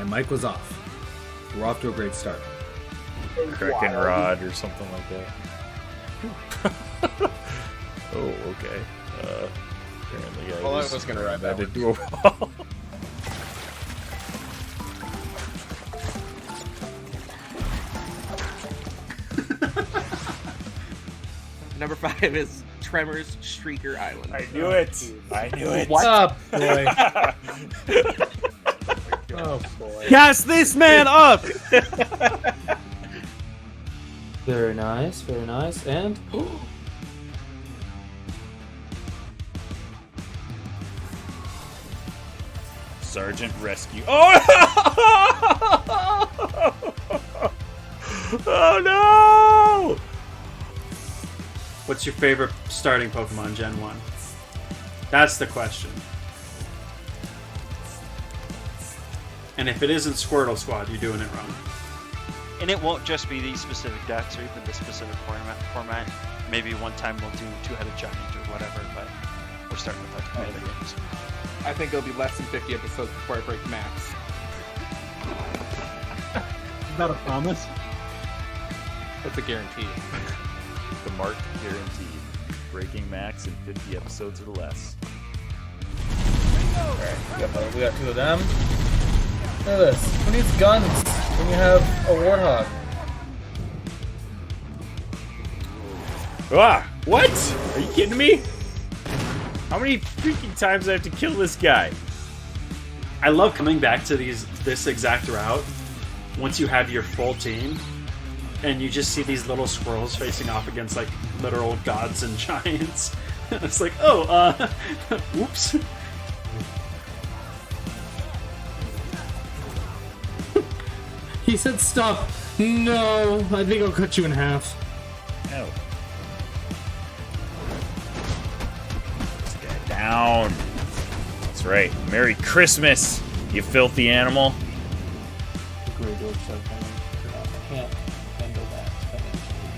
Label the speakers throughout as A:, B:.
A: Mic was off. We're off to a great start.
B: Kraken Rod or something like that. Oh, okay. Apparently
C: I was going to ride that
B: didn't do well.
C: Number 5 is Tremors Shrieker Island.
B: I knew it. I knew it.
A: What's up, boy?
D: Oh boy.
E: Cast this man up!
D: Very nice, very nice. And
B: Sergeant Rescue. Oh! Oh no!
F: What's your favorite starting Pokemon Gen 1? That's the question. And if it isn't Squirtle Squad, you're doing it wrong.
G: And it won't just be these specific decks or even this specific format. Maybe one time we'll do Two-Headed Giant or whatever, but we're starting with like other games.
C: I think it'll be less than 50 episodes before I break Max.
E: Is that a promise?
C: That's a guarantee.
B: The mark guaranteed. Breaking max in 50 episodes or less.
D: alright, we got 2 of them. Look at this. Who needs guns when you have a warthog?
B: Ah! What? Are you kidding me? How many freaking times do I have to kill this guy?
F: I love coming back to this exact route once you have your full team and you just see these little squirrels facing off against like literal gods and giants. It's like, oh, whoops.
A: He said stop. No, I think I'll cut you in half.
B: No. This guy down. That's right. Merry Christmas, you filthy animal.
D: The Grey Dwarf shotgun. I can't handle that financially.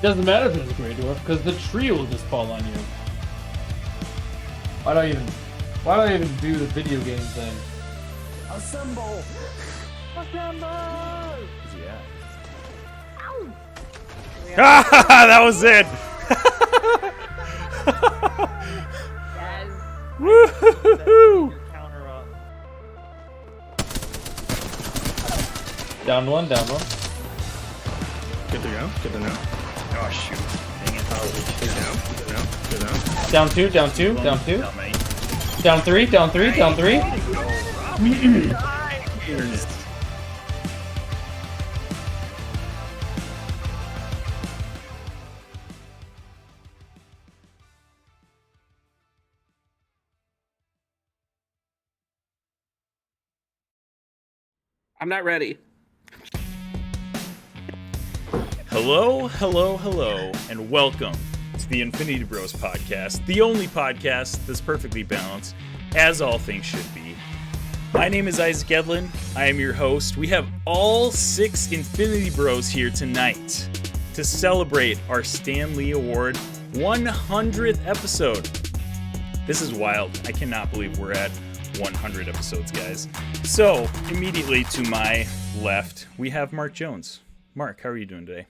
E: Doesn't matter if it's a Grey Dwarf, because the tree will just fall on you. Why do I even do the video game thing?
B: Assemble! Yeah. Ah, that was it! Woo-hoo-hoo-hoo!
D: Down one, down one.
A: Good to go. Good to know.
B: Oh, shoot. Dang it.
A: Good to know. Good to know. Good to know.
D: Down two, down two, down two.
B: Down, mate.
D: Down three, down three, down three.
C: I'm not ready.
B: Hello, hello, hello, and welcome to the Infinity Bros podcast, the only podcast that's perfectly balanced, as all things should be. My name is Isaac Edlin. I am your host. We have all 6 Infinity Bros here tonight to celebrate our Stan Lee Award 100th episode. This is wild. I cannot believe we're at 100 episodes, guys. So, immediately to my left, we have Mark Jones. Mark, how are you doing today?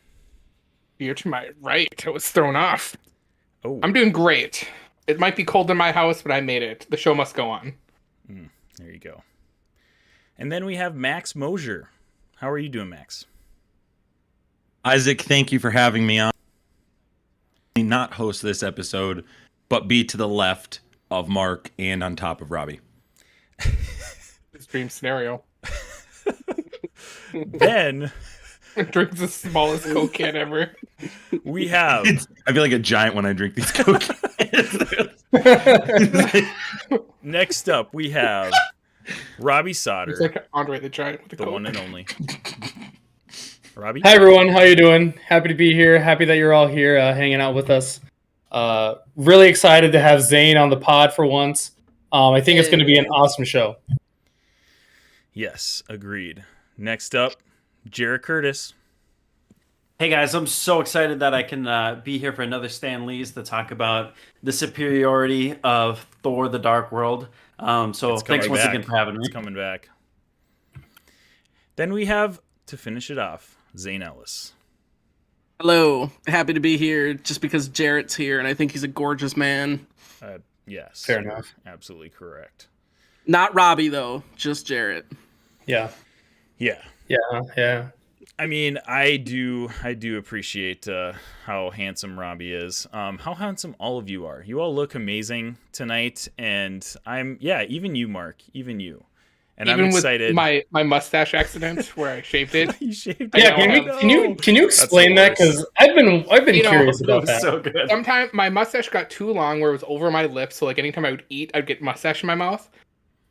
C: You're to my right. I was thrown off.
B: Oh,
C: I'm doing great. It might be cold in my house, but I made it. The show must go on.
B: there you go. And then we have Max Mosier. How are you doing, Max?
H: Isaac, thank you for having me on. Not host this episode, but be to the left of Mark and on top of Robbie.
C: Dream scenario.
B: Then
C: Drinks the smallest Coke can ever.
B: we have
H: I feel like a giant when I drink these Coke.
B: next up we have Robbie Sauter,
C: It's like Andre the Giant with the
B: the
C: Coke.
B: one and only. Robbie?
E: Hi everyone, how you doing? Happy to be here. Happy that you're all here hanging out with us. Really excited to have Zane on the pod for once. I think it's going to be an awesome show.
B: Yes, agreed. Next up, Jarrett Curtis.
F: Hey guys, I'm so excited that I can be here for another Stan Lee's to talk about the superiority of Thor: The Dark World. So
B: It's
F: thanks
B: coming
F: once
B: back.
F: again for having me.
B: It's coming back. Then we have, to finish it off, Zane Ellis.
C: Hello. Happy to be here just because Jarrett's here, and I think he's a gorgeous man.
B: Yes.
E: Fair enough.
B: Absolutely correct.
C: Not Robbie, though. Just Jarrett.
E: Yeah.
B: Yeah.
E: Yeah.
B: I mean, I do appreciate how handsome Robbie is. How handsome all of you are. You all look amazing tonight, and even you, Mark, even you. And
C: Even
B: I'm excited.
C: with my mustache accident where I shaved it.
B: You shaved
E: Yeah,
B: it.
E: can you explain that? Because I've been curious
F: It
E: about
F: was
E: that.
F: so good.
C: Sometimes my mustache got too long where it was over my lips, so like anytime I would eat, I'd get mustache in my mouth.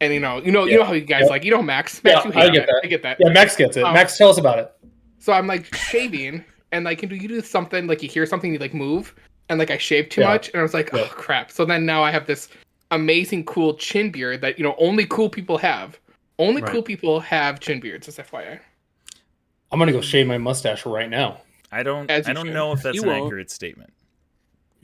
C: And you know how you guys like, Max,
E: Yeah,
C: you
E: I
C: hate
E: get that.
C: I get that.
E: Yeah, Max gets it. Max, tell us about it.
C: So I'm like shaving, and like you do something, like you hear something, you like move, and like I shaved too much, and I was like, oh crap. So then now I have this amazing cool chin beard that only cool people have. Only cool people have chin beards, just FYI.
E: I'm gonna go shave my mustache right now.
B: I don't
C: should.
B: know if that's
C: You
B: an
C: won't.
B: accurate statement.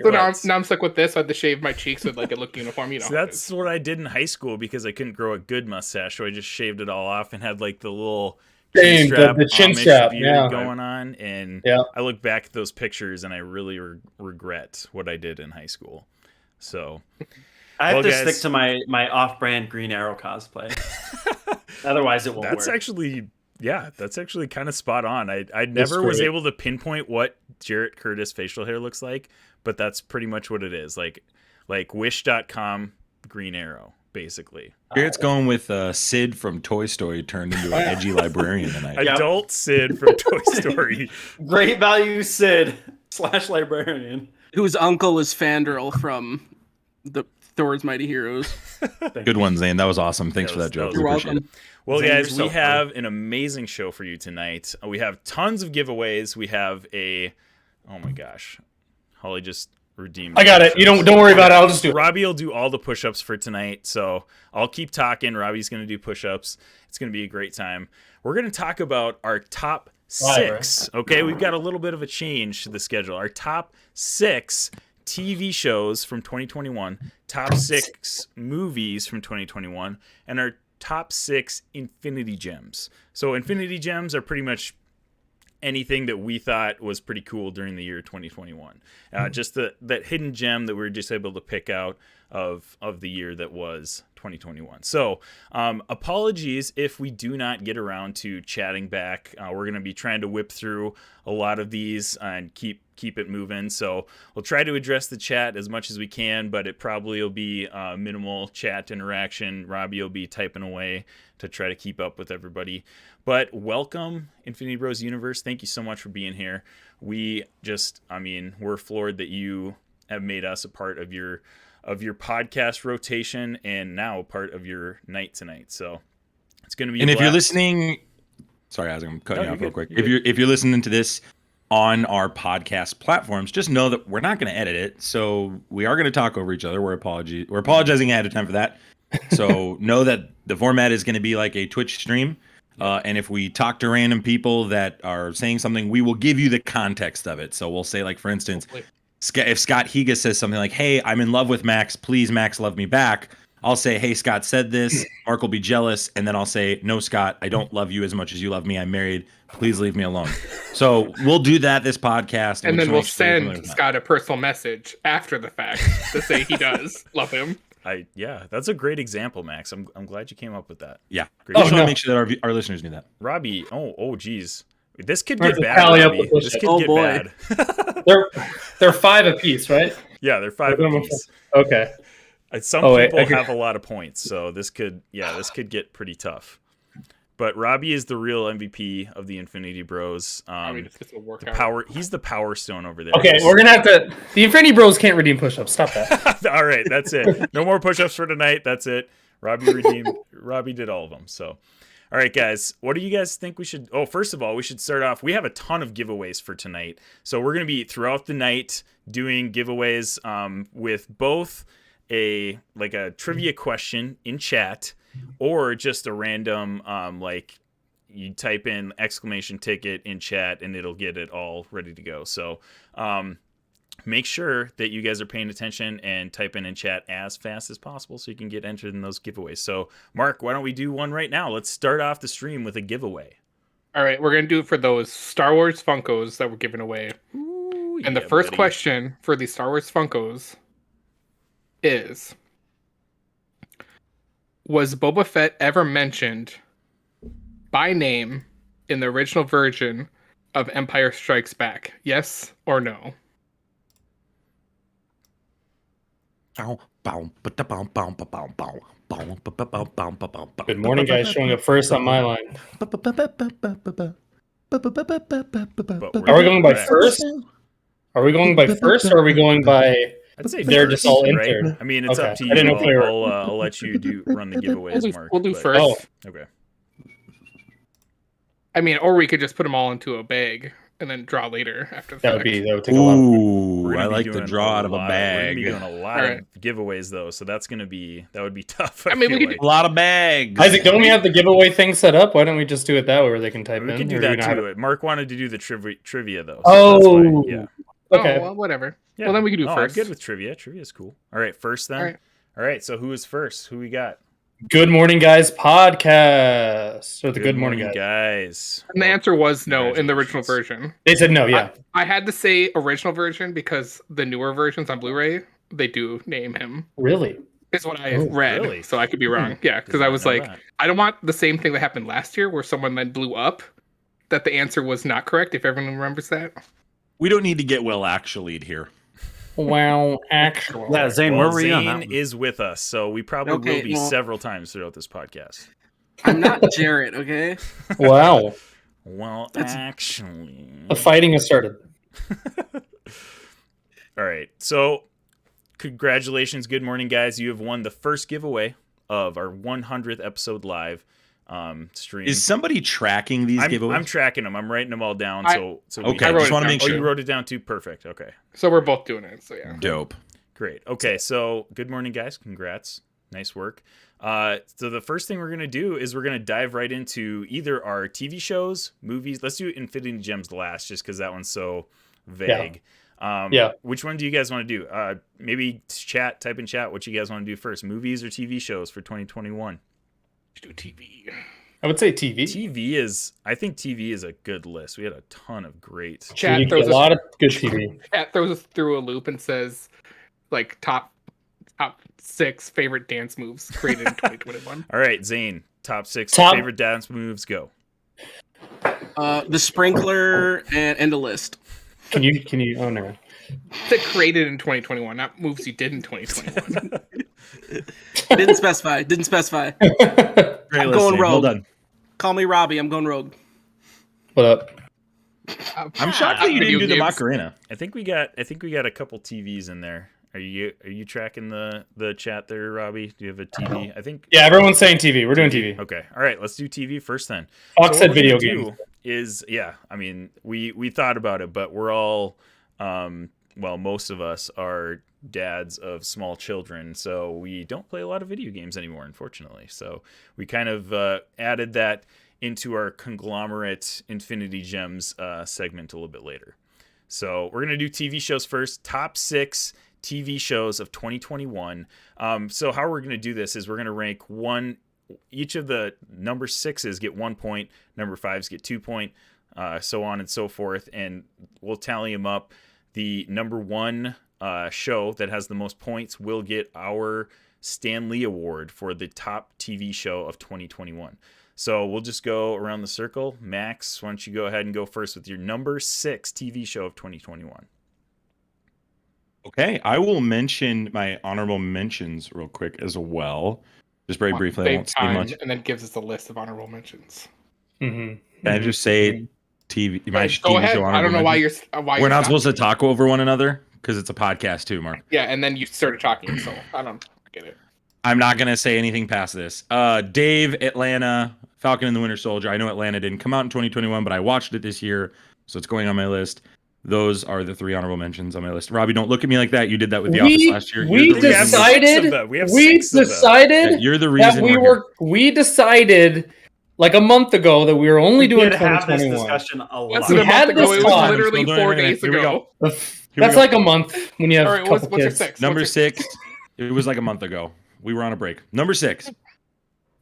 C: So now I'm stuck with this. I had to shave my cheeks so like it looked uniform.
B: So that's what I did in high school because I couldn't grow a good mustache, so I just shaved it all off and had like the little chin strap,
E: the chin
B: Amish
E: strap,
B: beard going on. And
E: Yeah.
B: I look back at those pictures and I really regret what I did in high school. So
F: I have to
B: guys,
F: stick to my off-brand Green Arrow cosplay. Otherwise, it won't
B: that's
F: work.
B: that's actually kind of spot on. I never was able to pinpoint what Jarrett Curtis facial hair looks like, but that's pretty much what it is. Like Wish.com Green Arrow, basically.
H: Jarrett's going with Sid from Toy Story turned into an edgy librarian tonight.
B: Adult Sid from Toy Story.
F: Great value Sid / librarian.
C: Whose uncle is Fandral from the Thor's Mighty Heroes.
H: Good one, Zane. That was awesome. Thanks for that joke.
C: You're
H: We appreciate
C: welcome.
B: Well,
F: Zane,
B: guys,
F: you're so
B: we have an amazing show for you tonight. We have tons of giveaways. We have oh my gosh, Holly just redeemed.
E: I got it. You don't worry about it. I'll just do it.
B: Robbie will do all the push-ups for tonight, so I'll keep talking. Robbie's going to do push-ups. It's going to be a great time. We're going to talk about our top 6. Okay, we've got a little bit of a change to the schedule. Our top 6 TV shows from 2021, top 6 movies from 2021, and our top 6 Infinity Gems. So Infinity Gems are pretty much anything that we thought was pretty cool during the year 2021. Just that hidden gem that we were just able to pick out of the year that was 2021. So apologies if we do not get around to chatting back. We're going to be trying to whip through a lot of these and keep it moving. So we'll try to address the chat as much as we can, but it probably will be minimal chat interaction. Robbie will be typing away to try to keep up with everybody. But welcome, Infinity Bros Universe. Thank you so much for being here. We're floored that you have made us a part of your podcast rotation and now a part of your night tonight. So it's going to be.
H: And if you're listening, sorry, Isaac, I'm cutting you off real quick. If you're listening to this on our podcast platforms, just know that we're not going to edit it. So we are going to talk over each other. We're apologizing ahead of time for that. So know that the format is going to be like a Twitch stream. And if we talk to random people that are saying something, we will give you the context of it. So we'll say, like, for instance, if Scott Higa says something like, hey, I'm in love with Max, please, Max, love me back. I'll say, hey, Scott said this. Mark will be jealous. And then I'll say, no, Scott, I don't love you as much as you love me. I'm married. Please leave me alone. So we'll do that this podcast.
C: And then we'll send Scott a personal message after the fact to say he does love him.
B: That's a great example, Max. I'm glad you came up with that.
H: Yeah.
B: Great.
H: Want to make sure that our listeners knew that.
B: Robbie, geez. This could get bad, Robbie. This could get bad.
E: They're 5 apiece, right?
B: Yeah, they're 5 apiece.
E: Okay.
B: Some people have a lot of points, so this could get pretty tough. But Robbie is the real MVP of the Infinity Bros. He's the power stone over there.
E: Okay, we're gonna have to. The Infinity Bros can't redeem push-ups. Stop that.
B: All right, that's it. No more push-ups for tonight. That's it. Robbie redeemed. Robbie did all of them. So, all right, guys. What do you guys think we should? Oh, first of all, we should start off. We have a ton of giveaways for tonight. So we're gonna be throughout the night doing giveaways with both a trivia question in chat or just a random you type in !ticket in chat and it'll get it all ready to go. So make sure that you guys are paying attention and type in chat as fast as possible so you can get entered in those giveaways. So Mark, why don't we do one right now? Let's start off the stream with a giveaway.
C: All right, we're gonna do it for those Star Wars Funkos that were given away.
B: Ooh,
C: and the first question for the Star Wars Funkos is: was Boba Fett ever mentioned by name in the original version of Empire Strikes Back? Yes or no?
E: Good morning, guys. Showing up first on my line.
B: But
E: Are we going by first? Are we going by first, or are we going by?
B: I'd say
E: They're
B: first,
E: just all
B: right?
E: entered.
B: I mean, it's
E: Okay.
B: up to
E: I
B: you.
E: didn't know if we were-
B: I'll let you run the giveaways, Mark.
C: We'll do
B: but-
C: first.
E: Oh,
B: Okay.
C: I mean, or we could just put them all into a bag and then draw later after the
E: that would
C: fact.
E: take a lot.
H: Ooh,
B: We're gonna
H: I
B: be
H: like the
B: doing
H: draw out of a
B: lot We're gonna
H: bag.
B: be doing a lot
C: Alright.
B: of giveaways though, so that would be tough.
C: I mean, we
B: feel
C: could
B: like.
H: A lot of bags.
E: Isaac, don't we have the giveaway thing set up? Why don't we just do it that way, where they can type
B: We
E: in?
B: can do
E: or
B: that
E: know how
B: too. Mark wanted to do the trivia though. So
E: Oh,
B: that's fine. Yeah.
E: Okay.
C: Oh, well, whatever.
B: Yeah.
C: Well, then we can do
B: I'm
C: first.
B: good with trivia. Trivia's cool. All right, first then. All right. So who is first? Who we got?
E: Good morning, guys. Podcast or the Good Morning Guys.
B: guys.
C: And the answer was no in the original
B: Congratulations.
C: version.
E: They said no. Yeah.
C: I had to say original version because the newer versions on Blu-ray, they do name him.
E: Really?
C: Is what I
E: Oh,
C: read.
B: really?
C: So I could be wrong. Yeah, because
B: Did
C: I
B: not
C: was
B: know
C: like,
B: that.
C: I don't want the same thing that happened last year where someone then blew up that the answer was not correct, if everyone remembers that.
H: We don't need to get well actually'd here.
E: Well, actually.
F: Yeah, Zane,
B: Well,
F: where were you on that
B: Zane
F: one?
B: is with us, so we probably
I: Okay,
B: will be
I: well-
B: several times throughout this podcast.
I: I'm not Jarrett, okay?
E: Wow.
B: Well, actually.
E: The fighting has started.
B: All right. So, congratulations. Good morning, guys. You have won the first giveaway of our 100th episode live stream.
H: Is somebody tracking these giveaways?
B: I'm tracking them. I'm writing them all down. So
H: Okay,
C: I wrote
H: just
C: it
H: want to
C: down.
H: make
B: Oh,
H: sure.
B: you wrote it down too? Perfect. Okay.
C: So we're both doing it. So yeah.
H: Dope.
B: Great. Okay. So, good morning, guys. Congrats. Nice work. So the first thing we're going to do is we're going to dive right into either our TV shows, movies. Let's do Infinity Gems last, just because that one's so vague.
E: Yeah.
B: Which one do you guys want to do? Maybe type in chat what you guys want to do first, movies or TV shows for 2021.
C: Do TV.
E: I would say TV.
B: I think TV is a good list. We had a ton of great.
C: Chat
E: You get
C: throws
E: a lot
C: us,
E: of good TV.
C: chat throws us through a loop and says, like, top 6 favorite dance moves created in 2021.
B: All right, Zane, top 6
E: Top-
B: favorite dance moves. Go.
I: The sprinkler and end of list.
E: Can you? Oh no.
C: That created in 2021, not moves you did in 2021.
I: Didn't specify.
H: Great
I: I'm
H: list,
I: going
H: Zane.
I: rogue.
H: Well done.
I: Call me Robbie. I'm going rogue.
E: What up?
H: I'm shocked that you didn't do the
C: Video games.
H: Macarena.
B: I think we got a couple TVs in there. Are you tracking the chat there, Robbie? Do you have a TV? I think.
E: Yeah, everyone's saying TV. We're doing TV.
B: Okay. All right. Let's do TV first then.
E: Fox
B: So
E: said
B: what we're
E: video
B: gonna
E: games.
B: do Is I mean, we thought about it, but we're all well, most of us are dads of small children, so we don't play a lot of video games anymore, unfortunately. So we kind of added that into our conglomerate Infinity Gems segment a little bit later. So we're gonna do TV shows first. Top 6 TV shows of 2021. So how we're gonna do this is we're gonna rank each of the number 6s get 1 point, number 5s get 2 point, so on and so forth, and we'll tally them up. The number 1 show that has the most points will get our Stan Lee Award for the top TV show of 2021. So we'll just go around the circle. Max, why don't you go ahead and go first with your number 6 TV show of 2021?
H: Okay, I will mention my honorable mentions real quick as well. Just very briefly, I
C: Same
H: won't say
C: time,
H: much.
C: and then gives us a list of honorable mentions.
E: Mm-hmm.
H: Can I just say TV? My
C: Go
H: TV
C: ahead.
H: show
C: I don't know
H: honorable
C: why
H: mentions?
C: you're why
H: We're
C: you're
H: not
C: stopping.
H: supposed to talk over one another because it's a podcast too, Mark.
C: Yeah, and then you started talking, so I don't get it.
H: I'm not gonna say anything past this. Dave, Atlanta, Falcon and the Winter Soldier. I know Atlanta didn't come out in 2021, but I watched it this year, so it's going on my list. Those are the 3 honorable mentions on my list. Robbie, don't look at me like that. You did that with The Office last year.
E: We
H: You're the reason-
E: decided.
B: We have
E: We
B: 6 of them.
E: decided
H: Yeah, you're the
E: that
H: reason we're here.
E: we decided like a month ago that we were only doing
F: did have this
E: 2021.
F: discussion a lot.
C: Less
E: We
C: than a
E: had
C: month ago.
E: this
C: It was
E: talk.
C: literally
H: Still doing
C: 4
H: it anyway.
C: days
H: Here we
C: ago.
H: go. Here we
E: That's
H: go.
E: like a month when you have
C: All
E: a
C: right,
E: couple
C: what's your
E: kids.
C: 6?
H: Number
C: What's your
H: 6. It was like a month ago. We were on a break. Number 6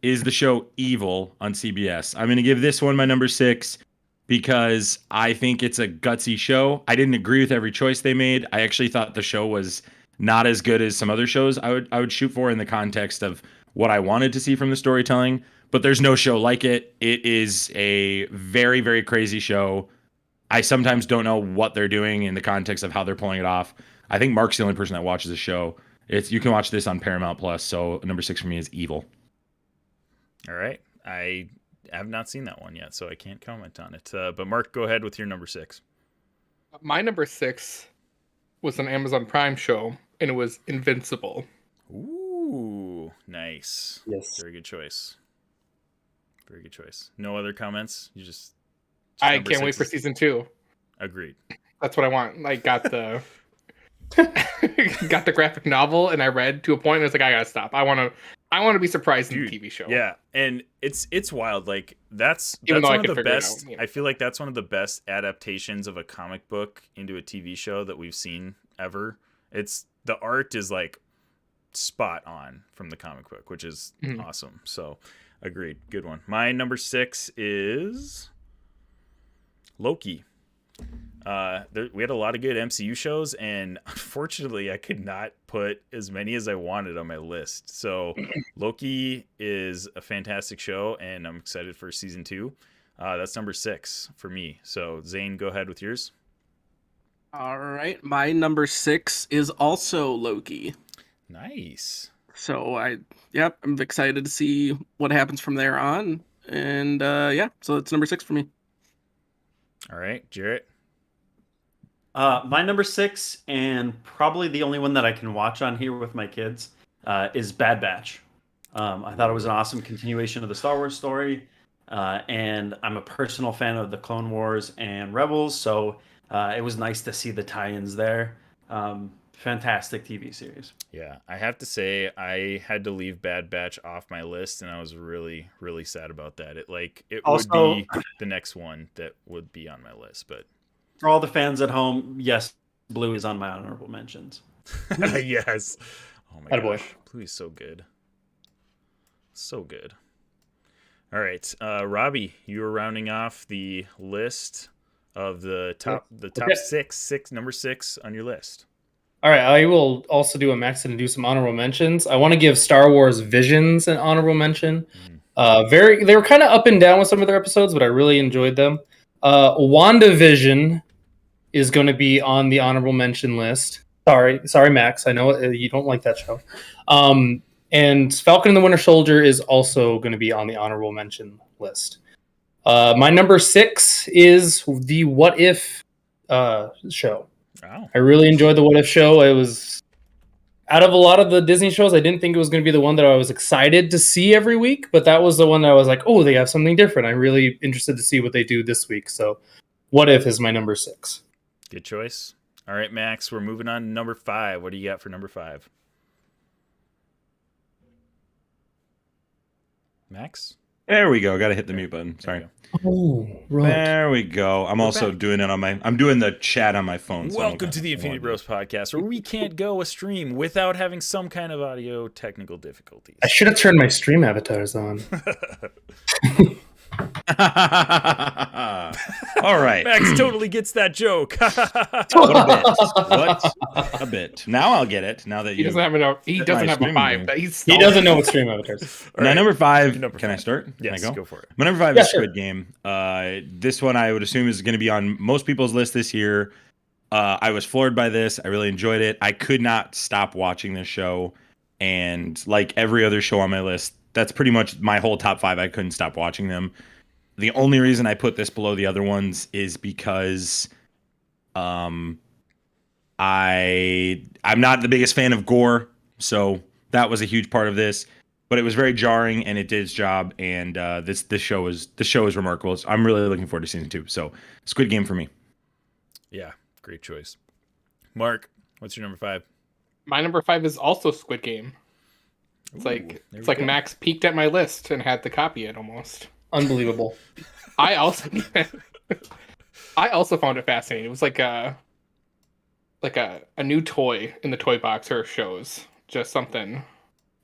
H: is the show Evil on CBS. I'm going to give this one my number 6 because I think it's a gutsy show. I didn't agree with every choice they made. I actually thought the show was not as good as some other shows I would shoot for in the context of what I wanted to see from the storytelling, but there's no show like it. It is a very, very crazy show. I sometimes don't know what they're doing in the context of how they're pulling it off. I think Mark's the only person that watches the show. You can watch this on Paramount Plus. So number 6 for me is Evil.
B: All right. I have not seen that one yet, so I can't comment on it. But Mark, go ahead with your number 6.
C: My number 6 was an Amazon Prime show, and it was Invincible.
B: Ooh, nice.
E: Yes.
B: Very good choice. Very good choice. No other comments? You just
C: I
B: number
C: can't wait
B: 6
C: for
B: is-
C: season 2.
B: Agreed.
C: That's what I want. I got the got the graphic novel, and I read to a point, and I was like, I gotta stop. I want to be surprised in the TV show.
B: Yeah, and it's wild. Like that's
C: Even though I
B: one of
C: could
B: the
C: figure it
B: best.
C: out, you know.
B: I feel like that's one of the best adaptations of a comic book into a TV show that we've seen ever. The art is like spot on from the comic book, which is awesome. So, agreed. Good one. My number 6 is Loki. We had a lot of good MCU shows, and unfortunately I could not put as many as I wanted on my list. So Loki is a fantastic show, and I'm excited for season 2. That's number 6 for me. So Zane, go ahead with yours.
I: All right, my number 6 is also Loki.
B: Nice.
I: So I'm excited to see what happens from there on, and so it's number 6 for me.
B: All right, Jarrett.
F: My number 6, and probably the only one that I can watch on here with my kids, is Bad Batch. I thought it was an awesome continuation of the Star Wars story, and I'm a personal fan of the Clone Wars and Rebels, so it was nice to see the tie-ins there. Fantastic TV series.
B: Yeah, I have to say I had to leave Bad Batch off my list, and I was really, really sad about that. It would be the next one that would be on my list, but
F: for all the fans at home, yes, Blue is on my honorable mentions.
B: yes. Oh my
E: Attaboy.
B: gosh, Blue is so good, so good. All right, Robbie, you were rounding off the list of the top
E: Okay.
B: six, number 6 on your list.
E: All right, I will also do a Max and do some honorable mentions. I want to give Star Wars Visions an honorable mention. They were kind of up and down with some of their episodes, but I really enjoyed them. WandaVision is going to be on the honorable mention list. Sorry, Max. I know you don't like that show. And Falcon and the Winter Soldier is also going to be on the honorable mention list. My number 6 is the What If show.
B: Wow.
E: I really enjoyed the What If show. It was, out of a lot of the Disney shows, I didn't think it was going to be the one that I was excited to see every week, but that was the one that I was like, oh, they have something different. I'm really interested to see what they do this week. So What If is my number 6.
B: Good choice. All right, Max, we're moving on to number 5. What do you got for number 5? Max?
H: There we go. Got to hit the mute button. Sorry.
E: Oh, right.
H: There we go. I'm also doing it I'm doing the chat on my phone. So
B: Welcome to the Infinity Bros podcast, where we can't go a stream without having some kind of audio technical difficulties.
E: I should have turned my stream avatars on.
H: All right.
B: Max totally gets that joke.
H: What a bit. Now I'll get it. Now that
C: He doesn't have a
H: my
C: 5.
H: streaming game.
E: He doesn't know what stream avatars.
H: Now,
B: right.
H: number 5.
B: Number
H: Can I
B: 5.
H: start?
B: Yes,
H: Can I
B: go for it.
H: My number 5
E: Yeah,
H: is
E: sure.
H: Squid Game. This one I would assume is going to be on most people's list this year. I was floored by this. I really enjoyed it. I could not stop watching this show. And like every other show on my list, that's pretty much my whole top 5. I couldn't stop watching them. The only reason I put this below the other ones is because I'm not the biggest fan of gore, so that was a huge part of this. But it was very jarring, and it did its job. And this show is remarkable. So I'm really looking forward to season 2. So Squid Game for me.
B: Yeah, great choice. Mark, what's your number 5?
C: My number 5 is also Squid Game. It's
B: Ooh,
C: like
B: there we go.
C: Max peeked at my list and had to copy it almost.
E: Unbelievable.
C: I also found it fascinating. It was like a new toy in the toy box or shows. Just something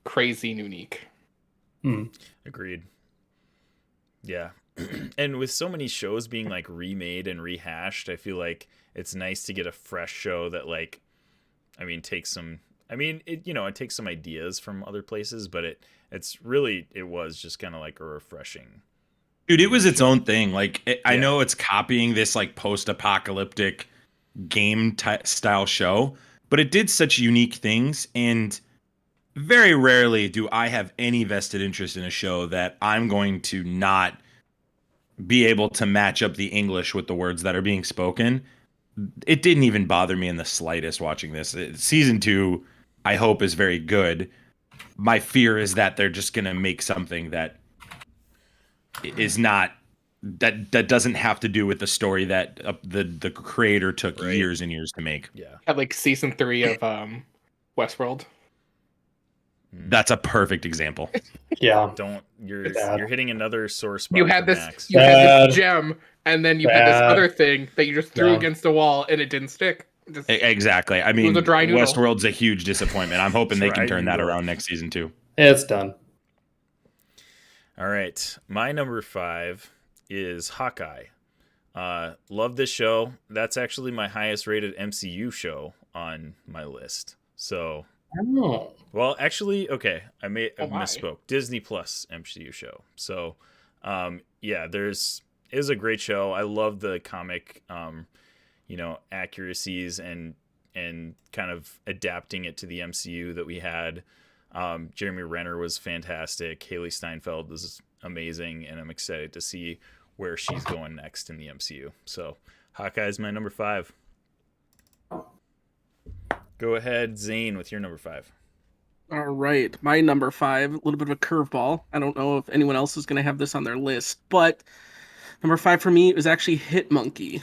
C: crazy and unique.
B: Agreed. Yeah. And with so many shows being like remade and rehashed, I feel like it's nice to get a fresh show that it takes some ideas from other places, but it it was just kind of like a refreshing.
H: Dude, it was its own thing. Like, I know it's copying this like post-apocalyptic game style show, but it did such unique things, and very rarely do I have any vested interest in a show that I'm going to not be able to match up the English with the words that are being spoken. It didn't even bother me in the slightest watching this. Season 2, I hope, is very good. My fear is that they're just going to make something that is not, that doesn't have to do with the story that the creator took years and years to make.
B: Yeah.
C: Had like season 3 of Westworld.
H: That's a perfect example.
E: Yeah.
B: You're hitting another sore spot.
C: You had
B: for
C: this
B: Max.
C: you had this gem, and then you had this other thing that you just threw
E: Yeah.
C: against a wall and it didn't stick.
H: Exactly. I mean,
C: a dry noodle.
H: Westworld's a huge disappointment. I'm hoping they can turn that
B: noodle.
H: around next season too.
E: It's done.
B: All right. My number 5 is Hawkeye. Love this show. That's actually my highest rated MCU show on my list. So,
E: Oh.
B: well, actually, okay, I
C: my.
B: misspoke. Disney Plus MCU show. So, yeah, it was a great show. I love the comic, accuracies and kind of adapting it to the MCU that we had. Jeremy Renner was fantastic. Haley Steinfeld was amazing, and I'm excited to see where she's going next in the MCU. So, Hawkeye's my number 5. Go ahead, Zane, with your number 5.
I: All right, my number 5, a little bit of a curveball. I don't know if anyone else is going to have this on their list, but number 5 for me was actually Hit Monkey.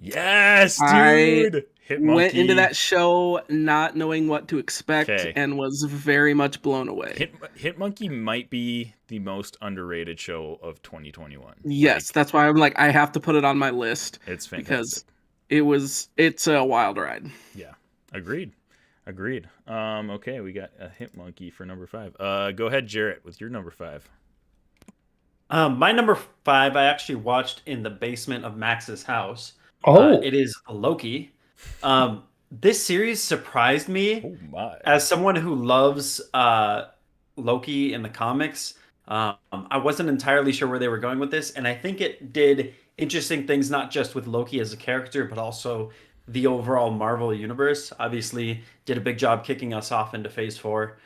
B: Yes, dude. Hitmonkey.
I: Went into that show not knowing what to expect and was very much blown away.
B: Hitmonkey might be the most underrated show of 2021.
I: Yes, that's why I'm like, I have to put it on my list.
B: It's fantastic.
I: Because it's a wild ride.
B: Yeah, agreed. Okay, we got a Hitmonkey for number 5. Go ahead, Jarrett, with your number 5.
J: My number 5, I actually watched in the basement of Max's house.
E: Oh,
J: it is Loki. This series surprised me as someone who loves Loki in the comics. I wasn't entirely sure where they were going with this, and I think it did interesting things, not just with Loki as a character, but also the overall Marvel universe. Obviously, did a big job kicking us off into Phase 4.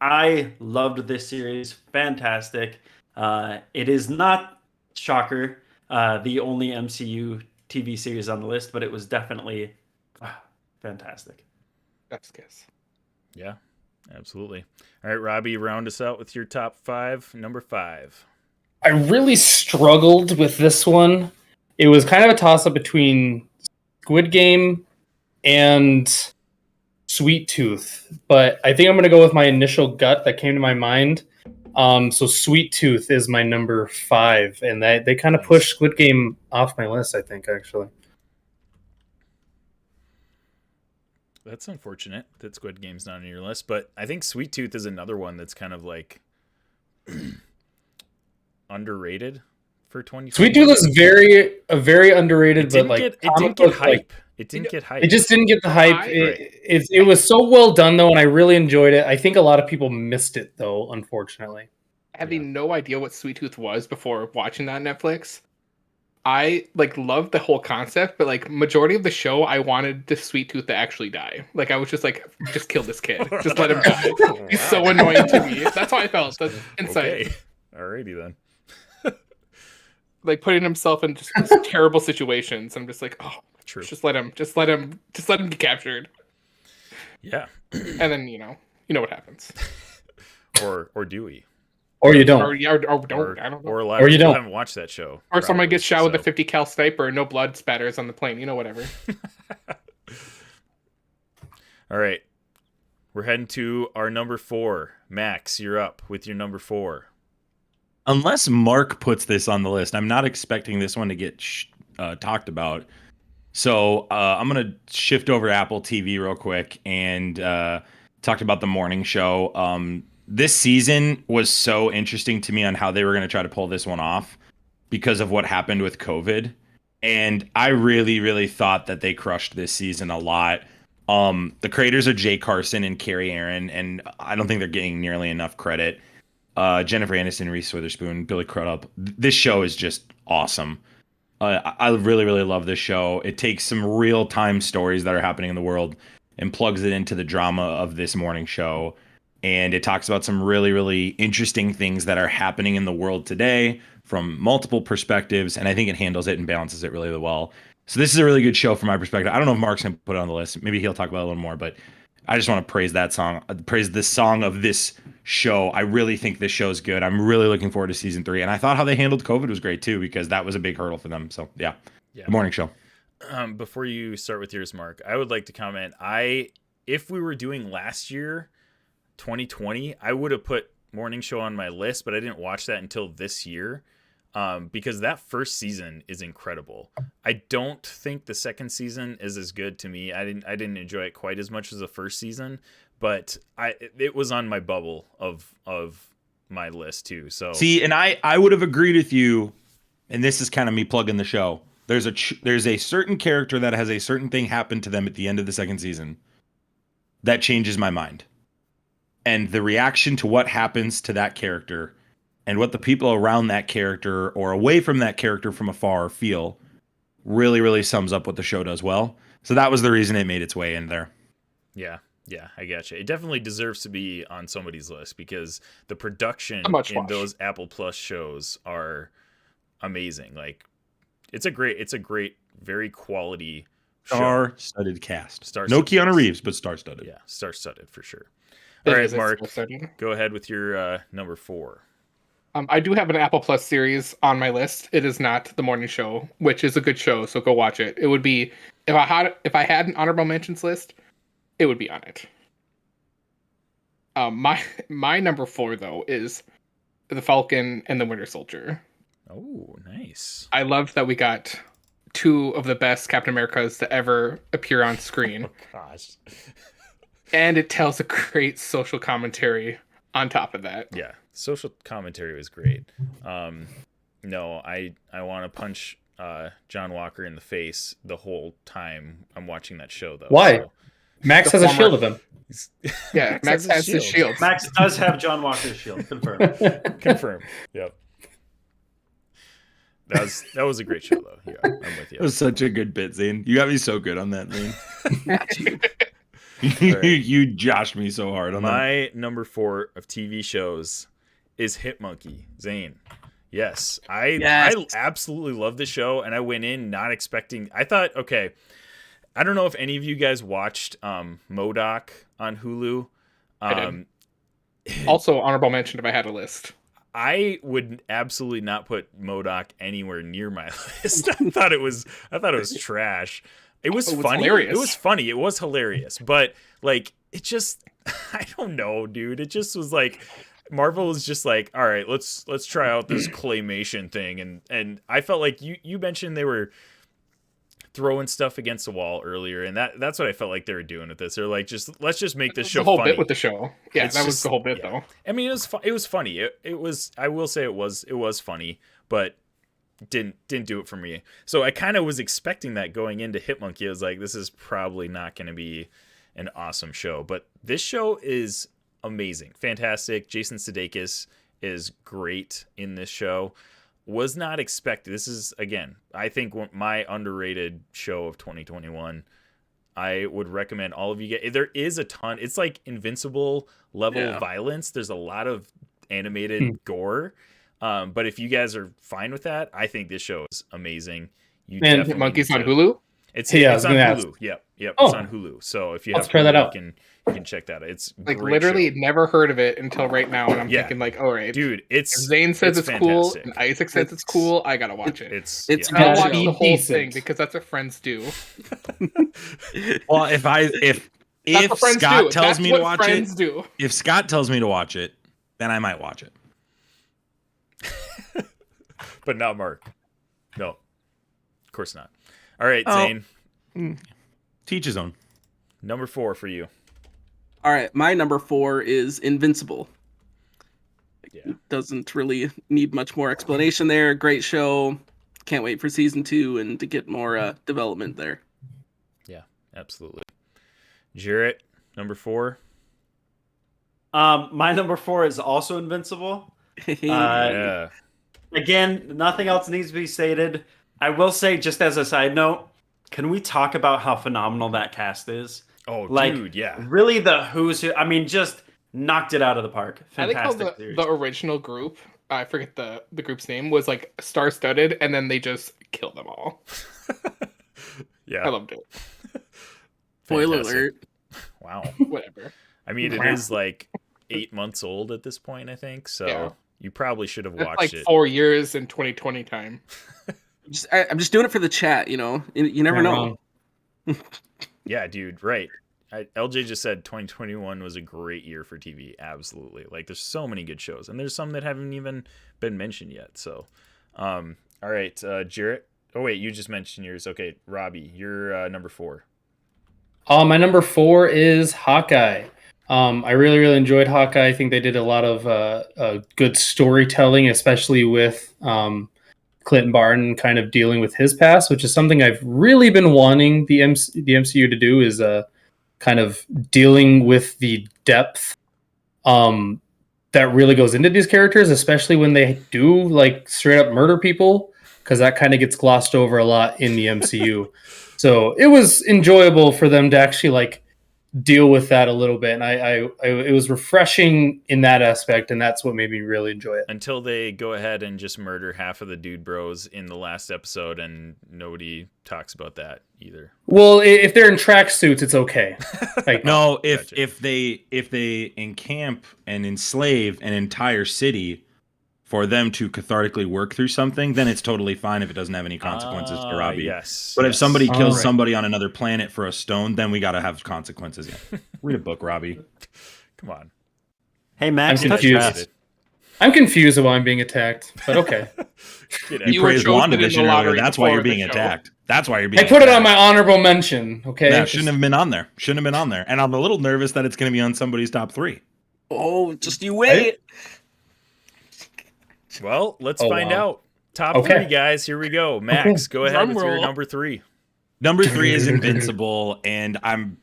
J: I loved this series. Fantastic. It is not, shocker, the only MCU TV series on the list, but it was definitely fantastic.
C: That's kiss.
B: Yeah, absolutely. All right, Robbie, round us out with your top 5. Number 5.
E: I really struggled with this one. It was kind of a toss-up between Squid Game and Sweet Tooth, but I think I'm going to go with my initial gut that came to my mind. So Sweet Tooth is my number 5, and they kind of pushed Squid Game off my list, I think, actually.
B: That's unfortunate that Squid Game's not on your list, but I think Sweet Tooth is another one that's kind of like underrated for 2020.
E: Sweet Tooth is very underrated, but like
B: it didn't get hype. It didn't get hype.
E: It just didn't get the hype. It was so well done though, and I really enjoyed it. I think a lot of people missed it though, unfortunately.
C: Having no idea what Sweet Tooth was before watching that on Netflix, I loved the whole concept, but majority of the show, I wanted the Sweet Tooth to actually die. I was just just kill this kid, just let him die. He's so annoying to me. That's how I felt. That's inside.
B: Okay. Alrighty then.
C: Putting himself in just terrible situations. I'm just
B: true.
C: Just let him get captured.
B: Yeah.
C: And then you know what happens.
B: Or do we?
E: Or you don't.
C: Or don't. I don't know.
B: Or a lot
E: or
B: of
E: you
B: people
E: don't.
B: haven't watched that show.
C: Or someone gets shot with a 50 cal sniper and no blood spatters on the plane. Whatever.
B: All right. We're heading to our number 4. Max, you're up with your number 4.
H: Unless Mark puts this on the list, I'm not expecting this one to get talked about. So I'm going to shift over to Apple TV real quick and talk about the morning show. This season was so interesting to me on how they were going to try to pull this one off because of what happened with COVID. And I really, really thought that they crushed this season a lot. The creators are Jay Carson and Carrie Aaron, and I don't think they're getting nearly enough credit. Jennifer Aniston, Reese Witherspoon, Billy Crudup. This show is just awesome. I really, really love this show. It takes some real time stories that are happening in the world and plugs it into the drama of this morning show. And it talks about some really, really interesting things that are happening in the world today from multiple perspectives. And I think it handles it and balances it really, really well. So this is a really good show from my perspective. I don't know if Mark's going to put it on the list. Maybe he'll talk about it a little more, but I just want to praise that song, praise the song of this show. I really think this show is good. I'm really looking forward to season 3. And I thought how they handled COVID was great too, because that was a big hurdle for them. So yeah. Good morning show.
B: Before you start with yours, Mark, I would like to comment. If we were doing last year, 2020, I would have put morning show on my list, but I didn't watch that until this year. Because that first season is incredible. I don't think the second season is as good to me. I didn't enjoy it quite as much as the first season, but it was on my bubble of my list too. So
H: see, and I would have agreed with you, and this is kind of me plugging the show. There's a certain character that has a certain thing happen to them at the end of the second season that changes my mind, and the reaction to what happens to that character and what the people around that character or away from that character from afar feel really, really sums up what the show does well. So that was the reason it made its way in there.
B: Yeah, I gotcha. It definitely deserves to be on somebody's list because the production in those Apple Plus shows are amazing. Like, it's a great, very quality show.
H: Star-studded cast. No Keanu Reeves, but star-studded.
B: Yeah, star-studded for sure. All right, Mark, go ahead with your number 4.
C: I do have an Apple Plus series on my list. It is not The Morning Show, which is a good show, so go watch it. It would be if I had an honorable mentions list, it would be on it. My number 4 though is The Falcon and the Winter Soldier.
B: Oh, nice.
C: I love that we got 2 of the best Captain Americas to ever appear on screen.
B: Oh gosh.
C: And it tells a great social commentary on top of that.
B: Yeah. Social commentary was great. No, I want to punch John Walker in the face the whole time I'm watching that show, though.
E: Why?
B: So.
E: Max has a shield of him.
C: Yeah, Max has his shield.
J: Max does have John Walker's shield. Confirmed.
B: Confirmed. Yep. That was a great show, though. Yeah, I'm with you.
H: It was such a good bit, Zane. You got me so good on that, Zane.
B: Right.
H: You joshed me so hard on that.
B: My number 4 of TV shows is Hit Monkey. Zane. Yes. I absolutely love the show, and I went in not expecting. I thought, okay, I don't know if any of you guys watched MODOK on Hulu.
C: I did. Also, honorable mention if I had a list.
B: I would absolutely not put MODOK anywhere near my list. I thought it was trash. It was funny.
C: Hilarious.
B: It was funny. It was hilarious. But like, it just, I don't know, dude. It just was like, Marvel was just like, all right, let's try out this claymation thing. And I felt like you mentioned they were throwing stuff against the wall earlier, and that's what I felt like they were doing with this. They're like, let's just make this show
C: the whole
B: funny.
C: bit with the show. Yeah,
B: It's
C: that was
B: just-
C: the whole bit
B: yeah.
C: though.
B: I mean, it was funny. It was. I will say it was funny, but didn't do it for me. So I kind of was expecting that going into Hitmonkey. I was like, this is probably not going to be an awesome show, but this show is amazing, fantastic. Jason Sudeikis is great in this show. Was not expected. This is, again, I think my underrated show of 2021. I would recommend all of you get. There is a ton. It's like Invincible level of violence. There's a lot of animated gore. But if you guys are fine with that, I think this show is amazing.
C: And Monkeys on Hulu?
B: It's on Hulu. Yep. It's on Hulu. So if you have
E: try that
B: Hulu,
E: out.
B: you can check that out. It's
C: Like
B: great
C: literally
B: show.
C: never heard of it until right now, and I'm thinking like, all right,
B: dude,
C: if Zane says it's cool
B: fantastic.
C: and Isaac says it's cool, I gotta watch it.
B: It's
C: I'll
E: gotta
C: watch
E: be
C: the whole
E: decent.
C: thing because that's what friends do.
H: Well, if
C: That's what friends
H: Scott
C: do.
H: tells
C: That's
H: me
C: what
H: to watch
C: friends
H: it,
C: do.
H: if Scott tells me to watch it, then I might watch it.
B: But not Mark. No, of course not. All right, Zane.
H: Teach his own.
B: Number 4 for you.
I: All right, my number 4 is Invincible.
B: Yeah.
I: Doesn't really need much more explanation there. Great show. Can't wait for season 2 and to get more development there.
B: Yeah, absolutely. Jarrett, number 4.
J: My number 4 is also Invincible.
B: Yeah.
J: Again, nothing else needs to be stated. I will say, just as a side note, can we talk about how phenomenal that cast is?
B: Oh,
J: like,
B: dude, yeah.
J: Really the who's who. I mean, just knocked it out of the park. Fantastic
C: I like how
J: series.
C: the original group, I forget the group's name, was like star-studded, and then they just killed them all.
B: Yeah.
C: I loved it.
I: Spoiler alert.
B: Wow.
C: Whatever.
B: I mean, it is like 8 months old at this point, I think. So
C: Yeah.
B: you probably should have
C: That's
B: watched
C: like
B: it.
C: 4 years in 2020 time.
I: I'm just doing it for the chat, you know. You never know.
B: Yeah, dude, right. LJ just said 2021 was a great year for TV. Absolutely. Like, there's so many good shows, and there's some that haven't even been mentioned yet. So, all right, Jarrett. Oh, wait, you just mentioned yours. Okay, Robbie, you're number 4.
E: My number 4 is Hawkeye. I really, really enjoyed Hawkeye. I think they did a lot of good storytelling, especially with Clint Barton kind of dealing with his past, which is something I've really been wanting the MCU to do, is kind of dealing with the depth that really goes into these characters, especially when they do like straight up murder people, because that kind of gets glossed over a lot in the MCU. So it was enjoyable for them to actually like deal with that a little bit, and I it was refreshing in that aspect, and that's what made me really enjoy it.
B: Until they go ahead and just murder half of the dude bros in the last episode, and nobody talks about that either.
E: Well, if they're in tracksuits, it's okay. Like,
H: no, if they encamp and enslave an entire city for them to cathartically work through something, then it's totally fine if it doesn't have any consequences for Robbie.
B: Yes.
H: But if somebody kills
E: right.
H: somebody on another planet for a stone, then we got to have consequences. Yeah. Read a book, Robbie.
B: Come on.
J: Hey, Max,
E: I'm
J: touch
E: confused.
J: that.
E: I'm confused why I'm being attacked, but okay.
H: You praised WandaVision earlier. That's why you're being attacked. That's why you're being
E: I put
H: attacked.
E: it on my honorable mention, okay?
H: That shouldn't have been on there. Shouldn't have been on there. And I'm a little nervous that it's going to be on somebody's top 3.
I: Oh, just you wait.
B: Well, let's find out. Top 3, guys. Here we go. Max, go ahead with your number 3.
H: Number 3 is Invincible, and the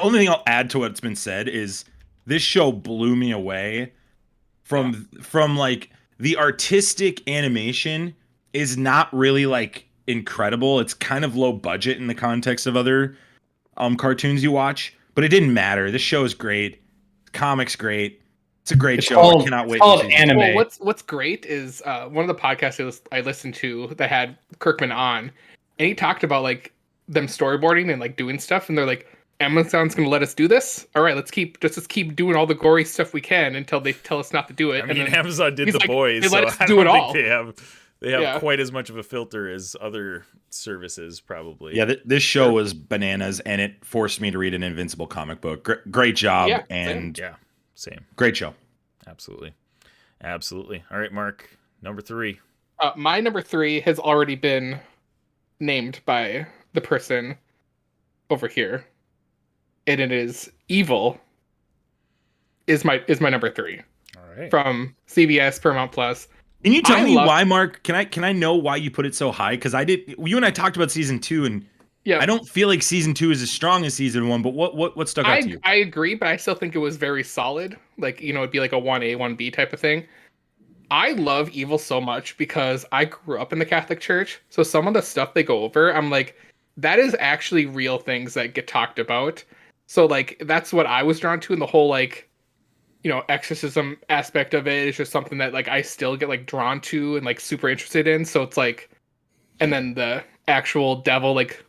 H: only thing I'll add to what's been said is this show blew me away from like the artistic animation is not really like incredible. It's kind of low budget in the context of other cartoons you watch, but it didn't matter. This show is great. Comics great. It's a great show. I cannot wait.
E: It's called anime.
C: Well, what's great is one of the podcasts I listened to that had Kirkman on, and he talked about like them storyboarding and like doing stuff, and they're like, Amazon's gonna let us do this. All right, let's keep doing all the gory stuff we can until they tell us not to do it.
B: I mean, Amazon did The Boys,
C: they let
B: so
C: us do it all.
B: They have quite as much of a filter as other services, probably.
H: Yeah, this show was bananas, and it forced me to read an Invincible comic book. Great job,
B: Same.
H: Great show.
B: Absolutely. All right, Mark, number 3.
C: My number 3 has already been named by the person over here, and it is Evil. Is my number 3.
B: All right.
C: From CBS Paramount Plus.
H: Can you tell me why, Mark? Can I know why you put it so high? Because you and I talked about season 2, and I don't feel like season 2 is as strong as season 1. But what stuck out to you?
C: I agree, but I still think it was very solid. Like, it'd be like a 1A, 1B type of thing. I love Evil so much because I grew up in the Catholic Church. So some of the stuff they go over, I'm like, that is actually real things that get talked about. So like, that's what I was drawn to, and the whole like, exorcism aspect of it is just something that like I still get like drawn to and like super interested in. So it's like, and then the actual devil like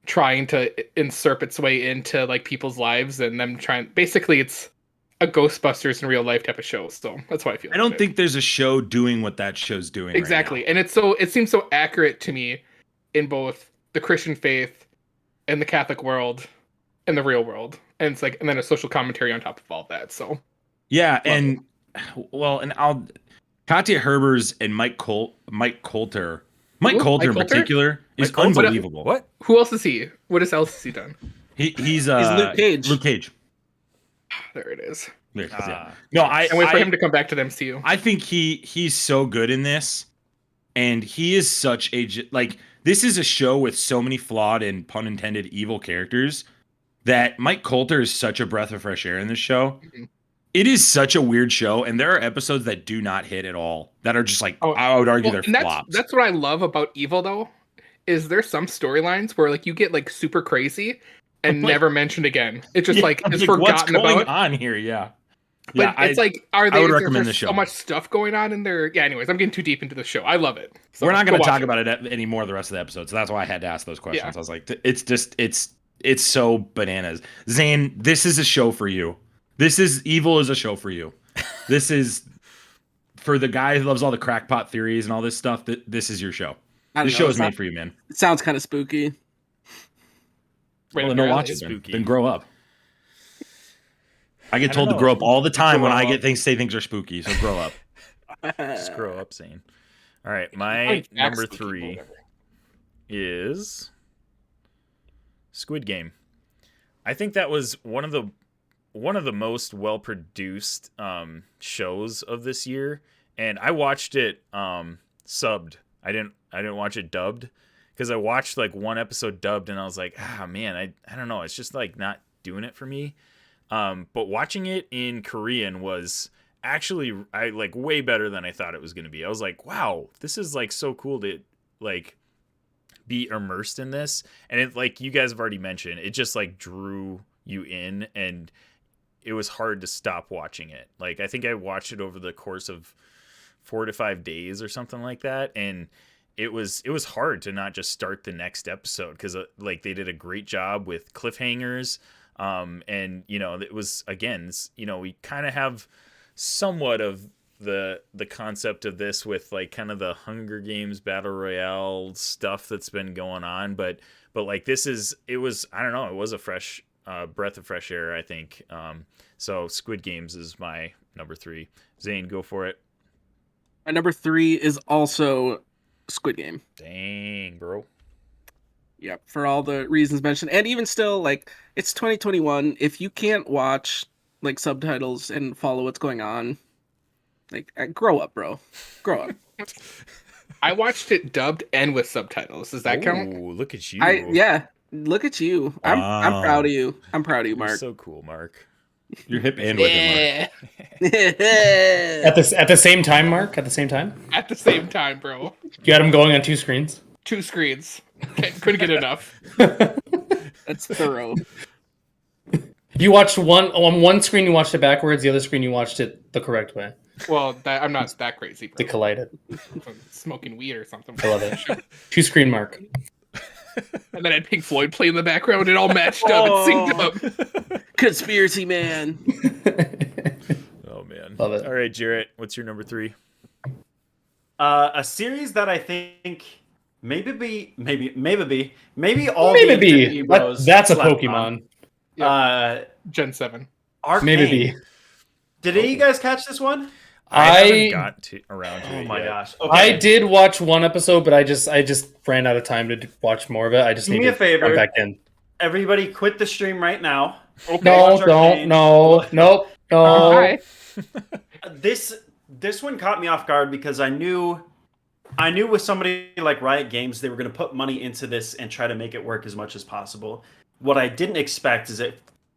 C: trying to insert its way into like people's lives and them basically it's a Ghostbusters in real life type of show. So that's why I feel.
H: I don't think there's a show doing what that show's doing.
C: Exactly.
H: Right now.
C: And it seems so accurate to me in both the Christian faith and the Catholic world and the real world. And it's like, and then a social commentary on top of all that. So
H: yeah. And Katya Herbers and Mike Coulter in particular is unbelievable.
C: What? Who else is he? What else has he done?
H: He's Luke Cage. Luke Cage.
C: There it is.
H: No, I
C: wait for him to come back to the MCU.
H: I think he's so good in this, and he is such a this is a show with so many flawed and pun intended evil characters, that Mike Coulter is such a breath of fresh air in this show. It is such a weird show, and there are episodes that do not hit at all. That are just like I would argue they're flops.
C: That's what I love about Evil, though, is there's some storylines where like you get like super crazy and never mentioned again. It's just like it's forgotten
H: what's going
C: about.
H: on here. Yeah.
C: But it's like, are they?
H: I would recommend the show.
C: So much stuff going on in there. Yeah. Anyways, I'm getting too deep into the show. I love it. So
H: we're not going to talk about it anymore the rest of the episode. So that's why I had to ask those questions. I was like, it's so bananas. Zane, this is a show for you. Evil is a show for you. This is for the guy who loves all the crackpot theories and all this stuff. This is your show. This show is made for you, man.
I: It sounds kind of spooky.
H: Well, then don't watch it. Then grow up. I get told to grow up all the time when I get say things are spooky. So grow up.
B: Just grow up, Zane. All right, my number 3 is Squid Game. I think that was one of the most well produced shows of this year, and I watched it subbed. I didn't watch it dubbed because I watched like one episode dubbed and I was like, man, I don't know, it's just like not doing it for me. But watching it in Korean was actually way better than I thought it was going to be. I was like, wow, this is like so cool to like be immersed in this. And it, like you guys have already mentioned, it just like drew you in and it was hard to stop watching it. Like, I think I watched it over the course of 4 to 5 days or something like that. And it was hard to not just start the next episode because like they did a great job with cliffhangers. And it was, again, we kind of have somewhat of the concept of this with like kind of the Hunger Games Battle Royale stuff that's been going on. But like it was, I don't know, it was a fresh breath of fresh air, I think. So Squid Games is my number 3. Zane, go for it.
I: My number 3 is also Squid Game.
B: Dang, bro.
I: Yep, for all the reasons mentioned. And even still, like, it's 2021. If you can't watch, like, subtitles and follow what's going on, like, grow up, bro. Grow up.
C: I watched it dubbed and with subtitles. Does that count?
B: Oh, look at you.
I: Yeah, look at you. I'm proud of you. I'm proud of you, Mark.
B: You're so cool, Mark.
H: You're hip and with it,
E: Mark. At the same time, Mark? At the same time?
C: At the same time, bro.
E: You had him going on 2 screens?
C: 2 screens. Couldn't get enough.
I: That's thorough.
E: You watched on one screen, you watched it backwards. The other screen, you watched it the correct way.
C: Well, I'm not that crazy, bro.
E: They collided.
C: Smoking weed or something.
E: I love it. 2 screen, Mark.
C: And then I had Pink Floyd play in the background. It all matched up and synced up.
I: Conspiracy man.
B: Oh man,
E: love it.
B: All right, Jarrett, what's your number 3?
J: A series that I think maybe all
E: maybe that's a Pokemon.
C: Gen 7.
J: Arcane.
E: Maybe.
J: Did any of you guys catch this one?
B: I haven't got around to it.
J: Oh my
B: yet.
J: gosh! Okay.
E: I did watch one episode, but I just ran out of time to watch more of it. I just need to come back in.
J: Everybody, quit the stream right now.
E: Okay. No.
C: Hi.
J: This one caught me off guard because I knew with somebody like Riot Games, they were going to put money into this and try to make it work as much as possible. What I didn't expect is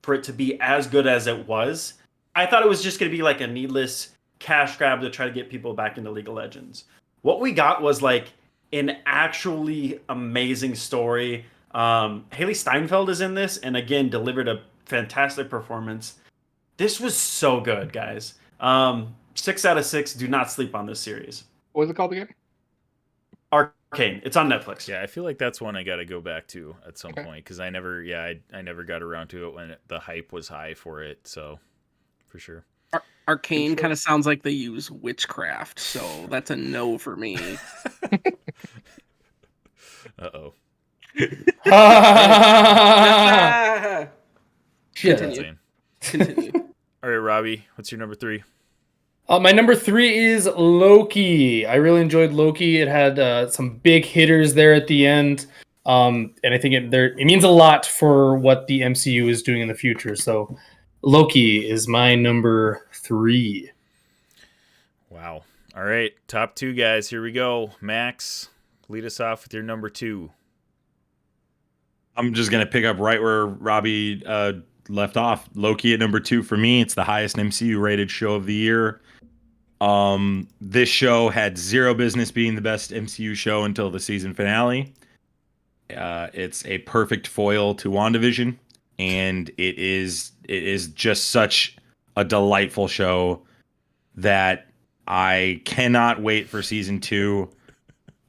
J: for it to be as good as it was. I thought it was just going to be like a needless cash grab to try to get people back into League of Legends. What we got was like an actually amazing story. Haley Steinfeld is in this and again delivered a fantastic performance. This was so good, guys. 6 out of 6. Do not sleep on this series.
C: What was it called again?
J: Arcane. It's on Netflix.
B: Yeah, I feel like that's one I got to go back to at some point because I never got around to it when the hype was high for it. So, for sure.
I: Arcane kind of sounds like they use witchcraft, so that's a no for me.
B: Uh-oh.
I: Continue.
B: All right, Robbie, what's your number 3?
E: My number 3 is Loki. I really enjoyed Loki. It had some big hitters there at the end, and I think it means a lot for what the MCU is doing in the future. So, Loki is my number 3.
B: Wow. All right, top 2 guys. Here we go. Max, lead us off with your number 2.
H: I'm just gonna pick up right where Robbie left off. Loki at number 2 for me. It's the highest MCU rated show of the year. This show had zero business being the best MCU show until the season finale. It's a perfect foil to WandaVision, and it is just such a delightful show that I cannot wait for season 2.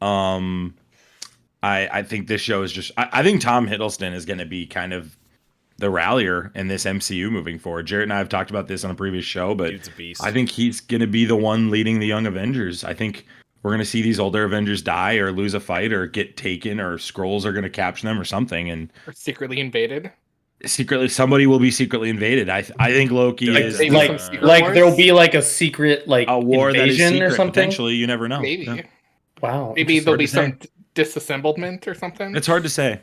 H: I think this show is just. I think Tom Hiddleston is going to be kind of the rallier in this MCU moving forward. Jarrett and I have talked about this on a previous show, but I think he's going to be the one leading the young Avengers. I think we're going to see these older Avengers die or lose a fight or get taken, or Skrulls are going to capture them or something,
C: or secretly invaded.
H: Somebody will be secretly invaded. I think Loki is
E: like there'll be like a secret a
H: war that is secret,
E: or something.
H: Potentially, you never know.
C: Maybe.
H: Yeah.
E: Wow.
C: Maybe there'll be some disassemblement or something.
H: It's hard to say.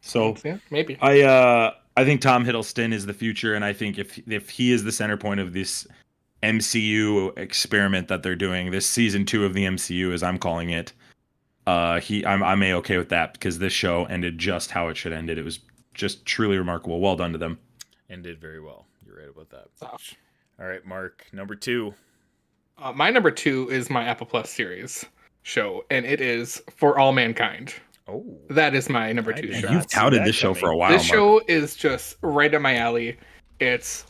H: So
C: yeah, maybe.
H: I think Tom Hiddleston is the future, and I think if he is the center point of this MCU experiment that they're doing, this season 2 of the MCU, as I'm calling it, I'm A-okay with that, because this show ended just how it should end. It was just truly remarkable. Well done to them.
B: Ended very well. You're right about that.
C: Gosh.
B: All right, Mark, number 2.
C: My number 2 is my Apple Plus series show, and it is For All Mankind.
B: Oh,
C: that is my number 2 show.
H: You've touted this show for a while.
C: This show is just right up my alley. It's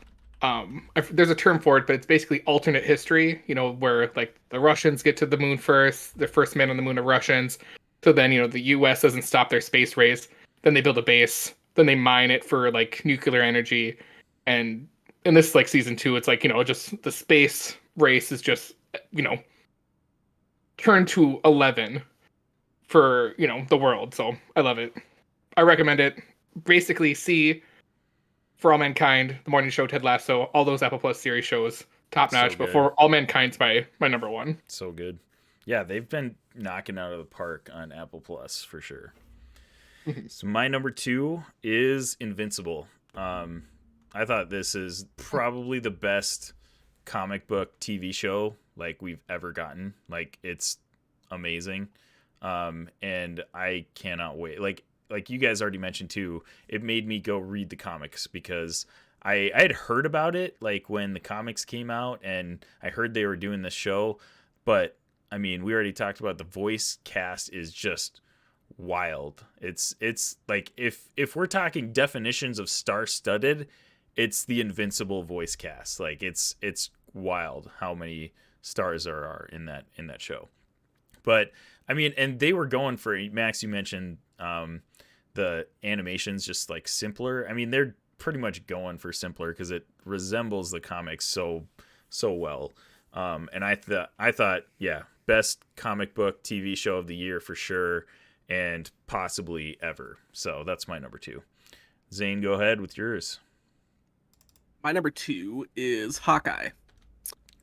C: there's a term for it, but it's basically alternate history. You know, where like the Russians get to the moon first, the first man on the moon are Russians. So then the U.S. doesn't stop their space race. Then they build a base. Then they mine it for like nuclear energy. And in this like season 2, it's like just the space race is just turned to 11 for the world. So I love it. I recommend it. Basically, see For All Mankind, The Morning Show, Ted Lasso, all those Apple Plus series shows, top notch. So but For All Mankind's my number 1.
B: So good. Yeah, they've been knocking out of the park on Apple Plus for sure. So my number 2 is Invincible. I thought this is probably the best comic book TV show like we've ever gotten. Like, it's amazing. And I cannot wait. Like you guys already mentioned too, it made me go read the comics, because I had heard about it like when the comics came out, and I heard they were doing this show. But I mean, we already talked about the voice cast is just wild. It's like if we're talking definitions of star-studded, it's the Invincible voice cast. Like it's wild how many stars there are in that show. But I mean, and they were going for, Max, you mentioned the animation's just like simpler. I mean, they're pretty much going for simpler because it resembles the comics so well. And I thought, yeah, best comic book TV show of the year for sure, and possibly ever. So that's my number 2. Zane, go ahead with yours.
I: My number 2 is Hawkeye.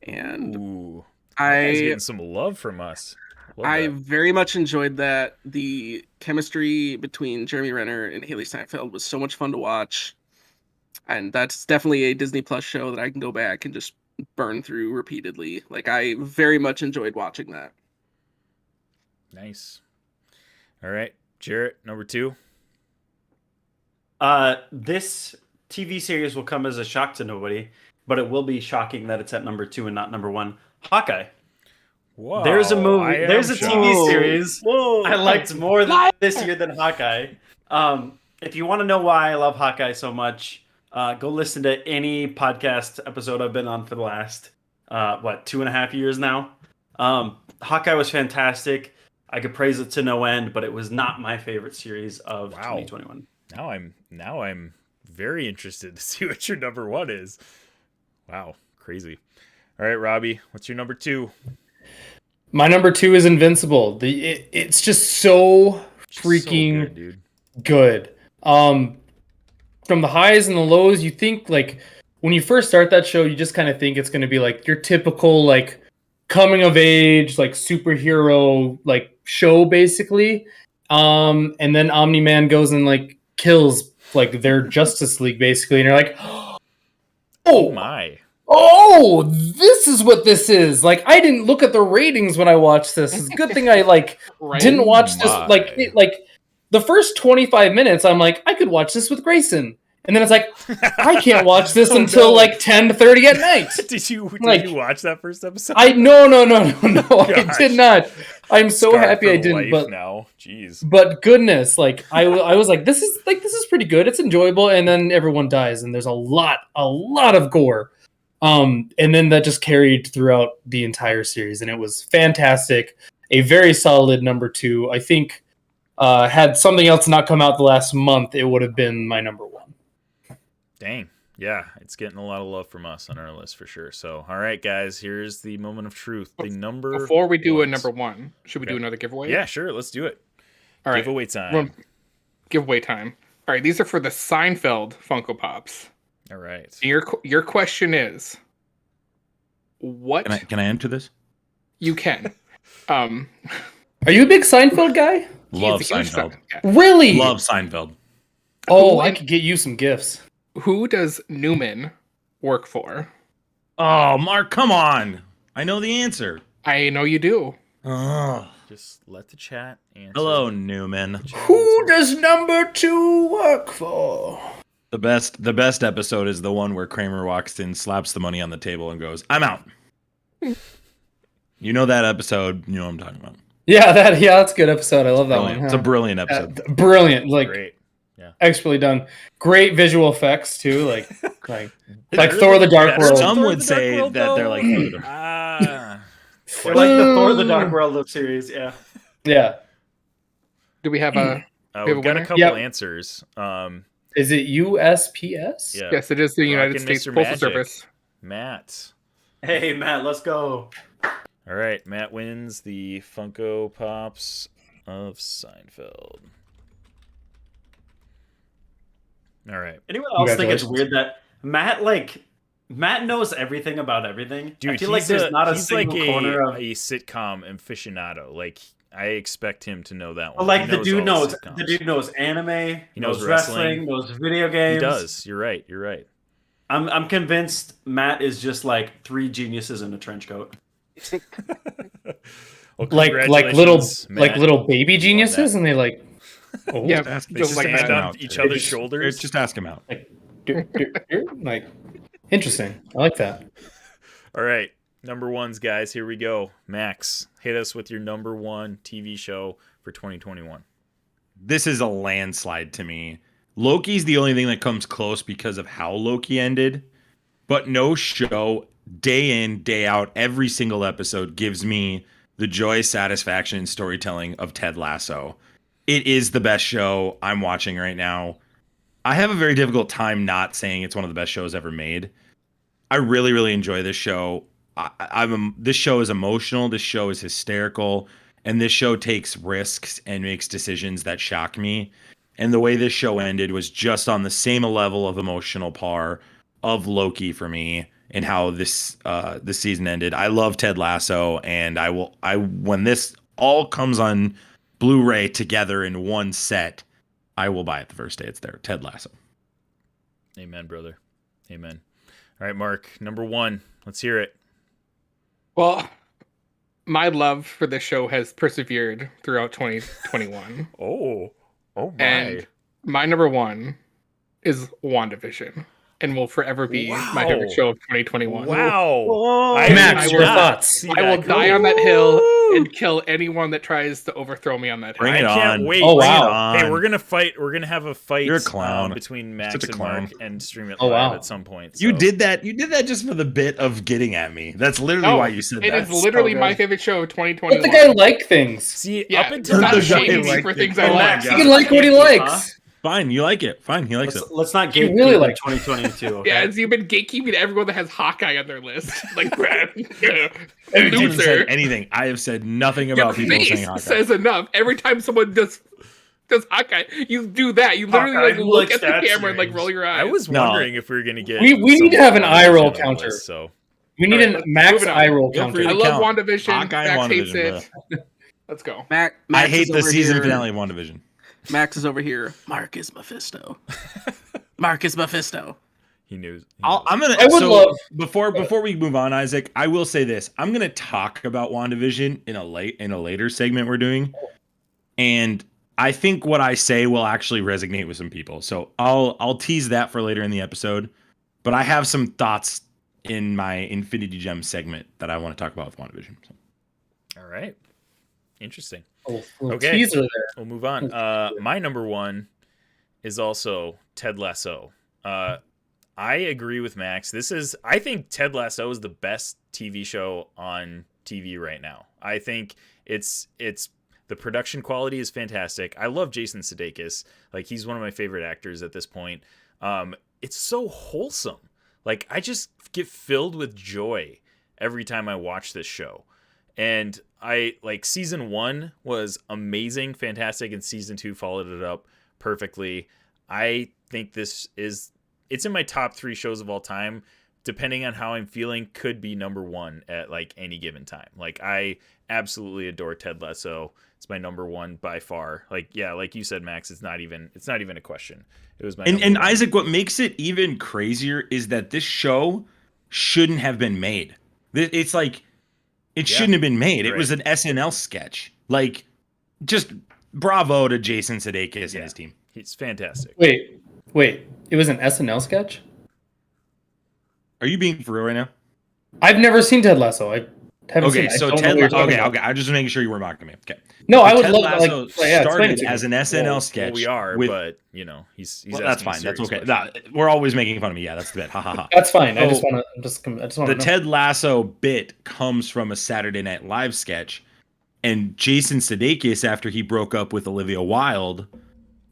I: And
B: Ooh, Hawkeye's getting some love from us.
I: I very much enjoyed that. The chemistry between Jeremy Renner and Haley Steinfeld was so much fun to watch. And that's definitely a Disney Plus show that I can go back and just burn through repeatedly. Like, I very much enjoyed watching that.
B: Nice. All right, Jarrett, number 2.
J: This TV series will come as a shock to nobody, but it will be shocking that it's at number 2 and not number 1. Hawkeye.
B: Whoa,
J: there's a movie. There's a TV series I liked more this year than Hawkeye. If you want to know why I love Hawkeye so much, go listen to any podcast episode I've been on for the last 2.5 years now. Hawkeye was fantastic. I could praise it to no end, but it was not my favorite series of 2021.
B: Now I'm very interested to see what your number 1 is. Wow, crazy. All right, Robbie, what's your number 2?
E: My number 2 is Invincible. It's just so freaking good. From the highs and the lows, you think like when you first start that show, you just kind of think it's going to be like your typical like coming of age, like superhero like show basically. And then Omni-Man goes and like kills like their Justice League basically, and you're like, oh my. Oh, this is what this is. Like, I didn't look at the ratings when I watched this. It's a good thing I like didn't watch this. Like the first 25 minutes, I'm like, I could watch this with Grayson. And then it's like, I can't watch this until like 10:30 at night.
B: Did you watch that first episode?
E: No, I did not. I'm so
B: Scarred
E: happy
B: for
E: I didn't.
B: life
E: But
B: now, jeez.
E: But goodness, like I was like, this is pretty good. It's enjoyable, and then everyone dies, and there's a lot of gore. And then that just carried throughout the entire series, and it was fantastic. A very solid number 2. I think had something else not come out the last month, it would have been my number 1.
B: Dang. Yeah, it's getting a lot of love from us on our list for sure. So, all right, guys, here's the moment of truth. The number.
C: Before we do a number 1, should we do another giveaway?
B: Yeah, sure. Let's do it.
C: All right.
B: Giveaway time.
C: Giveaway time. All right, these are for the Seinfeld Funko Pops.
B: All right.
C: Your question is, what?
H: Can I enter this?
C: You can.
E: Are you a big Seinfeld guy?
H: Love Seinfeld.
E: Really?
H: Love Seinfeld.
E: Oh, I could get you some gifts.
C: Who does Newman work for?
H: Oh, Mark, come on. I know the answer.
C: I know you do.
H: Oh.
B: Just let the chat answer.
H: Hello, Newman.
E: Who does number 2 work for?
H: The best episode is the one where Kramer walks in, slaps the money on the table, and goes, "I'm out." You know that episode. You know what I'm talking about.
E: Yeah, that's a good episode. I love that one.
H: It's a brilliant episode.
E: Brilliant. Like,
B: great. Yeah.
E: Expertly done. Great visual effects too. Like Thor: The Dark World.
H: Some would say that they're like
J: they're like the Thor: The Dark World series. Yeah.
E: Yeah.
C: Do we have a?
B: We've got a couple answers.
E: Is it USPS?
B: Yeah.
C: Yes, it is the United States Postal Service.
B: Matt.
J: Hey, Matt, let's go.
B: All right, Matt wins the Funko Pops of Seinfeld. All right.
J: Anyone else think it's weird that Matt knows everything about everything?
B: Dude,
J: I feel like there's not a single corner of
B: a sitcom aficionado. Like, I expect him to know that one.
J: Like the dude knows anime, he knows wrestling, knows video games.
B: He does. You're right.
J: I'm convinced Matt is just like 3 geniuses in a trench coat.
B: Well,
E: like little baby geniuses, and they like.
B: Oh, yeah, they just like stand on each other's shoulders.
H: Just ask him out.
E: Like, interesting. I like that.
B: All right, number 1s, guys. Here we go. Max, hit us with your number 1 TV show for 2021.
H: This is a landslide to me. Loki's the only thing that comes close because of how Loki ended, but no show, day in, day out, every single episode gives me the joy, satisfaction, and storytelling of Ted Lasso. It is the best show I'm watching right now. I have a very difficult time not saying it's one of the best shows ever made. I really, really enjoy this show. This show is emotional. This show is hysterical. And this show takes risks and makes decisions that shock me. And the way this show ended was just on the same level of emotional par of Loki for me and how this season ended. I love Ted Lasso, and when this all comes on Blu-ray together in one set, I will buy it the first day it's there. Ted Lasso.
B: Amen, brother. Amen. All right, Mark, number 1. Let's hear it.
C: Well, my love for this show has persevered throughout 2021.
B: Oh my.
C: And my number 1 is WandaVision, and will forever be my favorite show of 2021.
B: Wow.
E: Max, your thoughts?
C: I will die on that hill and kill anyone that tries to overthrow me on that hill.
H: Bring it
B: I can't
H: on.
B: wait.
E: Oh, wow.
B: Hey, we're gonna fight. We're gonna have a fight.
H: You're a clown.
B: Between Max
H: Such a
B: and
H: clown.
B: Mark, and stream it
E: Oh,
B: live
E: wow.
B: at some point.
H: You
B: so.
H: did that just for the bit of getting at me. That's literally
C: No,
H: why you said
C: It
H: that.
C: is literally
E: So
C: my
E: good.
C: favorite show of
E: But
C: 2021.
E: the guy like things.
B: See,
C: Yeah,
B: up until
C: not
H: the
C: shaming
H: guy
C: me
H: like
C: for
H: it.
C: things
J: Oh
C: I
J: my
C: like.
J: God.
E: He can like what he likes.
H: Fine, you like it. Fine, he likes it.
J: Let's not
E: You
J: gatekeep
E: really
J: in
E: like-
J: 2022. Okay?
C: Yeah, as you've been gatekeeping everyone that has Hawkeye on their list. Like,
H: I haven't even
C: loser.
H: said anything. I have said nothing
C: Your
H: about people
C: face
H: saying Hawkeye.
C: says enough. Every time someone does Hawkeye, you do that. You literally
J: Hawkeye,
C: like
J: who
C: look
J: likes
C: at the
J: that
C: camera and like
J: series?
C: roll your eyes.
B: I was
H: No.
B: wondering if we were gonna get.
E: We need to have an eye roll counter.
B: So
E: We need
C: Alright,
E: a
C: let's
E: max
C: move it on.
E: eye roll
H: Feel
E: counter.
H: free
C: I
H: to
C: love
H: count.
C: WandaVision.
H: Hawkeye
C: Max
H: and
C: hates
H: WandaVision,
C: it. Let's go.
I: Max
H: I hate
I: is
H: the
I: over
H: season
I: here.
H: finale of WandaVision.
I: Max is over here. Mark is Mephisto. Mark is Mephisto.
B: he knew.
H: I'm gonna.
E: I would love-
H: before we move on, Isaac. I will say this. I'm gonna talk about WandaVision in a later segment we're doing, and I think what I say will actually resonate with some people. So I'll tease that for later in the episode. But I have some thoughts in my Infinity Gem segment that I want to talk about with WandaVision. So.
B: All right. Interesting.
E: Okay. Teaser there.
B: We'll move on. My number one is also Ted Lasso. I agree with Max. I think Ted Lasso is the best TV show on TV right now. I think it's the production quality is fantastic. I love Jason Sudeikis. Like, he's one of my favorite actors at this point. It's so wholesome. Like, I just get filled with joy every time I watch this show. And season 1 was amazing, fantastic, and season 2 followed it up perfectly. I think it's in my top 3 shows of all time. Depending on how I'm feeling, could be number 1 at like any given time. Like, I absolutely adore Ted Lasso. It's my number 1 by far. Like, yeah, like you said, Max, it's not even a question. It was my
H: and Isaac, what makes it even crazier is that this show shouldn't have been made. It's like it shouldn't have been made. Right. It was an SNL sketch. Like, just bravo to Jason Sudeikis and his team.
B: He's fantastic.
E: Wait, it was an SNL sketch?
H: Are you being for real right now?
E: I've never seen Ted Lasso. I haven't seen it.
H: So Ted Lasso. Okay. I'm just making sure you were mocking me. Okay.
E: No,
H: so
E: I would
H: Ted
E: love
H: Lasso started as an SNL
B: well,
H: sketch.
B: We are, but he's
H: that's fine. That's okay. No, we're always making fun of me. Yeah, that's the bit. Ha ha ha.
E: That's fine. I just want to.
H: The Ted Lasso bit comes from a Saturday Night Live sketch, and Jason Sudeikis, after he broke up with Olivia Wilde,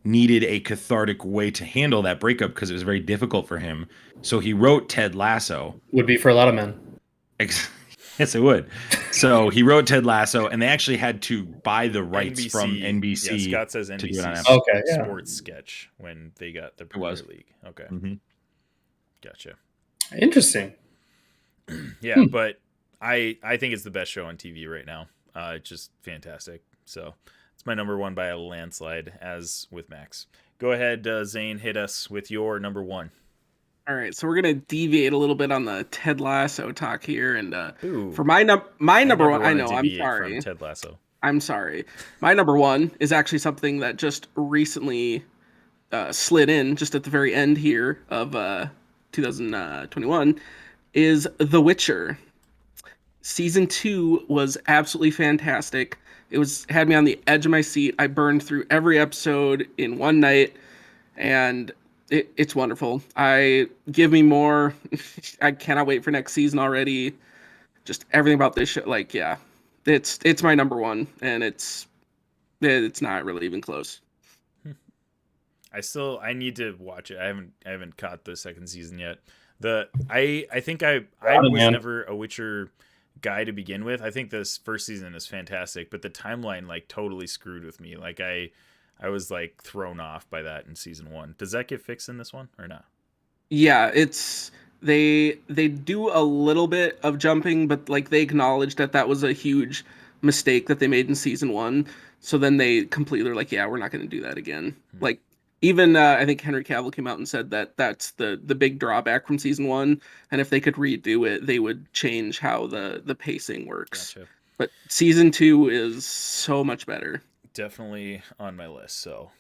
H: needed a cathartic way to handle that breakup because it was very difficult for him. So he wrote Ted Lasso.
E: Would be for a lot of men.
H: Yes, it would. So he wrote Ted Lasso, and they actually had to buy the rights from NBC.
B: Yeah, Scott says NBC sports sketch when they got the Premier League. Okay.
H: Mm-hmm.
B: Gotcha.
E: Interesting.
B: Yeah, but I think it's the best show on TV right now. It's just fantastic. So it's my number 1 by a landslide, as with Max. Go ahead, Zane, hit us with your number 1.
I: All right, so we're gonna deviate a little bit on the Ted Lasso talk here, and for my number 1, I know I'm sorry,
B: Ted Lasso.
I: I'm sorry. My number 1 is actually something that just recently slid in, just at the very end here of 2021, is The Witcher. Season 2 was absolutely fantastic. It had me on the edge of my seat. I burned through every episode in one night, and it's wonderful. Give me more. I cannot wait for next season already. Just everything about this show, like, yeah, it's my number 1, and it's not really even close.
B: I need to watch it. I haven't caught the second season yet. I think I was never a Witcher guy to begin with. I think this first season is fantastic, but the timeline like totally screwed with me. Like I was like thrown off by that in season 1. Does that get fixed in this one or not?
I: Yeah, they do a little bit of jumping, but like they acknowledge that was a huge mistake that they made in season 1. So then they completely are like, yeah, we're not going to do that again. Like even I think Henry Cavill came out and said that that's the big drawback from season 1, and if they could redo it, they would change how the pacing works.
B: Gotcha.
I: But season 2 is so much better.
B: Definitely on my list. So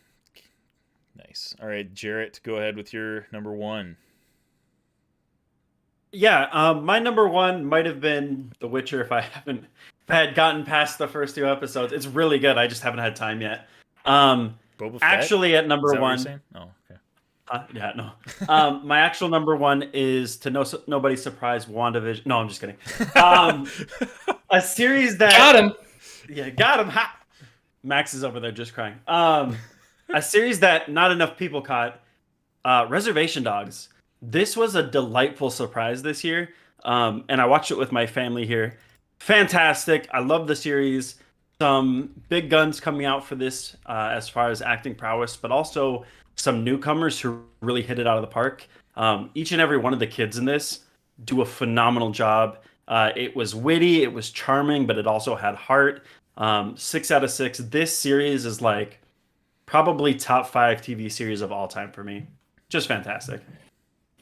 B: nice. All right, Jarrett, go ahead with your number 1.
J: Yeah, my number 1 might have been The Witcher if I had gotten past the first 2 episodes. It's really good. I just haven't had time yet.
B: Boba Fett?
J: Actually, at number 1.
B: Oh, okay.
J: Yeah, no. My actual number 1 is, to nobody's surprise, WandaVision. No, I'm just kidding. A series that
E: got him.
J: Yeah, got him. Ha! Max is over there just crying. A series that not enough people caught. Reservation Dogs. This was a delightful surprise this year, and I watched it with my family here. Fantastic. I love the series. Some big guns coming out for this as far as acting prowess, but also some newcomers who really hit it out of the park. Each and every one of the kids in this do a phenomenal job. It was witty, it was charming, but it also had heart. 6 out of 6. This series is like probably top 5 TV series of all time for me. Just fantastic.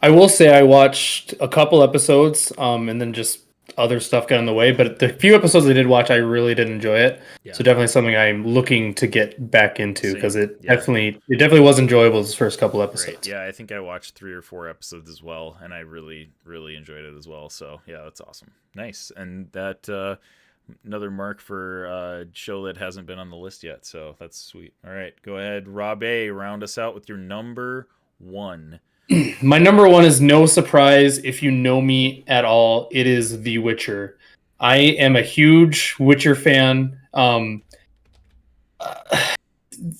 E: I will say I watched a couple episodes and then just other stuff got in the way. But the few episodes I did watch, I really did enjoy it.
B: Yeah.
E: So definitely something I'm looking to get back into because
B: Same.
E: it definitely was enjoyable those first couple episodes.
B: Right. Yeah, I think I watched 3 or 4 episodes as well, and I really, really enjoyed it as well. So yeah, that's awesome. Nice. And that another mark for a show that hasn't been on the list yet. So that's sweet. All right, go ahead, Rob A. Round us out with your number 1.
E: My number 1 is no surprise if you know me at all. It is The Witcher. I am a huge Witcher fan.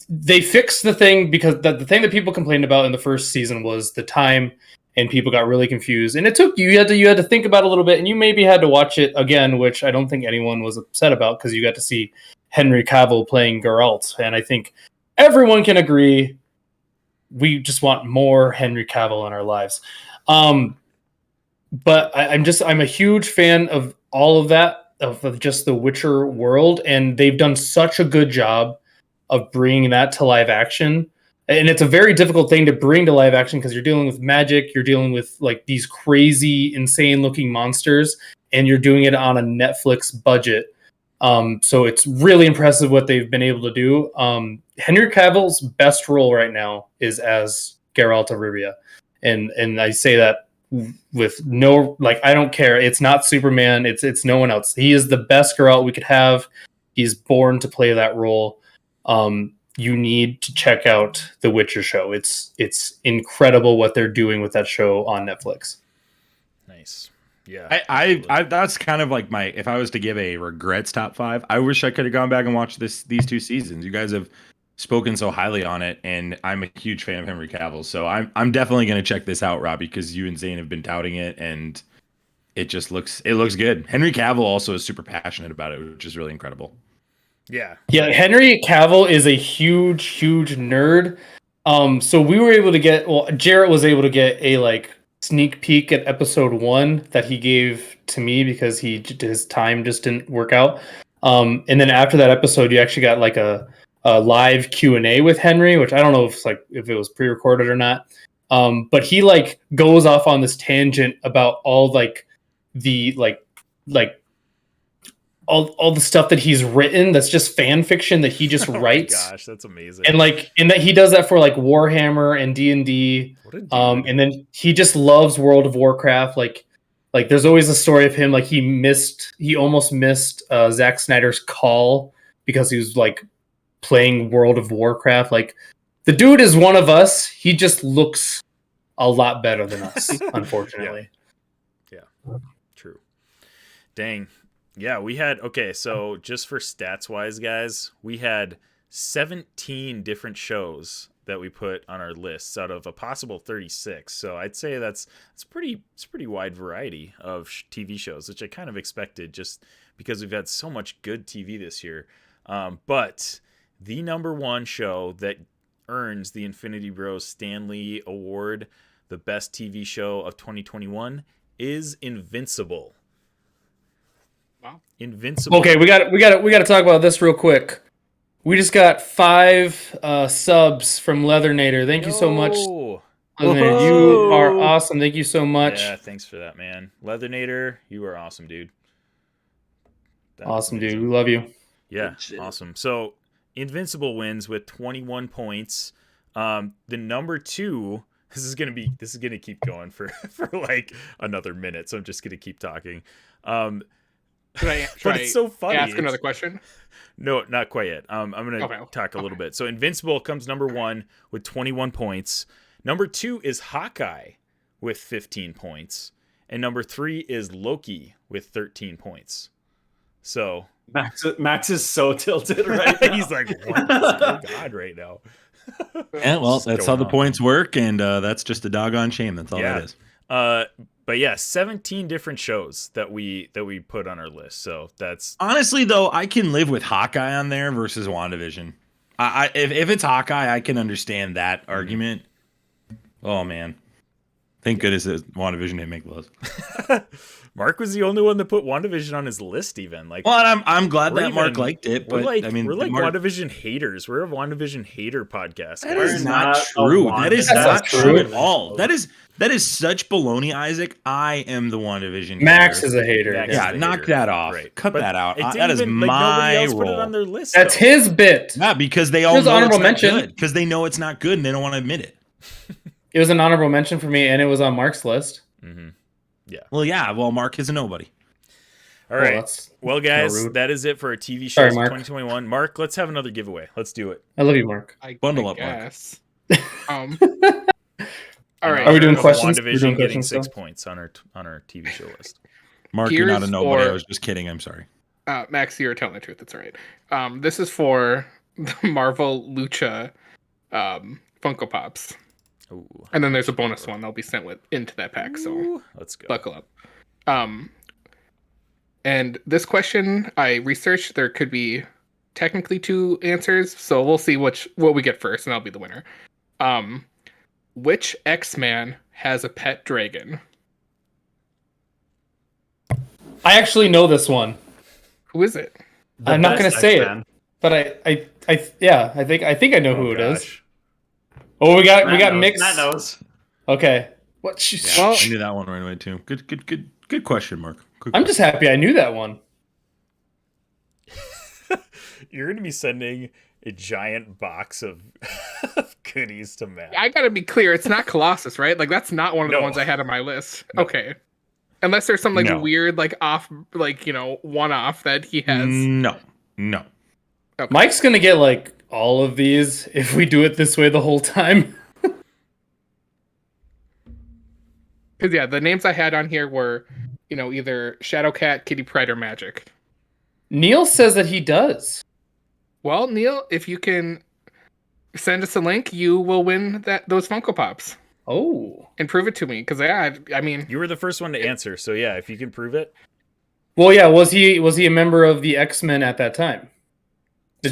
E: They fixed the thing because the thing that people complained about in the first season was the time, and people got really confused. And it took you had to think about it a little bit, and you maybe had to watch it again, which I don't think anyone was upset about because you got to see Henry Cavill playing Geralt, and I think everyone can agree we just want more Henry Cavill in our lives. But I'm a huge fan of all of that, of just the Witcher world, and they've done such a good job of bringing that to live action. And it's a very difficult thing to bring to live action because you're dealing with magic, you're dealing with like these crazy, insane looking monsters, and you're doing it on a Netflix budget. So it's really impressive what they've been able to do. Henry Cavill's best role right now is as Geralt of Rivia. And I say that with no, like, I don't care. It's not Superman. It's no one else. He is the best Geralt we could have. He's born to play that role. You need to check out the Witcher show. It's incredible what they're doing with that show on Netflix.
B: Nice. Yeah.
H: I that's kind of like my, if I was to give a regrets top 5, I wish I could have gone back and watched these 2 seasons. You guys have spoken so highly on it, and I'm a huge fan of Henry Cavill. So I'm definitely going to check this out, Robbie, because you and Zane have been touting it, and it looks good. Henry Cavill also is super passionate about it, which is really incredible.
B: Yeah.
E: Yeah, Henry Cavill is a huge nerd. So we were able to get, Jarrett was able to get a like sneak peek at episode 1 that he gave to me because his time just didn't work out. And then after that episode, you actually got like a live Q&A with Henry, which I don't know if it was pre-recorded or not. But he like goes off on this tangent about all like the all the stuff that he's written that's just fan fiction that he just writes.
B: Oh my gosh, that's amazing.
E: And that he does that for like Warhammer and D&D. And then he just loves World of Warcraft. Like there's always a story of him like he almost missed Zack Snyder's call because he was like playing World of Warcraft. Like the dude is one of us. He just looks a lot better than us, unfortunately.
B: Yeah. True. Dang. Yeah, we had, okay, so just for stats wise, guys, we had 17 different shows that we put on our lists out of a possible 36. So I'd say it's pretty wide variety of TV shows, which I kind of expected just because we've had so much good TV this year. But the number 1 show that earns the Infinity Bros Stanley Award, the best TV show of 2021, is Invincible.
C: Wow.
B: Invincible.
E: Okay, we got to talk about this real quick. We just got 5 subs from Leathernator. Thank you so much. Leathernator, you are awesome. Thank you so much.
B: Yeah, thanks for that, man. Leathernator, you are awesome, dude.
E: Awesome, dude. We love you.
B: Yeah, awesome. So Invincible wins with 21 points. The number 2, this is gonna keep going for like another minute, so I'm just gonna keep talking.
C: Should
B: it's so funny.
C: Ask another question?
B: No, not quite yet. I'm going to talk a little bit. So Invincible comes number 1 with 21 points. Number 2 is Hawkeye with 15 points. And number 3 is Loki with 13 points. So
J: Max is so tilted right now.
B: He's like, what is going on right now?
H: Yeah, well, that's how the points work, and that's just a doggone shame. That's all that is.
B: But yeah, 17 different shows that we put on our list. So that's
H: honestly though, I can live with Hawkeye on there versus WandaVision. If it's Hawkeye, I can understand that argument. Oh man, Thank goodness that WandaVision didn't make the list.
B: Mark was the only one that put WandaVision on his list. Even like,
H: well, I'm glad that Mark liked it. But
B: we're
H: Mark...
B: WandaVision haters. We're a WandaVision hater podcast.
H: That is not true. That is not true at all. That is such baloney, Isaac. I am the WandaVision.
E: Max is a hater.
H: Yeah, knock that off. Right. Cut that out.
B: That is my role. Put it on their list.
E: That's his bit.
H: Yeah, because they all know it's not good. Because they know it's not good and they don't want to admit it.
E: It was an honorable mention for me, and it was on Mark's list.
B: Mm-hmm. Yeah.
H: Well, yeah. Well, Mark is a nobody.
B: All right. Well, guys, that is it for our TV shows of 2021. Mark, let's have another giveaway. Let's do it.
E: I love you, Mark.
H: Bundle up,
C: guess.
H: Mark.
C: All right.
E: Are we doing questions?
B: WandaVision getting 6 points on our TV show list.
H: Mark, you're not a nobody. I was just kidding. I'm sorry.
C: Max, you're telling the truth. That's all right. This is for the Marvel Lucha Funko Pops.
B: Ooh,
C: and then there's a bonus one that'll be sent into that pack. So
B: let's go.
C: Buckle up. And this question I researched. There could be technically 2 answers, so we'll see what we get first, and I'll be the winner. Which X-Man has a pet dragon?
E: I actually know this one.
C: Who is it?
E: I'm not going to say it, but I think I know who it is. Oh, we got mixed.
J: Matt knows.
E: Okay. What?
H: Yeah, I knew that one right away too. Good question, Mark.
E: I'm just happy I knew that one.
B: You're going to be sending a giant box of goodies to Matt.
C: I got to be clear. It's not Colossus, right? Like that's not one of the ones I had on my list. No. Okay. Unless there's some weird off one-off that he has.
H: No.
C: Okay.
E: Mike's going to get all of these if we do it this way the whole time.
C: Because the names I had on here were, either Shadowcat, Kitty Pryde, or Magic.
E: Neil says that he does.
C: Well, Neil, if you can send us a link, you will win those Funko Pops.
E: Oh,
C: and prove it to me, because I mean,
B: you were the first one to answer, so yeah, if you can prove it.
E: Well, yeah, was he a member of the X-Men at that time?
J: I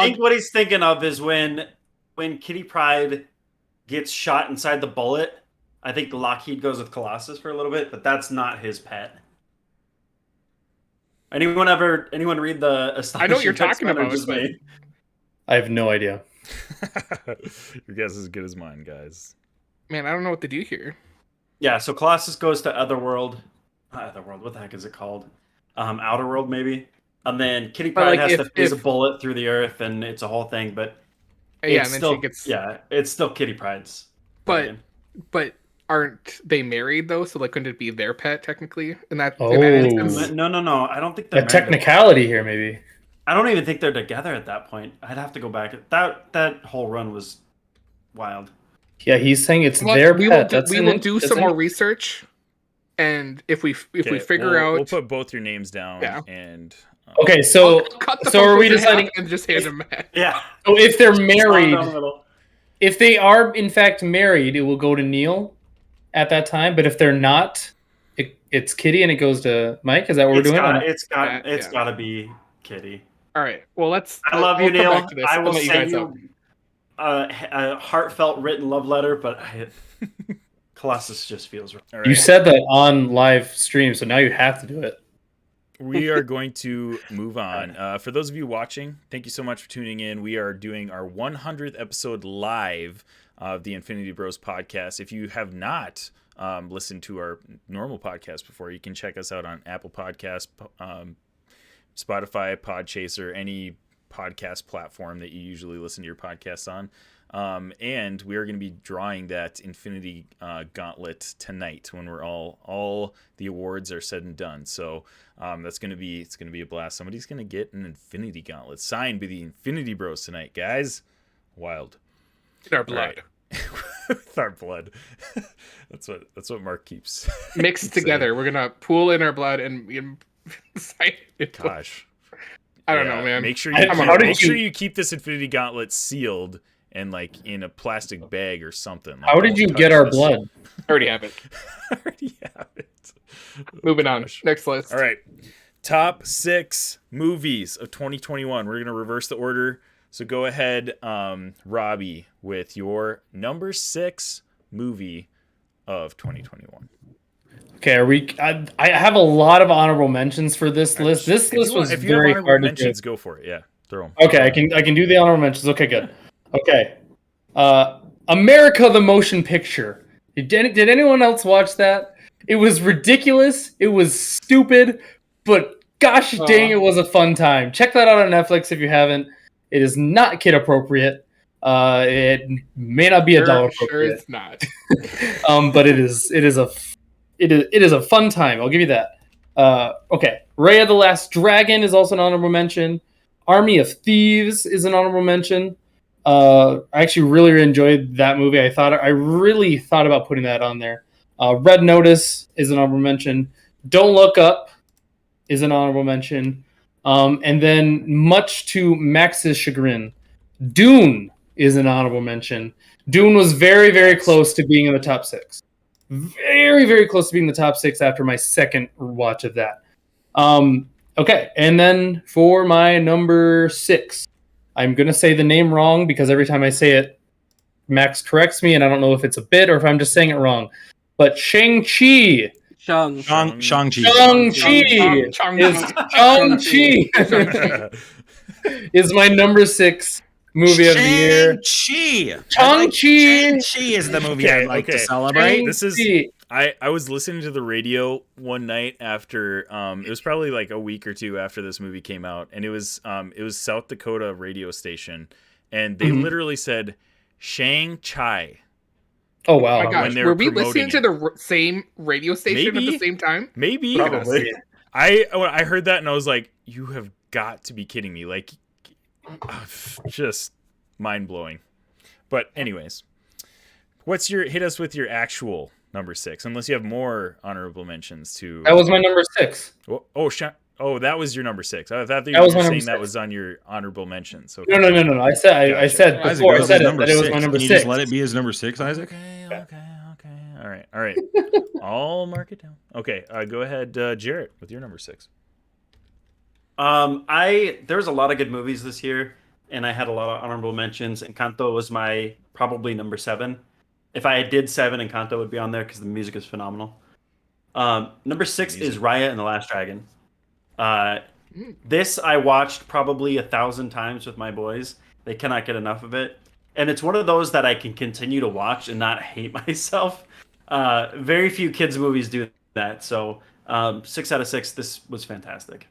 J: think what he's thinking of is when Kitty Pryde gets shot inside the bullet. I think Lockheed goes with Colossus for a little bit, but that's not his pet. Anyone read the Astonishing
C: I know what you're talking
J: X-Men
C: about.
J: me?
E: I have no idea.
B: Your guess is as good as mine, guys.
C: Man, I don't know what to do here.
J: Yeah, so Colossus goes to Otherworld. Not Otherworld, what the heck is it called? Outer World, maybe. And then Kitty Pryde has to phase a bullet through the earth, and it's a whole thing. But
C: and then she gets.
J: Yeah, it's still Kitty Pryde's.
C: But aren't they married though? So couldn't it be their pet technically? In that
J: No. I don't think they're
E: a technicality here, maybe.
J: I don't even think they're together at that point. I'd have to go back. That whole run was wild.
E: Yeah, he's saying it's their pet.
C: We will do some more research, and if we figure out,
B: we'll put both your names down.
C: Yeah.
B: And
E: okay, so are we deciding
C: and just hand them back?
J: Yeah.
E: So if they're married, if they are in fact married, it will go to Neil at that time. But if they're not, it's Kitty and it goes to Mike. Is that what we're doing?
J: It's got to be Kitty.
C: All right. Well,
J: I love you, Neil. I will send you a heartfelt written love letter, but Colossus just feels right.
E: You said that on live stream, so now you have to do it.
B: We are going to move on. For those of you watching, thank you so much for tuning in. We are doing our 100th episode live of the Infinity Bros podcast. If you have not listened to our normal podcast before, you can check us out on Apple Podcasts, Spotify, Podchaser, any podcast platform that you usually listen to your podcasts on. And we are going to be drawing that Infinity Gauntlet tonight when we're all the awards are said and done. So it's going to be a blast. Somebody's going to get an Infinity Gauntlet signed by the Infinity Bros tonight, guys. Wild.
C: In our blood.
B: Right. With our blood. That's what Mark keeps
C: mixed together. Saying. We're gonna pool in our blood and
B: gosh.
C: I don't know, man.
B: Make sure you keep this Infinity Gauntlet sealed and in a plastic bag or something.
E: How did you get our blood?
C: I already have it. Moving on. Next list.
B: All right. Top 6 movies of 2021. We're gonna reverse the order. So go ahead, Robbie, with your number 6 movie of 2021.
E: Okay, are we? I have a lot of honorable mentions for this list. This list was
B: if you have
E: very
B: honorable
E: hard to
B: mentions,
E: do.
B: go for it. Yeah, throw them.
E: Okay, I can do the honorable mentions. Okay, good. Okay, America the Motion Picture. Did anyone else watch that? It was ridiculous. It was stupid, but gosh dang, it was a fun time. Check that out on Netflix if you haven't. It is not kid appropriate. It may not be adult appropriate.
C: Sure, it's not.
E: But it is a fun time. I'll give you that. Okay, Raya the Last Dragon is also an honorable mention. Army of Thieves is an honorable mention. I actually really enjoyed that movie. I really thought about putting that on there. Red Notice is an honorable mention. Don't Look Up is an honorable mention. And then, much to Max's chagrin, Dune is an honorable mention. Dune was very, very close to being in the top 6. Very, very close to being in the top 6 after my second watch of that. Okay, and then for my number 6, I'm going to say the name wrong because every time I say it, Max corrects me, and I don't know if it's a bit or if I'm just saying it wrong. But Shang-Chi.
H: Shang-Chi.
E: Is my number 6 movie of the year.
H: Shang-Chi is the movie I'd like to celebrate.
B: This is I was listening to the radio one night after it was probably like a week or two after this movie came out, and it was South Dakota radio station, and they literally said Shang-Chi.
E: Oh wow!
C: Oh my gosh, were we listening to the same radio station at the same time?
B: Maybe.
H: Probably.
B: I heard that and I was like, you have got to be kidding me! Like, just mind blowing. But anyways, hit us with your actual number 6, unless you have more honorable mentions to.
E: That was my number 6.
B: Oh, that was your number 6. I thought you
E: were
B: saying that was on your honorable mentions. Okay.
E: No. I said before
H: Isaac,
E: I said it
H: that
E: it was my number 6.
H: Can you just let it be his number 6, Isaac?
B: Okay. All right. I'll mark it down. Okay, go ahead, Jarrett, with your number 6.
J: There was a lot of good movies this year, and I had a lot of honorable mentions. Encanto was my probably number 7. If I did 7, Encanto would be on there because the music is phenomenal. Number 6 is Raya and the Last Dragon. This I watched probably 1,000 times with my boys. They cannot get enough of it. And it's one of those that I can continue to watch and not hate myself. Very few kids' movies do that. So 6 out of 6, this was fantastic.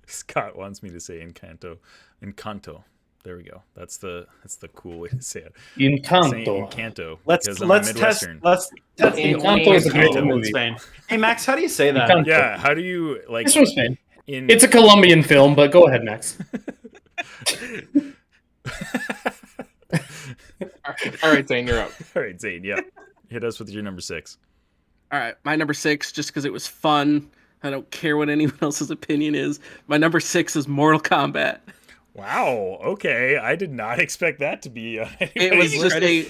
B: Scott wants me to say Encanto. There we go. That's the cool way to say it. Encanto.
J: Let's test
E: Encanto is a great movie.
J: Spain. Hey Max, how do you say that?
E: Encanto.
B: Yeah, how do you like?
E: This was Spain. It's a Colombian film, but go ahead, Max.
C: All right, Zane, you're up.
B: All right, Zane, yeah. Hit us with your number 6.
I: All right, my number 6, just because it was fun. I don't care what anyone else's opinion is. My number 6 is Mortal Kombat.
B: Wow. Okay, I did not expect that to be.
I: It was just a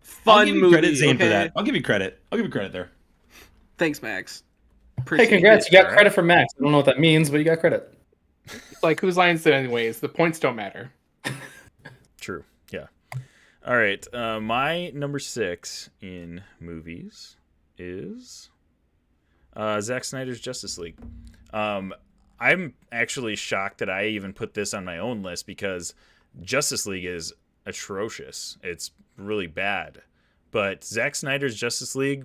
I: fun movie.
H: Credit Zane for that. I'll give you credit there.
I: Thanks, Max.
E: Hey, congrats! You got credit from Max. I don't know what that means, but you got credit.
C: Like, whose lines it anyways? The points don't matter.
B: True. Yeah. All right. My number 6 in movies is Zack Snyder's Justice League. I'm actually shocked that I even put this on my own list because Justice League is atrocious. It's really bad. But Zack Snyder's Justice League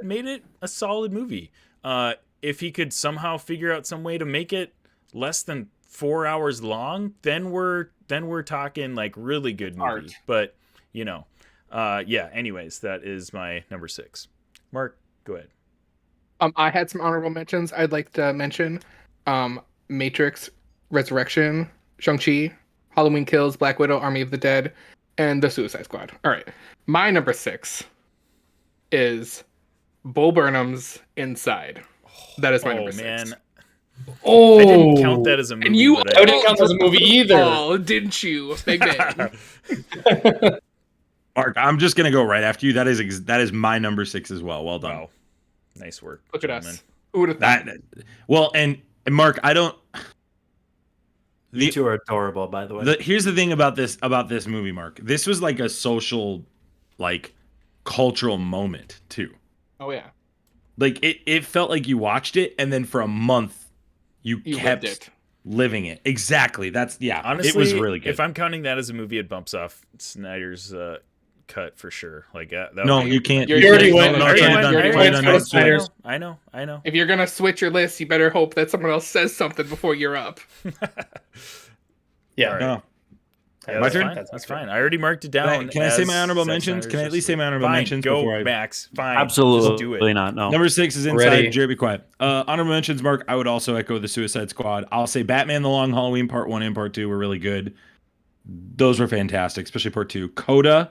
B: made it a solid movie. If he could somehow figure out some way to make it less than 4 hours long, then we're talking like really good movie.
C: Art.
B: But anyways, that is my number 6. Mark, go ahead.
C: I had some honorable mentions. I'd like to mention Matrix, Resurrection, Shang-Chi, Halloween Kills, Black Widow, Army of the Dead, and The Suicide Squad. All right. My number 6 is Bo Burnham's Inside. That is my number 6.
B: Man.
E: Oh,
B: I didn't count that as a movie.
C: And you
E: I didn't count that as a movie either.
C: Oh, didn't you? Big bang.
H: Mark, I'm just gonna go right after you. That is my number 6 as well. Well done.
B: Wow. Nice work.
C: Look at
B: gentlemen.
C: us. Who would have thought?
H: Well, and Mark, I don't.
J: You two are adorable, by the way.
H: Here's the thing about this movie, Mark. This was like a social, like cultural moment too.
C: Oh yeah.
H: Like it felt like you watched it and then for a month you kept
C: lived it.
H: living it. Exactly.
B: Honestly,
H: it was really good.
B: If I'm counting that as a movie, it bumps off Snyder's cut for sure. Like that.
H: No, you can't.
C: You
E: already went.
B: I know.
C: If you're gonna switch your list, you better hope that someone else says something before you're up.
E: Yeah.
B: Right.
H: No.
B: Yeah,
H: My
B: that's
H: turn?
B: fine. That's fine. I already marked it down.
H: Can I say my honorable
B: Zack
H: mentions?
B: Snyder's
H: Can I at least say my honorable
B: Fine,
H: mentions
B: go,
H: before I...
B: Max. Fine.
J: Absolutely
B: Just do it.
J: not. No.
H: Number 6 is Inside.
E: Ready.
H: Jerry, be quiet. Honorable mentions, Mark. I would also echo the Suicide Squad. I'll say Batman: The Long Halloween Part 1 and Part 2 were really good. Those were fantastic, especially Part 2. Coda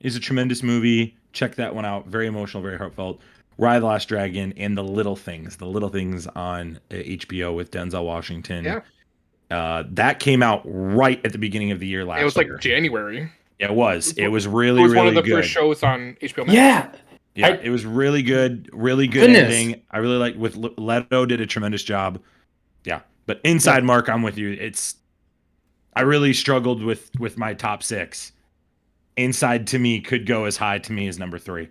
H: is a tremendous movie. Check that one out. Very emotional, very heartfelt. Ride the Last Dragon and The Little Things. The Little Things on HBO with Denzel Washington.
C: Yeah.
H: That came out right at the beginning of the year last year.
C: It was like January.
H: It was. It was really,
C: It was
H: really
C: one of the
H: good.
C: first shows on HBO Max.
E: Yeah.
H: Yeah, it was really good. Really good
E: Goodness.
H: ending. I really like with Leto did a tremendous job. Yeah, but Inside, Mark, I'm with you. I really struggled with my top 6. Inside to me could go as high to me as number 3.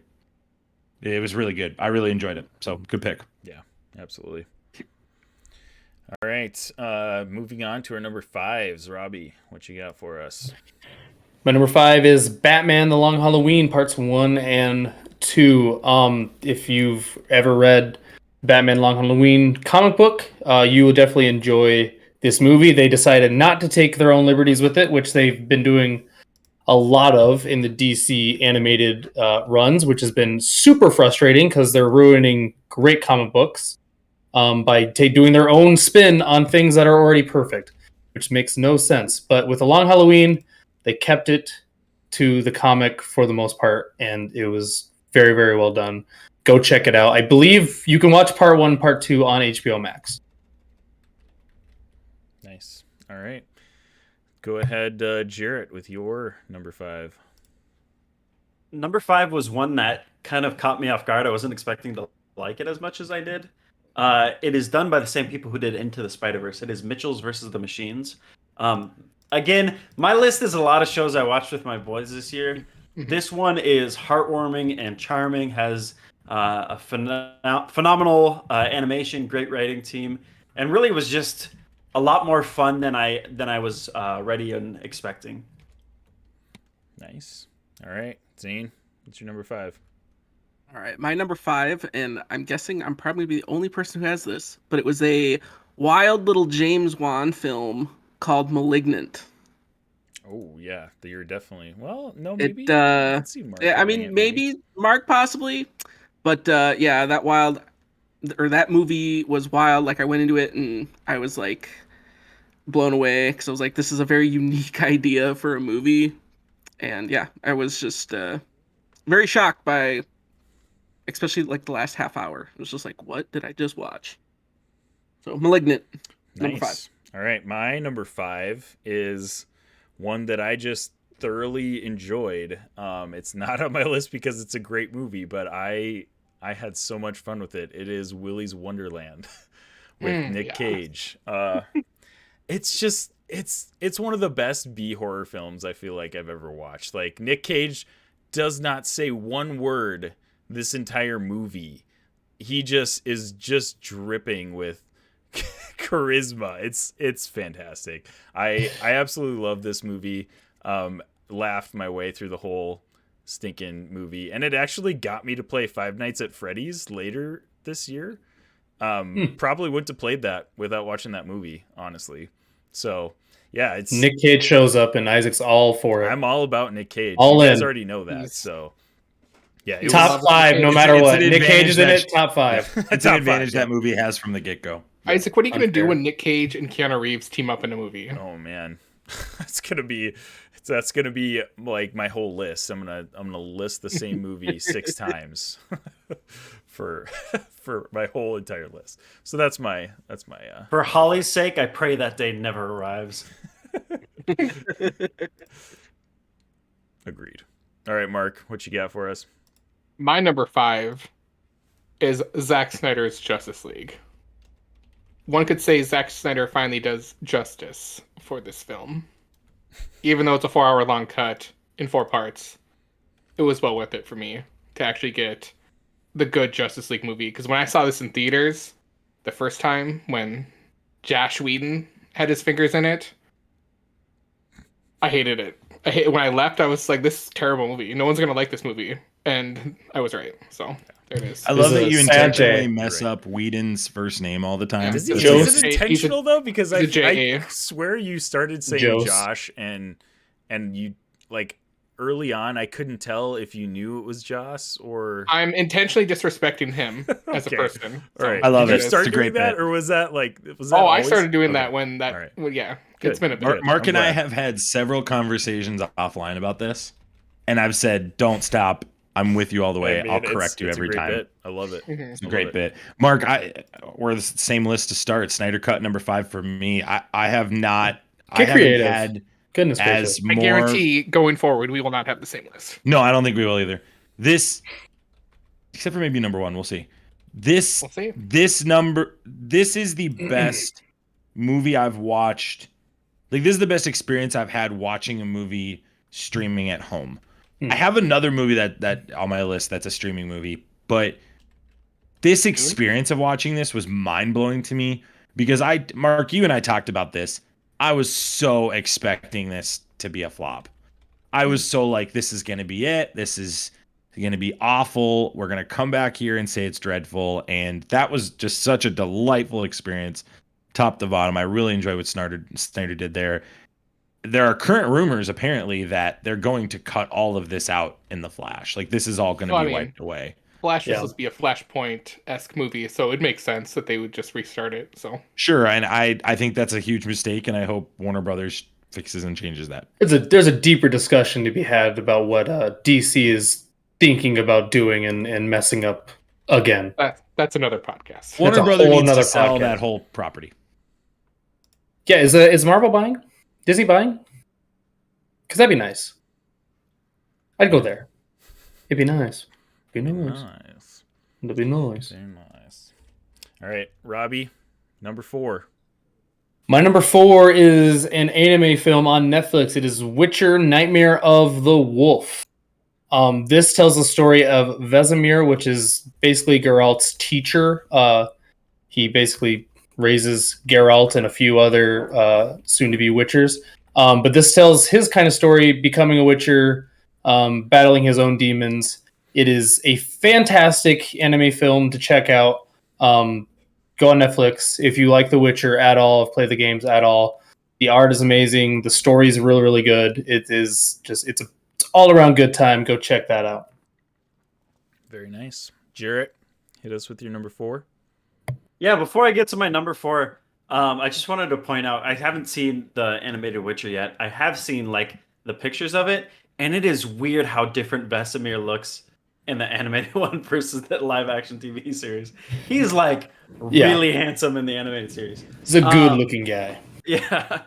H: It was really good. I really enjoyed it. So good pick.
B: Yeah, absolutely. All right, moving on to our number 5s. Robbie, what you got for us?
E: My number 5 is Batman: The Long Halloween Parts 1 and 2. If you've ever read Batman: Long Halloween comic book, you will definitely enjoy this movie. They decided not to take their own liberties with it, which they've been doing a lot of in the DC animated runs, which has been super frustrating because they're ruining great comic books by doing their own spin on things that are already perfect, which makes no sense. But with The Long Halloween, they kept it to the comic for the most part, and it was very, very well done. Go check it out. I believe you can watch Part 1, Part 2 on HBO Max.
B: Nice. All right. Go ahead, Jarrett, with your number 5.
J: Number 5 was one that kind of caught me off guard. I wasn't expecting to like it as much as I did. It is done by the same people who did Into the Spider-Verse. It is Mitchell's versus the Machines. Again, my list is a lot of shows I watched with my boys this year. This one is heartwarming and charming, has a phenomenal animation, great writing team, and really was just a lot more fun than I was ready and expecting.
B: Nice. All right, Zane, what's your number 5?
I: All right, my number 5, and I'm guessing I'm probably the only person who has this, but it was a wild little James Wan film called *Malignant*.
B: Oh yeah, you're definitely no. Maybe
I: It,
B: see Mark
I: yeah, I
B: doing
I: mean
B: it,
I: maybe Mark possibly, but yeah, that movie was wild. Like I went into it and I was like blown away because I was like, this is a very unique idea for a movie, and yeah, I was just very shocked by, especially like the last half hour. It was just like, what did I just watch? So *Malignant*, number 5.
B: All right, my number 5 is one that I just thoroughly enjoyed. It's not on my list because it's a great movie, but I had so much fun with it. It is Willy's Wonderland with Nick Cage. It's one of the best B horror films I feel like I've ever watched. Like Nick Cage does not say one word this entire movie. He just is just dripping with charisma. It's fantastic. I absolutely love this movie. Laughed my way through the whole stinking movie, and it actually got me to play Five Nights at Freddy's later this year. Probably wouldn't have played that without watching that movie, honestly. So yeah, it's
E: Nick Cage shows up and Isaac's all for it.
B: I'm all about Nick Cage.
E: All
B: you guys
E: in.
B: already know that. So yeah,
E: top 5 no matter
H: it's
E: what.
H: an
E: Nick Cage is in
H: advantage
E: it. Top 5.
H: It's an advantage that movie has from the get-go.
C: Isaac, what are you going to do
E: Unfair.
C: when Nick Cage and Keanu Reeves team up in a movie?
B: Oh man, that's gonna be like my whole list. I'm gonna list the same movie 6 times for my whole entire list. So that's my
J: For Holly's sake, I pray that day never arrives.
B: agreed. All right, Mark, what you got for us?
C: My number 5 is Zack Snyder's Justice League. One could say Zack Snyder finally does justice for this film. Even though it's a 4-hour long cut in 4 parts, it was well worth it for me. to actually get the good Justice League movie. Because when I saw this in theaters the first time, when Josh Whedon had his fingers in it, I hated it. When I left, I was like, this is a terrible movie. No one's going to like this movie. And I was right. So there it is.
H: I love that you intentionally
E: day.
H: mess up Whedon's first name all the time.
B: Is it intentional though? Because I swear you started saying Josh and you like early on I couldn't tell if you knew it was Joss or
C: I'm intentionally disrespecting him as a person.
B: So. All right.
H: I love it.
B: Did you start
H: it's a great
B: doing that,
H: bit.
B: or was that like?
C: I started doing that when that. Right. Well, yeah,
B: Good.
C: It's been a bit.
H: Mark and I have had several conversations offline about this, and I've said, "Don't stop. I'm with you all the way.
B: Yeah, man,
H: I'll correct you every time."
B: Bit. I love it.
H: It's a great bit. Mark, we're the same list to start. Snyder Cut number 5 for me. I have not.
E: Get creative.
H: Had
E: Goodness
H: as
E: gracious.
C: I guarantee going forward we will not have the same list.
H: No, I don't think we will either. This, except for maybe number 1, we'll see. This is the best movie I've watched. Like, this is the best experience I've had watching a movie streaming at home. I have another movie that on my list that's a streaming movie, but this experience of watching this was mind-blowing to me because Mark, you and I talked about this. I was so expecting this to be a flop. I was so like, this is going to be it. This is going to be awful. We're going to come back here and say it's dreadful. And that was just such a delightful experience, top to bottom. I really enjoyed what Snyder did there. There are current rumors, apparently, that they're going to cut all of this out in The Flash. Like, this is all going to be wiped away.
C: Flash was supposed to be a Flashpoint-esque movie, so it makes sense that they would just restart it. So
H: sure, and I think that's a huge mistake, and I hope Warner Brothers fixes and changes that.
E: There's a deeper discussion to be had about what DC is thinking about doing and messing up again.
C: That's another podcast.
H: Warner Brothers needs to sell that whole property.
E: Yeah, is Marvel buying? Disney buying? Because that'd be nice. I'd go there. It'd be nice. It'd be nice. It'd be nice.
B: Very nice. All right, Robbie, number 4.
E: My number 4 is an anime film on Netflix. It is Witcher: Nightmare of the Wolf. This tells the story of Vesemir, which is basically Geralt's teacher. He basically raises Geralt and a few other soon-to-be Witchers. But this tells his kind of story, becoming a Witcher, battling his own demons. It is a fantastic anime film to check out. Go on Netflix if you like The Witcher at all, have played the games at all. The art is amazing. The story is really, really good. It's all around good time. Go check that out.
B: Very nice. Jarrett, hit us with your number 4.
J: Yeah, before I get to my number 4, I just wanted to point out I haven't seen the animated Witcher yet. I have seen like the pictures of it, and it is weird how different Vesemir looks in the animated one versus the live action TV series. He's like really handsome in the animated series.
E: He's a good looking guy.
J: Yeah.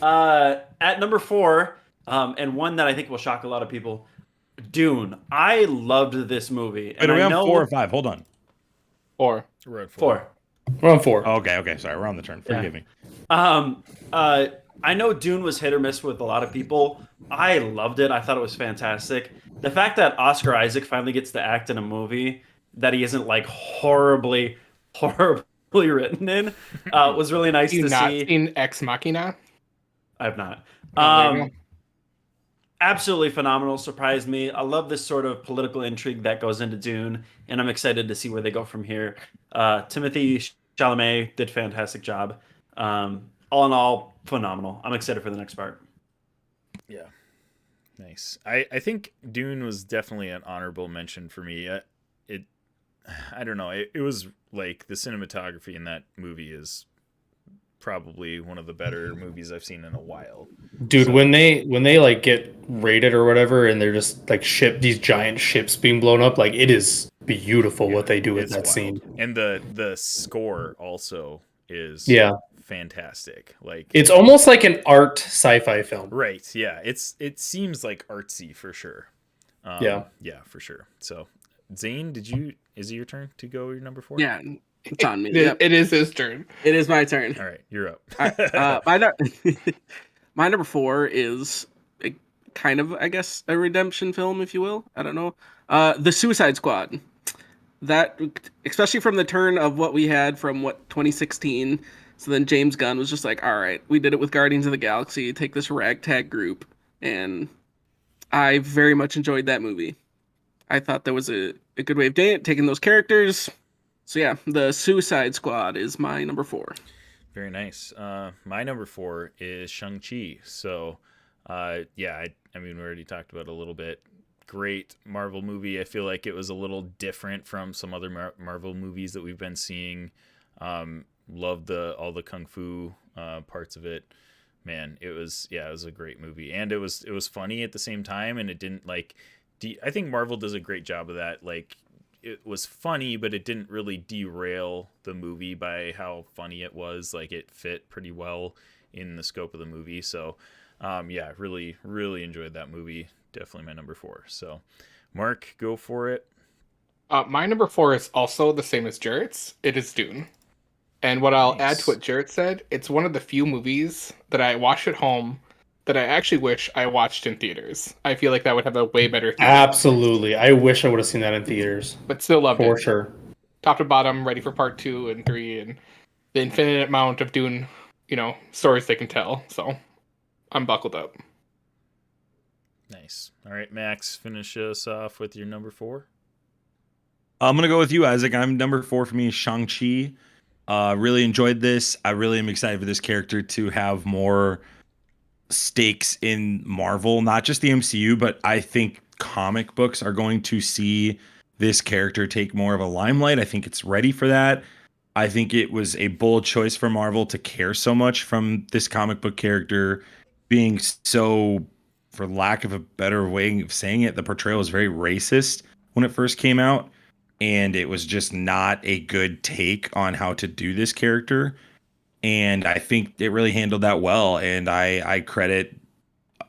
J: At number 4, and one that I think will shock a lot of people, Dune. I loved this movie.
H: Wait, are we on 4 or 5? Hold on.
C: 4.
B: We're at
J: 4.
E: We're on 4.
H: Oh, okay. Sorry, we're on the turn. Forgive me.
J: I know Dune was hit or miss with a lot of people. I loved it. I thought it was fantastic. The fact that Oscar Isaac finally gets to act in a movie that he isn't like horribly written in was really nice to see.
C: Have you not seen Ex Machina?
J: I have not. Absolutely phenomenal. Surprised me. I love this sort of political intrigue that goes into Dune, and I'm excited to see where they go from here. Timothée Chalamet did a fantastic job. All in all, phenomenal. I'm excited for the next part.
B: Yeah. Nice. I think Dune was definitely an honorable mention for me. I don't know. It was like the cinematography in that movie is probably one of the better movies I've seen in a while.
E: Dude, so, when they like get raided or whatever, and they're just like these giant ships being blown up, like it is beautiful what they do with that scene.
B: And the score also is fantastic. Like
E: it's almost like an art sci-fi film.
B: Right. Yeah. It seems like artsy for sure. Yeah, for sure. So Zane, is it your turn to go your number 4?
I: Yeah. It's on me.
C: It is his turn.
I: It is my turn.
B: All right, you're up.
I: My number 4 is kind of, I guess, a redemption film, if you will. I don't know. The Suicide Squad. That, especially from the turn of what we had from 2016. So then James Gunn was just like, all right, we did it with Guardians of the Galaxy. Take this ragtag group, and I very much enjoyed that movie. I thought that was a good way of doing it, taking those characters. So yeah, the Suicide Squad is my number 4.
B: Very nice. My number 4 is Shang-Chi. So, yeah, I mean, we already talked about it a little bit. Great Marvel movie. I feel like it was a little different from some other Marvel movies that we've been seeing. Loved all the kung fu parts of it. Man, it was a great movie, and it was funny at the same time, and it didn't like. I think Marvel does a great job of that. Like, it was funny, but it didn't really derail the movie by how funny it was. Like, it fit pretty well in the scope of the movie. So, yeah, really, really enjoyed that movie. Definitely my number 4. So, Mark, go for it.
C: My number 4 is also the same as Jarrett's. It is Dune. And what I'll add to what Jarrett said, it's one of the few movies that I watch at home that I actually wish I watched in theaters. I feel like that would have a way better theater.
E: Absolutely. I wish I would have seen that in theaters.
C: But still loved it.
E: For sure.
C: Top to bottom, ready for part 2 and 3, and the infinite amount of Dune, stories they can tell. So, I'm buckled up.
B: Nice. All right, Max, finish us off with your number 4.
H: I'm going to go with you, Isaac. I'm number 4 for me is Shang-Chi. Really enjoyed this. I really am excited for this character to have more stakes in Marvel, not just the MCU, but I think comic books are going to see this character take more of a limelight. I think it's ready for that. I think it was a bold choice for Marvel to care so much from this comic book character being so, for lack of a better way of saying it, the portrayal was very racist when it first came out. And it was just not a good take on how to do this character. And I think it really handled that well. And I credit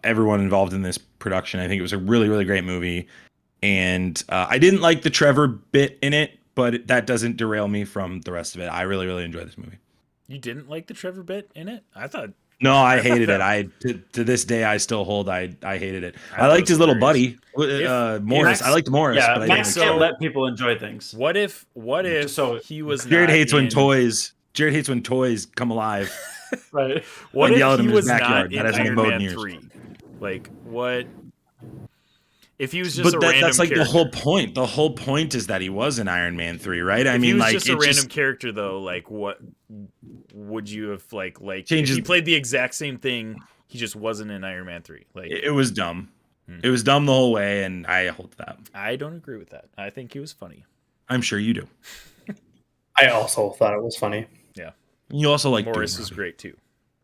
H: everyone involved in this production. I think it was a really, really great movie. And I didn't like the Trevor bit in it, but that doesn't derail me from the rest of it. I really, really enjoyed this movie.
B: You didn't like the Trevor bit in it? I thought...
H: No, I hated it. To this day, I still hold. I hated it. I liked his little buddy, Morris. I liked Morris.
J: Yeah,
H: but
J: Max can't let people enjoy things.
B: What if he was?
H: Jared
B: not
H: hates
B: in...
H: when toys. Jared hates when toys come alive.
J: Right.
B: What if he was
H: backyard.
B: not in Iron Man 3? Like what? If he was just a random
H: that's like
B: character.
H: the whole point. The whole point is that he was in Iron Man 3, right?
B: If he was just a random character, though, like what would you have like
H: changes?
B: If he played the exact same thing, he just wasn't in Iron Man 3. Like
H: it was dumb. It was dumb the whole way, and I hold that.
B: I don't agree with that. I think he was funny.
H: I'm sure you do.
E: I also thought it was funny.
B: Yeah.
H: You also like
B: Morris was great too.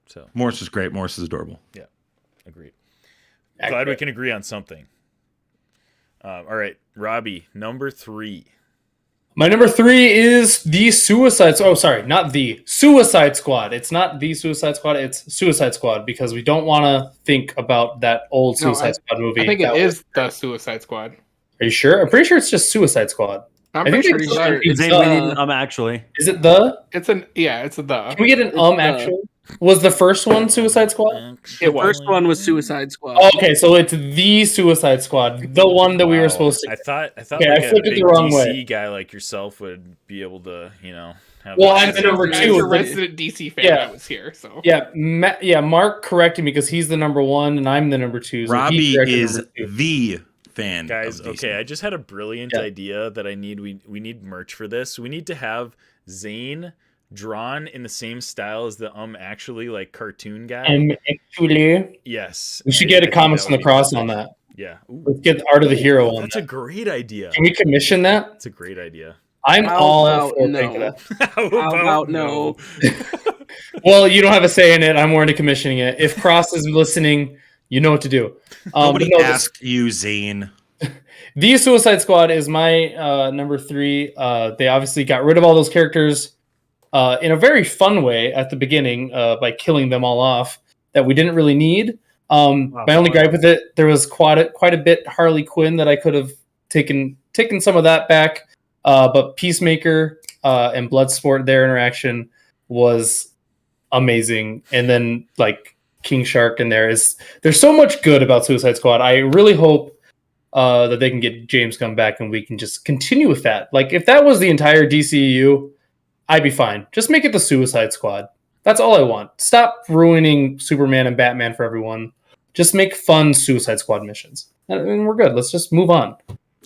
B: So
H: Morris was great. Morris is adorable.
B: Yeah, agreed. Glad we can agree on something. All right, Robbie, number 3.
E: My number 3 is the Suicide. Oh, sorry, not the Suicide Squad. It's not the Suicide Squad. It's Suicide Squad because we don't want to think about that old Suicide Squad movie.
C: I think it is the Suicide Squad.
E: Are you sure? I'm pretty sure it's just Suicide Squad.
C: I'm pretty sure
J: It's actually.
E: Is it the?
C: It's an it's a the.
E: Can we get an actually? Was the first one Suicide Squad?
I: The first one was Suicide Squad.
E: Okay, so it's the Suicide Squad, the one that we were supposed to.
B: I thought
E: okay,
B: like
E: I
B: a
E: flipped it
B: big
E: the wrong
B: DC
E: way.
B: guy like yourself would be able to, have.
E: Well, I'm the number 2.
C: As a resident DC fan that was here, so
E: yeah. Mark corrected me because he's the number 1 and I'm the number 2. So
H: Robbie is the fan,
B: guys.
H: of DC.
B: Okay, I just had a brilliant idea that I need. We need merch for this. We need to have Zane drawn in the same style as the actually like cartoon guy.
E: Actually,
B: yes,
E: we should get a Comics on the Cross on that.
B: Yeah,
E: let's get the Art of the Hero on.
B: That's a great idea.
E: Can we commission that?
B: That's a great idea.
E: I'm all for
I: no.
B: How
I: about no?
E: Well, you don't have a say in it. I'm more into commissioning it. If Cross is listening, you know what to do.
H: Nobody asked you, Zane.
E: The Suicide Squad is my number 3. They obviously got rid of all those characters in a very fun way at the beginning by killing them all off that we didn't really need. My only gripe with it, there was quite a bit Harley Quinn that I could have taken some of that back. But Peacemaker and Bloodsport, their interaction was amazing. And then like King Shark in there's so much good about Suicide Squad. I really hope that they can get James Gunn back and we can just continue with that. Like, if that was the entire DCEU, I'd be fine. Just make it the Suicide Squad. That's all I want. Stop ruining Superman and Batman for everyone. Just make fun Suicide Squad missions. And we're good. Let's just move on.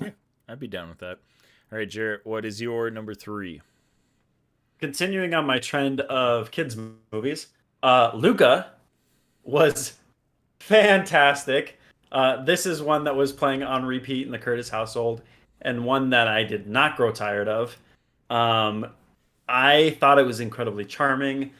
B: Yeah, I'd be down with that. All right, Jarrett, what is your number 3?
J: Continuing on my trend of kids movies, Luca was fantastic. This is one that was playing on repeat in the Curtis household, and one that I did not grow tired of. I thought it was incredibly charming.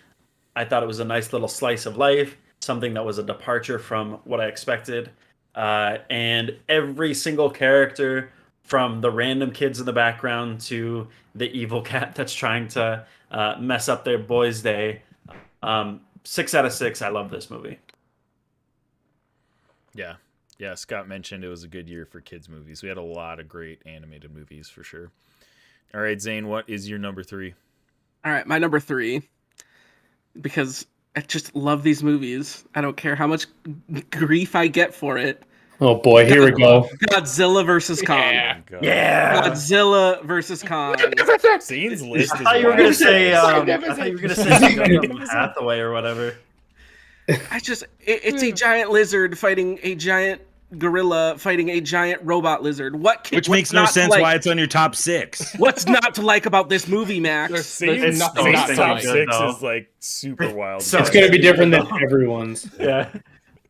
J: I thought it was a nice little slice of life, something that was a departure from what I expected. And every single character, from the random kids in the background to the evil cat that's trying to mess up their boys' day. 6 out of 6. I love this movie.
B: Yeah. Yeah, Scott mentioned it was a good year for kids' movies. We had a lot of great animated movies for sure. All right, Zane, what is your number 3?
I: All right, my number 3, because I just love these movies. I don't care how much grief I get for it.
E: Oh boy, here we go.
I: Godzilla versus Kong.
J: Yeah.
I: Godzilla versus Kong.
B: Zane's list is
J: I thought you were
B: wild.
J: gonna say Hathaway or whatever.
I: It's a giant lizard fighting a giant gorilla fighting a giant robot lizard.
H: Which makes no sense why it's on your top 6.
I: What's not to like about this movie, Max?
B: Zane's top 6 is like super wild.
E: So it's going to be different than everyone's.
J: Yeah.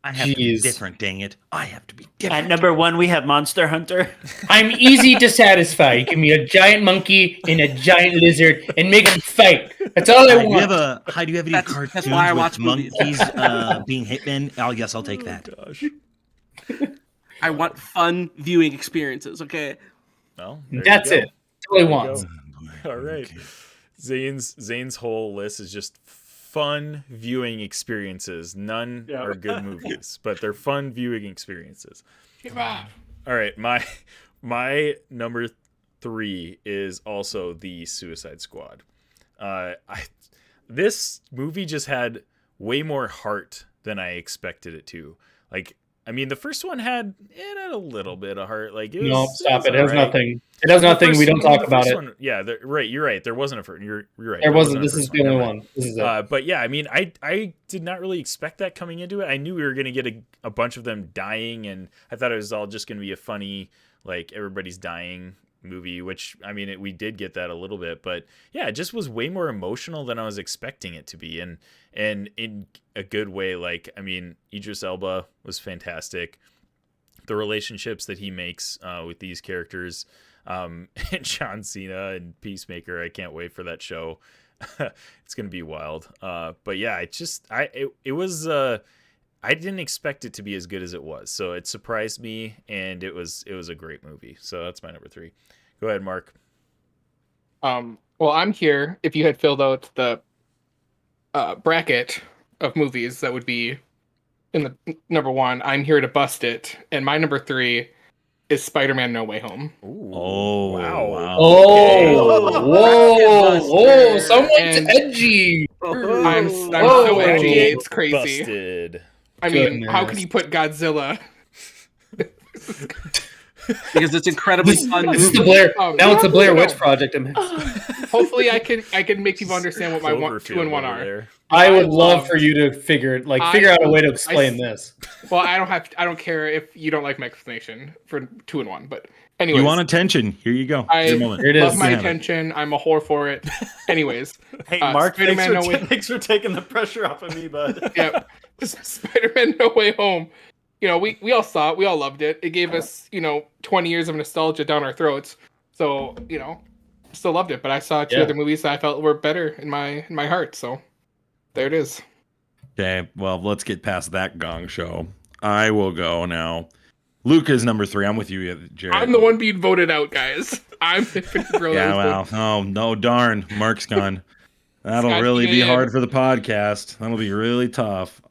H: I have to be different, dang it. I have to be different.
J: At number 1, we have Monster Hunter.
E: I'm easy to satisfy. Give me a giant monkey and a giant lizard and make them fight. That's all I want.
H: Do you have any cartoons
I: that's why I watch
H: with monkeys being hitmen? Oh, yes, I'll take that.
B: Gosh.
I: I want fun viewing experiences, okay?
B: Well,
E: that's it. That's all I want.
B: All right. Zane's whole list is just fun viewing experiences. None are good movies, but they're fun viewing experiences. All right, my number 3 is also the Suicide Squad. This movie just had way more heart than I expected it to. Like, I mean, the first one had a little bit of heart. Like, it was,
E: no, stop it. It has
B: right.
E: nothing. It has nothing. We don't talk about it.
B: One, yeah, right. You're right. There wasn't a first. You're right.
E: There wasn't. This is the only one. This is it.
B: But yeah, I mean, I did not really expect that coming into it. I knew we were going to get a bunch of them dying, and I thought it was all just going to be a funny, like, everybody's dying movie, which, I mean, we did get that a little bit, but yeah, it just was way more emotional than I was expecting it to be, and in a good way. Like, I mean, Idris Elba was fantastic. The relationships that he makes with these characters, and John Cena and Peacemaker, I can't wait for that show. It's gonna be wild. But yeah, it was I didn't expect it to be as good as it was, so it surprised me, and it was a great movie. So that's my number 3. Go ahead, Mark.
C: Well, I'm here. If you had filled out the bracket of movies that would be in the number 1, I'm here to bust it, and my number 3 is Spider-Man: No Way Home.
B: Ooh,
H: oh
B: wow!
E: Oh, whoa! Someone's edgy.
C: I'm so edgy. It's crazy.
B: Busted.
C: I mean, how could you put Godzilla?
I: Because it's incredibly fun.
E: This is the Blair. Now it's the Blair Witch Project.
C: Hopefully, I can make people understand what my 2 and 1 are.
B: There.
E: I would love for you to figure out a way to explain this.
C: Well, I don't care if you don't like my explanation for 2 and 1, but anyways.
H: You want attention? Here you go.
C: I
E: Here it
C: love
E: is.
C: my attention. I'm a whore for it. Anyways.
J: Hey, Mark,
C: Spider-Man
J: thanks for taking the pressure off of me, bud.
C: Yeah. Spider-Man: No Way Home. You know, we all saw it. We all loved it. It gave us, 20 years of nostalgia down our throats. So, still loved it. But I saw 2 other movies that I felt were better in my heart. So there it is.
H: Okay, well, let's get past that gong show. I will go now. Luca's number 3. I'm with you, Jared.
C: I'm the one being voted out, guys. I'm the girl.
H: Yeah, well, oh, no, darn. Mark's gone. That'll
C: Scott,
H: really be hard for the podcast. That'll be really tough.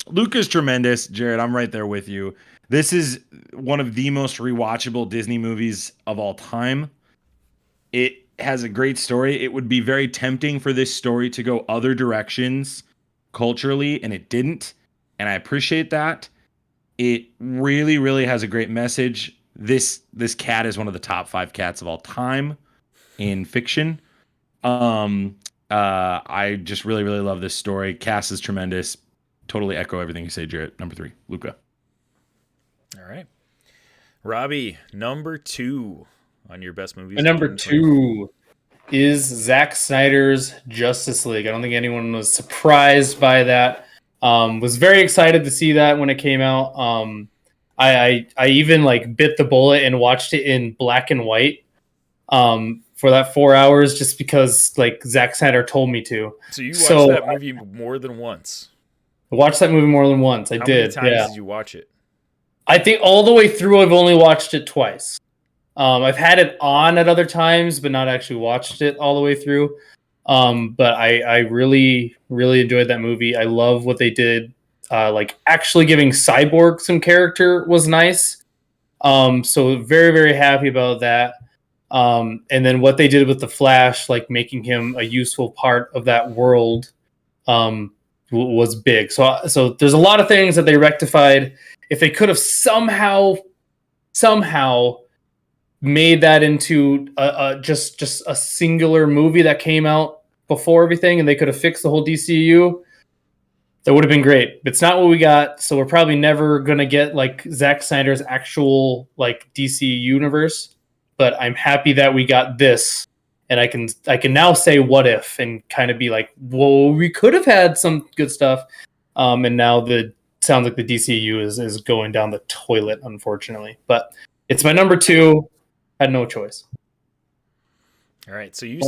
H: Luca's tremendous. Jared, I'm right there with you. This is one of the most rewatchable Disney movies of all time. It has a great story. It would be very tempting for this story to go other directions culturally, and it didn't. And I appreciate that. It really, really has a great message. this cat is one of the top 5 cats of all time in fiction. I just really, really love this story. Cast is tremendous. Totally echo everything you say, Jarrett. Number 3, Luca.
B: All right. Robbie, number 2 on your best movies.
E: My number 2 is Zack Snyder's Justice League. I don't think anyone was surprised by that. Was very excited to see that when it came out. I even like bit the bullet and watched it in black and white for that 4 hours just because like Zack Snyder told me to.
B: So you watched that movie more than once?
E: I watched that movie more than once. I did.
B: How many times did you watch it?
E: I think all the way through I've only watched it twice. I've had it on at other times, but not actually watched it all the way through. But I really, really enjoyed that movie. I love what they did. Like actually giving Cyborg some character was nice. So very, very happy about that. And then what they did with the Flash, like making him a useful part of that world, was big. So there's a lot of things that they rectified. If they could have somehow made that into just a singular movie that came out before everything, and they could have fixed the whole DCU, that would have been great. But it's not what we got, so we're probably never gonna get like Zack Snyder's actual like DC universe. But I'm happy that we got this, and I can now say what if and kind of be like, whoa, we could have had some good stuff, and now sounds like the DCU is going down the toilet, unfortunately. But it's my number 2. Had no choice.
B: All right, so you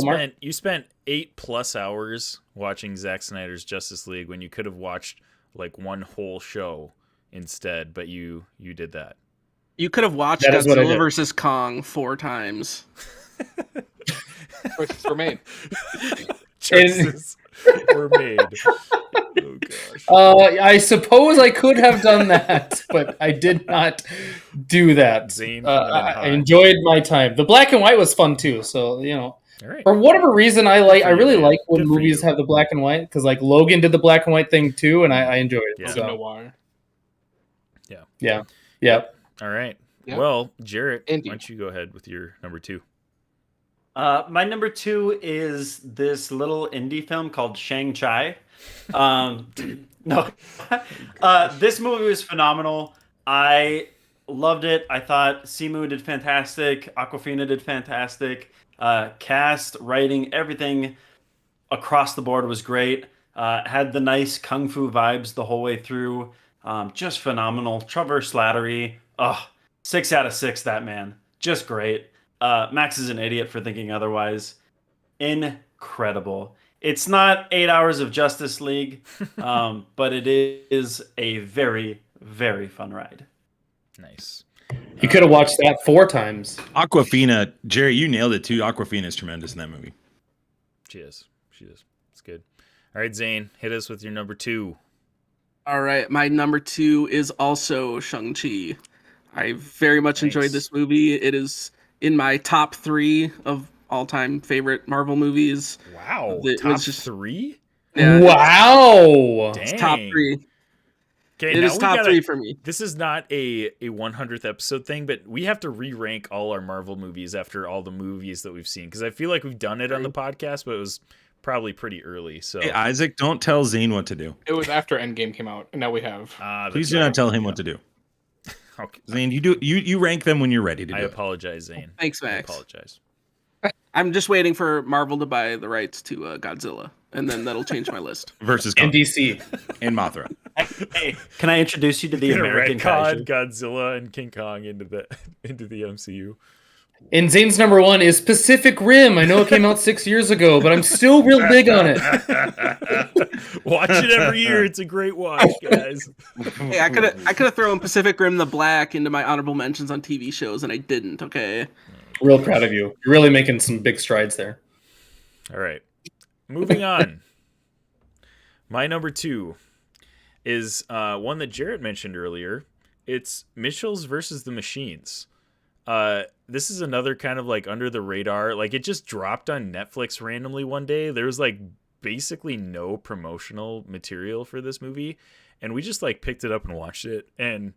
B: spent 8+ hours watching Zack Snyder's Justice League when you could have watched like one whole show instead, but you did that.
I: You could have watched Godzilla versus Kong 4 times.
C: Choices were made.
B: Choices were made. Oh gosh.
E: I suppose I could have done that, but I did not do that.
B: Zane,
E: I enjoyed my time. The black and white was fun too. So
B: all right.
E: For whatever reason, I really like when movies have the black and white, because like Logan did the black and white thing too, and I enjoyed it.
B: Yeah.
E: So.
C: Noir.
E: Yeah.
B: All right.
C: Yeah.
B: Well, Jarrett,
C: Indy.
B: why don't you go ahead with your number 2?
J: My number 2 is this little indie film called Shang-Chi. No, this movie was phenomenal. I loved it. I thought Simu did fantastic. Awkwafina did fantastic. Cast, writing, everything across the board was great. Had the nice kung fu vibes the whole way through. Just phenomenal. Trevor Slattery, 6 out of 6. That man, just great. Max is an idiot for thinking otherwise. Incredible. It's not 8 hours of Justice League, but it is a very, very fun ride.
B: Nice.
E: You could have watched that 4 times.
H: Awkwafina, Jerry, you nailed it too. Awkwafina is tremendous in that movie.
B: She is. It's good. All right, Zane, hit us with your number 2.
I: All right, my number 2 is also Shang-Chi. I very much enjoyed this movie. It is in my top 3 of all-time favorite Marvel movies.
B: Wow, top 3?
I: Yeah,
E: wow,
B: it's
I: top 3.
B: Okay,
I: it is top 3 for me.
B: This is not a 100th episode thing, but we have to re-rank all our Marvel movies after all the movies that we've seen, because I feel like we've done it on the podcast, but it was probably pretty early. So
H: hey, Isaac, don't tell Zane what to do.
C: It was after Endgame came out, and now we have.
H: Please do not tell him what to do.
B: Okay.
H: Zane, you rank them when you're ready to do it.
B: I apologize, Zane.
I: Thanks, Max.
B: I apologize.
I: I'm just waiting for Marvel to buy the rights to Godzilla, and then that'll change my list.
H: Versus
E: in DC
H: and Mothra.
J: Hey, can I introduce you to the American Kaiju?
B: Godzilla and King Kong into the MCU.
E: And Zane's number 1 is Pacific Rim. I know it came out 6 years ago, but I'm still real big on it.
B: Watch it every year. It's a great watch, guys.
I: Hey, I could have thrown Pacific Rim the Black into my honorable mentions on TV shows, and I didn't. Okay.
E: Real proud of you. You're really making some big strides there.
B: All right. Moving on. My number 2 is one that Jarrett mentioned earlier. It's Mitchell's versus the Machines. This is another kind of like under the radar. Like it just dropped on Netflix randomly one day. There was like basically no promotional material for this movie, and we just like picked it up and watched it. And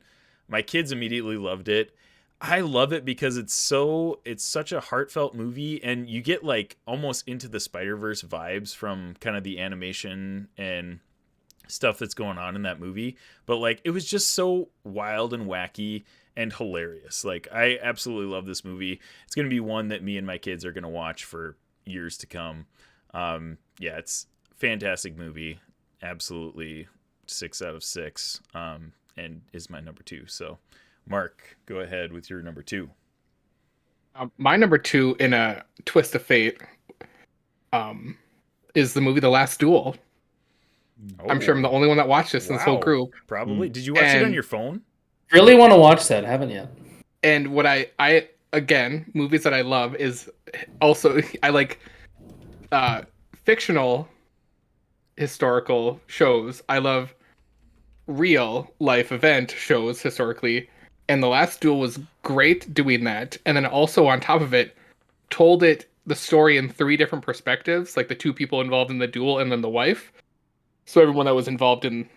B: my kids immediately loved it. I love it because it's such a heartfelt movie, and you get like almost into the Spider-Verse vibes from kind of the animation and stuff that's going on in that movie. But like, it was just so wild and wacky and hilarious. Like, I absolutely love this movie. It's going to be one that me and my kids are going to watch for years to come. Yeah, it's a fantastic movie. Absolutely 6 out of 6. And is my number 2. So Mark, go ahead with your number 2.
C: My number 2, in a twist of fate, is the movie The Last Duel.
B: Oh.
C: I'm sure I'm the only one that watched this in this whole group.
B: Probably. Did you watch it on your phone?
E: Really want to watch that. Haven't yet.
C: And what I again, movies that I love is also, I like fictional historical shows. I love real life event shows historically. And The Last Duel was great doing that. And then also on top of it, told the story in 3 different perspectives, like the 2 people involved in the duel and then the wife. So everyone that was involved in,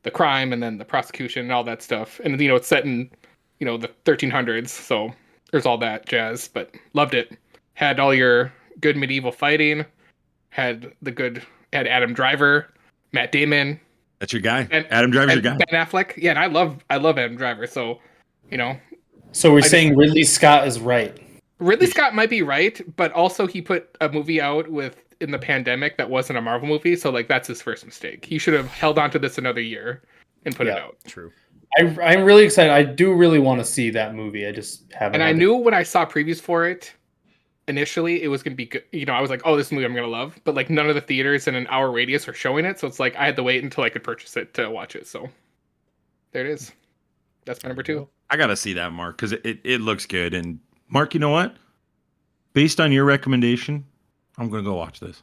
C: the crime and then the prosecution and all that stuff. And, it's set in, the 1300s. So there's all that jazz, but loved it. Had all your good medieval fighting, had Adam Driver, Matt Damon.
H: That's your guy. Adam Driver's your guy.
C: Ben Affleck. Yeah, and I love Adam Driver. So,
E: So we're saying Ridley Scott is right.
C: Ridley Scott might be right, but also he put a movie out in the pandemic that wasn't a Marvel movie, so like that's his first mistake. He should have held on to this another year and put it out.
B: True.
E: I'm really excited. I do really want to see that movie. I just haven't.
C: And I knew when I saw previews for it, initially it was going to be good. I was like, oh, this movie I'm going to love. But like none of the theaters in an hour radius are showing it, so it's like I had to wait until I could purchase it to watch it. So there it is. That's my number 2.
H: I got to see that, Mark, because it looks good. And Mark, you know what? Based on your recommendation, I'm going to go watch this.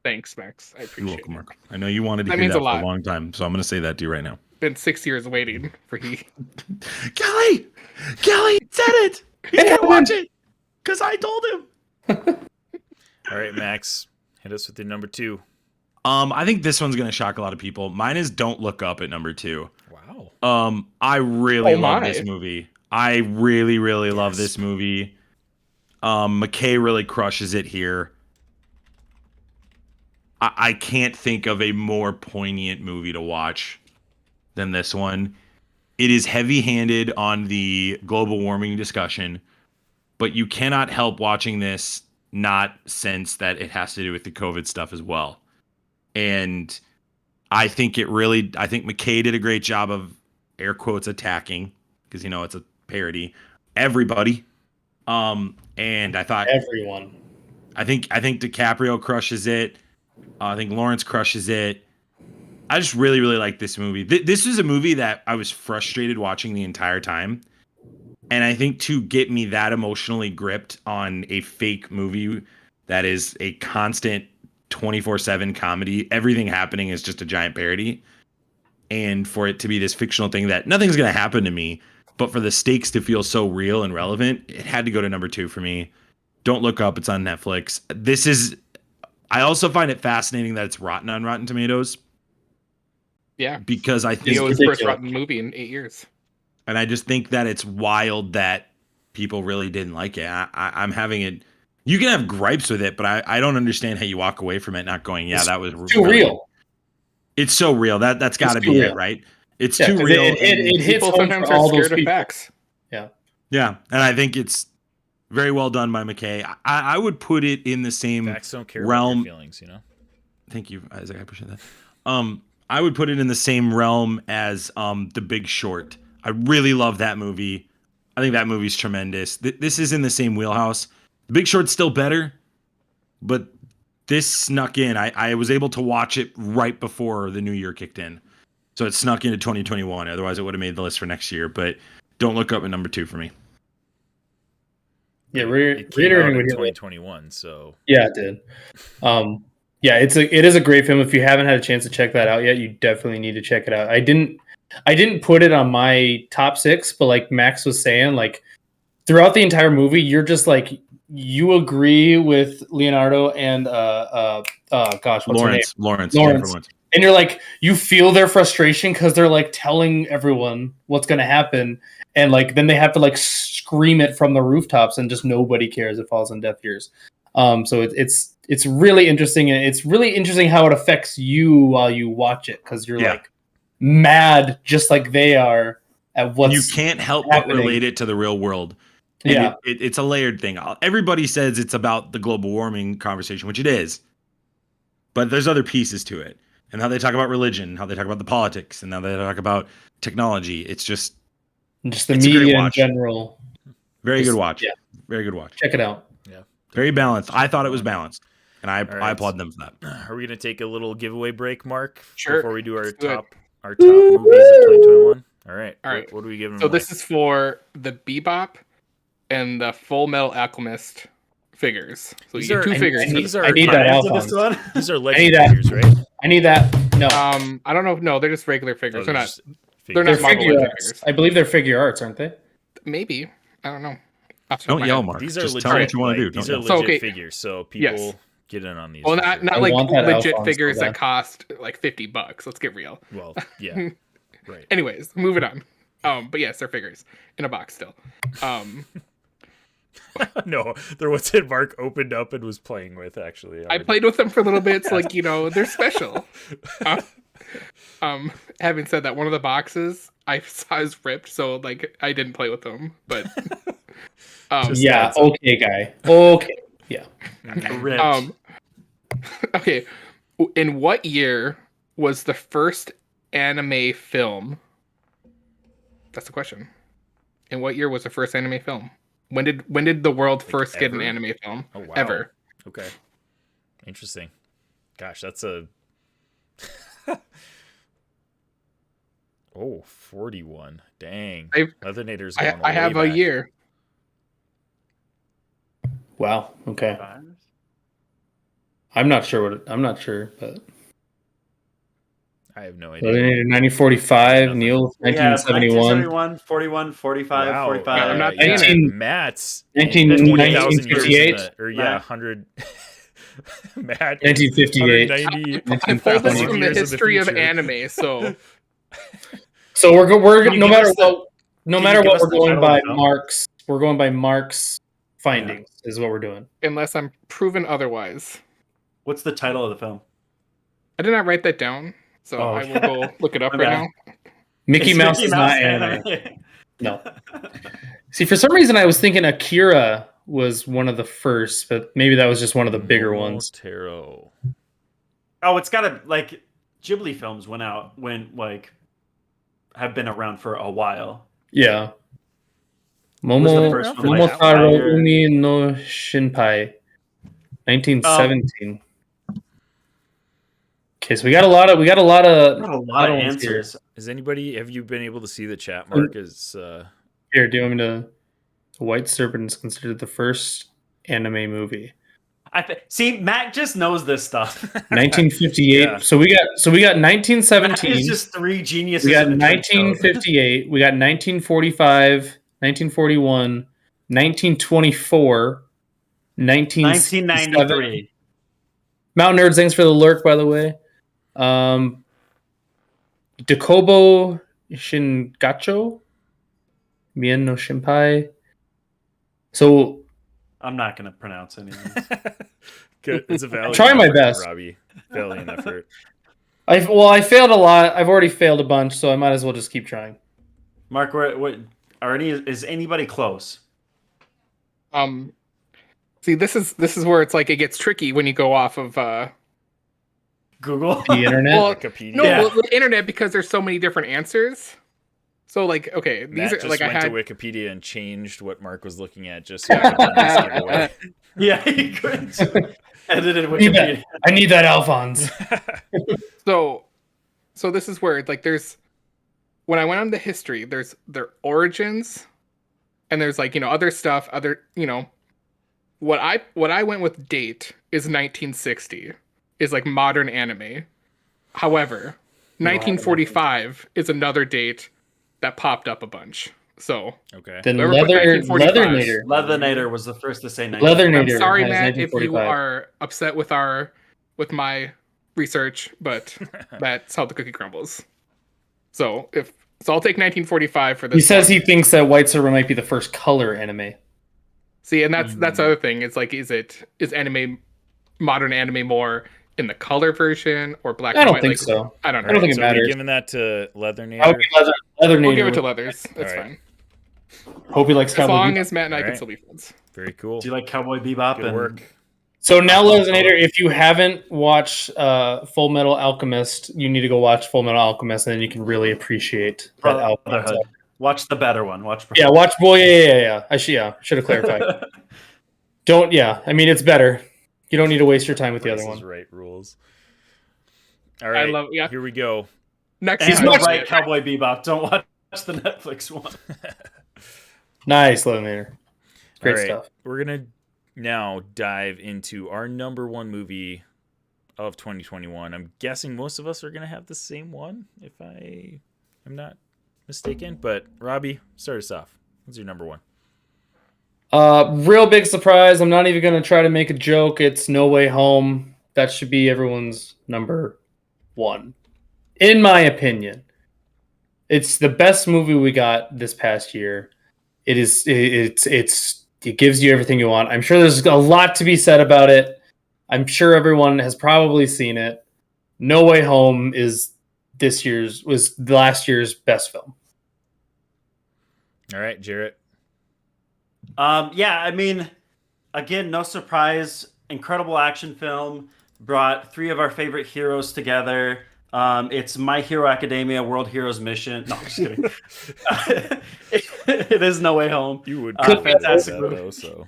C: Thanks, Max. I appreciate it.
H: You're welcome, Mark. I know you wanted to
C: That
H: hear
C: means
H: that
C: a
H: for
C: lot.
H: a long time, so I'm going to say that to you right now.
C: Been 6 years waiting for he.
H: Kelly said it. He's going to watch it because I told him.
B: All right, Max, hit us with your number 2.
H: I think this one's going to shock a lot of people. Mine is Don't Look Up at number 2.
B: Wow.
H: I really love this movie. I really, really love this movie. McKay really crushes it here. I can't think of a more poignant movie to watch than this one. It is heavy-handed on the global warming discussion, but you cannot help watching this not sense that it has to do with the COVID stuff as well. And I think McKay did a great job of air quotes attacking, because it's a parody, everybody. And I thought
E: everyone.
H: I think DiCaprio crushes it. I think Lawrence crushes it. I just really, really like this movie. This was a movie that I was frustrated watching the entire time. And I think to get me that emotionally gripped on a fake movie that is a constant 24/7 comedy, everything happening is just a giant parody. And for it to be this fictional thing that nothing's going to happen to me, but for the stakes to feel so real and relevant, it had to go to number 2 for me. Don't Look Up. It's on Netflix. I also find it fascinating that it's rotten on Rotten Tomatoes.
C: Yeah.
H: Because I think
C: it was the first rotten movie in 8 years.
H: And I just think that it's wild that people really didn't like it. I'm having it. You can have gripes with it, but I don't understand how you walk away from it not going, yeah, that was
E: too real.
H: It's so real. That's got to be it, right? It's too real.
E: It hits home
C: sometimes
E: for all those
C: scared of
E: people.
C: facts.
E: Yeah.
H: Yeah, and I think it's very well done by McKay. I would put it in the same
B: Facts don't care
H: realm.
B: about your feelings,
H: Thank you, Isaac. I appreciate that. I would put it in the same realm as The Big Short. I really love that movie. I think that movie's tremendous. This is in the same wheelhouse. The Big Short's still better, but this snuck in. I was able to watch it right before the new year kicked in. So it snuck into 2021. Otherwise, it would have made the list for next year. But Don't Look Up at number 2 for me.
E: Yeah,
B: It came out in 2021, so
E: yeah, it did. Yeah, it is a great film. If you haven't had a chance to check that out yet, you definitely need to check it out. I didn't put it on my top 6, but like Max was saying, like throughout the entire movie, you're just like you agree with Leonardo and what's her name?
H: Lawrence.
E: And you're like, you feel their frustration because they're like telling everyone what's going to happen. And like, then they have to like scream it from the rooftops and just nobody cares. It falls on deaf ears. So it's really interesting. And it's really interesting how it affects you while you watch it. Cause you're like mad, just like they are at what's
H: you can't help
E: happening.
H: but relate it to the real world. And it's a layered thing. Everybody says it's about the global warming conversation, which it is. But there's other pieces to it. And how they talk about religion, how they talk about the politics, and how they talk about technology. It's just
E: the media in general.
H: Very good watch. Yeah. Very good watch.
E: Check it out.
B: Yeah.
H: Very balanced. I thought it was balanced. And I applaud them for that.
B: Are we going to take a little giveaway break, Mark?
C: Sure.
B: Before we do our top movies of 2021? All right. What are we giving
C: So
B: away?
C: this is for the Bebop and the Full Metal Alchemist figures. So you get two figures.
E: I need that Alphonse.
B: These are legend figures, right?
E: I need that. No.
C: I don't know. No, they're just regular figures. They're not.
B: They're
C: not
E: figure arts. Figures. I believe they're figure arts, aren't they?
C: Maybe. I don't know.
H: Don't yell, Mark.
B: These are
H: just
B: legit,
H: tell what you want to do.
B: These are legit figures, so people get in on these.
C: Well, not like legit figures that cost like $50. Let's get real.
B: Well, yeah. Right.
C: Anyways, moving on. But yes, they're figures in a box still.
B: No, there was it Mark opened up and was playing with, actually.
C: I played with them for a little bit, so like, they're special. Having said that, one of the boxes I saw is ripped, so like I didn't play with them. But
E: okay, guy. Okay. Yeah.
B: Ripped.
C: Okay. In what year was the first anime film? That's the question. In what year was the first anime film? When did the world first get an anime film?
B: Oh, wow.
C: Ever.
B: Okay. Interesting. Gosh, that's a... 41. Dang. Leathernators going
C: I have
B: way
C: a
B: back.
C: year.
E: Wow. Okay. I'm not sure, but...
B: I have no idea.
E: 1945, Neil, 1971.
J: 1971, 41, 45,
B: Wow.
J: 45.
C: I'm not
B: Matt's
E: 1958.
B: Or yeah, 100. Matt.
E: 1958.
C: I pulled this from the history of anime, so.
E: So we're no matter what we're going by Mark's. We're going by Mark's findings. Is what we're doing.
C: Unless I'm proven otherwise.
J: What's the title of the film?
C: I did not write that down. So I will go look it up right now.
E: Mickey Mouse is not anime. No. See, for some reason, I was thinking Akira was one of the first, but maybe that was just one of the bigger ones.
B: Taro.
J: Oh, it's got to like Ghibli films have been around for a while.
E: Yeah.
J: Momotaro
E: Umi no Shinpai, 1917. Okay, so we got a lot of
J: answers.
B: Have you been able to see the chat, Mark?
E: Here, do you want me to? White Serpent is considered the first anime movie.
J: See, Matt just knows this stuff.
E: 1958. Yeah. So we got 1917.
J: It's just three geniuses.
E: We got 1958. We got 1945, 1941, 1924,
J: 1993.
E: Mountain Nerds, thanks for the lurk, by the way. Dakobo Shingacho, Mien no Shinpai. So
J: I'm not going to pronounce anything.
B: Good. It's a valiant.
E: Try my best,
B: Robbie. Valiant effort.
E: I failed a lot. I've already failed a bunch, so I might as well just keep trying.
J: Mark, is anybody close?
C: See, this is where it's like it gets tricky when you go off of
J: Google,
E: the internet,
B: Wikipedia.
C: No, the internet, because there's so many different answers. So like, okay, these
B: Matt
C: are
B: just
C: like
B: went
C: I had
B: to Wikipedia and changed what Mark was looking at just so he could this giveaway.
J: Yeah, he could edited Wikipedia.
E: I need that Alphonse.
C: So this is where like there's when I went on the history, there's their origins, and there's like other stuff, what I went with date is 1960 is like modern anime. However, 1945 is another date that popped up a bunch. So
B: okay,
E: then Leathernator
J: was the first to say 1945.
E: Leathernator.
C: I'm sorry, Matt, if you are upset with my research, but that's how the cookie crumbles. So I'll take 1945 for this.
E: He says
C: one.
E: he thinks that White Server might be the first color anime.
C: See, and that's the other thing. It's like, is modern anime more in the color version or black and white?
E: I don't think so.
C: I don't know.
E: I don't think it
B: So are we
E: matters.
B: giving that to Leathernator?
E: I would be Leathernator.
C: We'll give it to Leathers. That's
B: Alright.
C: fine.
E: Hope he likes
C: As
E: Cowboy
C: long
E: Bebop.
C: as Matt and I can
B: Alright.
C: still be friends.
B: Very cool.
J: Do you like Cowboy Bebop?
B: Good work.
E: So now, Leathernator, if you haven't watched Full Metal Alchemist, you need to go watch Full Metal Alchemist, and then you can really appreciate that
J: Brotherhood.
E: album.
J: Watch the better one. Watch.
E: Yeah, watch Boy. Yeah. I should have clarified. Don't. Yeah, I mean it's better. You don't need to waste your time with the other one.
B: Right rules. All right. Here we go.
C: Next
J: And
C: time.
J: you're right, Cowboy Bebop. Don't watch the Netflix one.
E: Nice, Leathernator. Great
B: All right.
E: stuff.
B: We're gonna now dive into our number one movie of 2021. I'm guessing most of us are gonna have the same one, if I am not mistaken. But Robbie, start us off. What's your number one?
E: Real big surprise. I'm not even gonna try to make a joke. It's No Way Home. That should be everyone's number one, in my opinion. It's the best movie we got this past year. It gives you everything you want. I'm sure there's a lot to be said about it. I'm sure everyone has probably seen it. No Way Home was last year's best film.
B: All right, Jarrett.
J: Yeah, I mean, again, no surprise. Incredible action film. Brought three of our favorite heroes together. It's My Hero Academia, World Heroes Mission. No, I'm just kidding. It is No Way Home.
B: You would
J: fantastic
B: that
J: movie.
B: though, so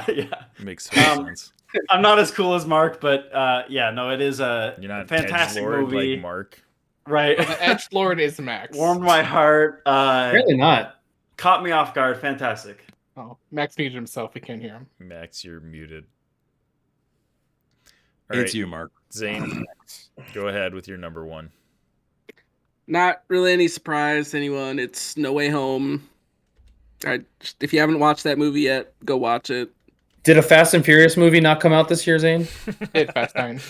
J: Yeah,
B: makes sense.
J: I'm not as cool as Mark, but yeah, no, it is a
B: You're not
J: fantastic
B: Edgelord
J: movie.
B: like Mark.
J: Right,
C: The Edgelord is Max.
J: warmed my heart.
E: Really not.
J: Caught me off guard. Fantastic.
C: Oh, Max muted himself. We can't hear him.
B: Max, you're muted. All
H: It's
B: right,
H: you, Mark.
B: Zane, go ahead with your number one.
I: Not really any surprise to anyone. It's No Way Home. If you haven't watched that movie yet, go watch it.
E: Did a Fast and Furious movie not come out this year, Zane?
C: Hit Fast 9.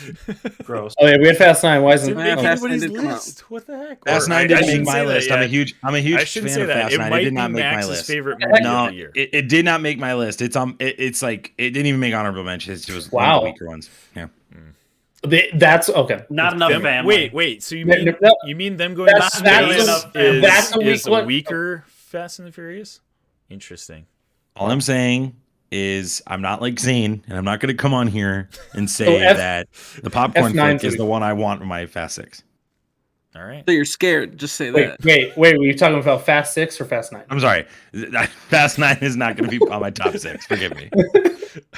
J: Gross.
E: Oh yeah, we had Fast 9. Why isn't
B: Didn't
E: it?
B: make
I: Fast
B: anybody's
I: 9 did come out.
B: list. What the heck?
H: Fast
B: Or
H: 9
B: I
H: didn't make
B: shouldn't
H: my
B: say that
H: list.
B: yet.
H: I'm a huge
B: I shouldn't
H: fan
B: say
H: of
B: that.
H: Fast
B: It
H: 9.
B: might
H: It did
B: be
H: not make my
B: Max's
H: list.
B: favorite movie of
H: No,
B: the year.
H: it did not make my list. It's like it didn't even make honorable mentions. It was one of
E: Wow.
H: the weaker ones. Yeah.
E: That's okay.
J: Not enough
B: Them-
J: family.
B: Wait. So you
E: No,
B: mean
E: no,
B: you mean them going to
E: that's-
B: space
E: that's a weak
B: is a
E: one.
B: weaker Fast and the Furious? Interesting.
H: All I'm saying is I'm not like Zane, and I'm not going to come on here and say
E: So
H: that the popcorn
E: F9
H: flick is the one I want in my Fast 6.
B: All right.
I: So you're scared. Just say
E: Wait.
I: that.
E: Were you talking about Fast 6 or Fast 9?
H: I'm sorry. Fast 9 is not going to be on my top 6. Forgive me.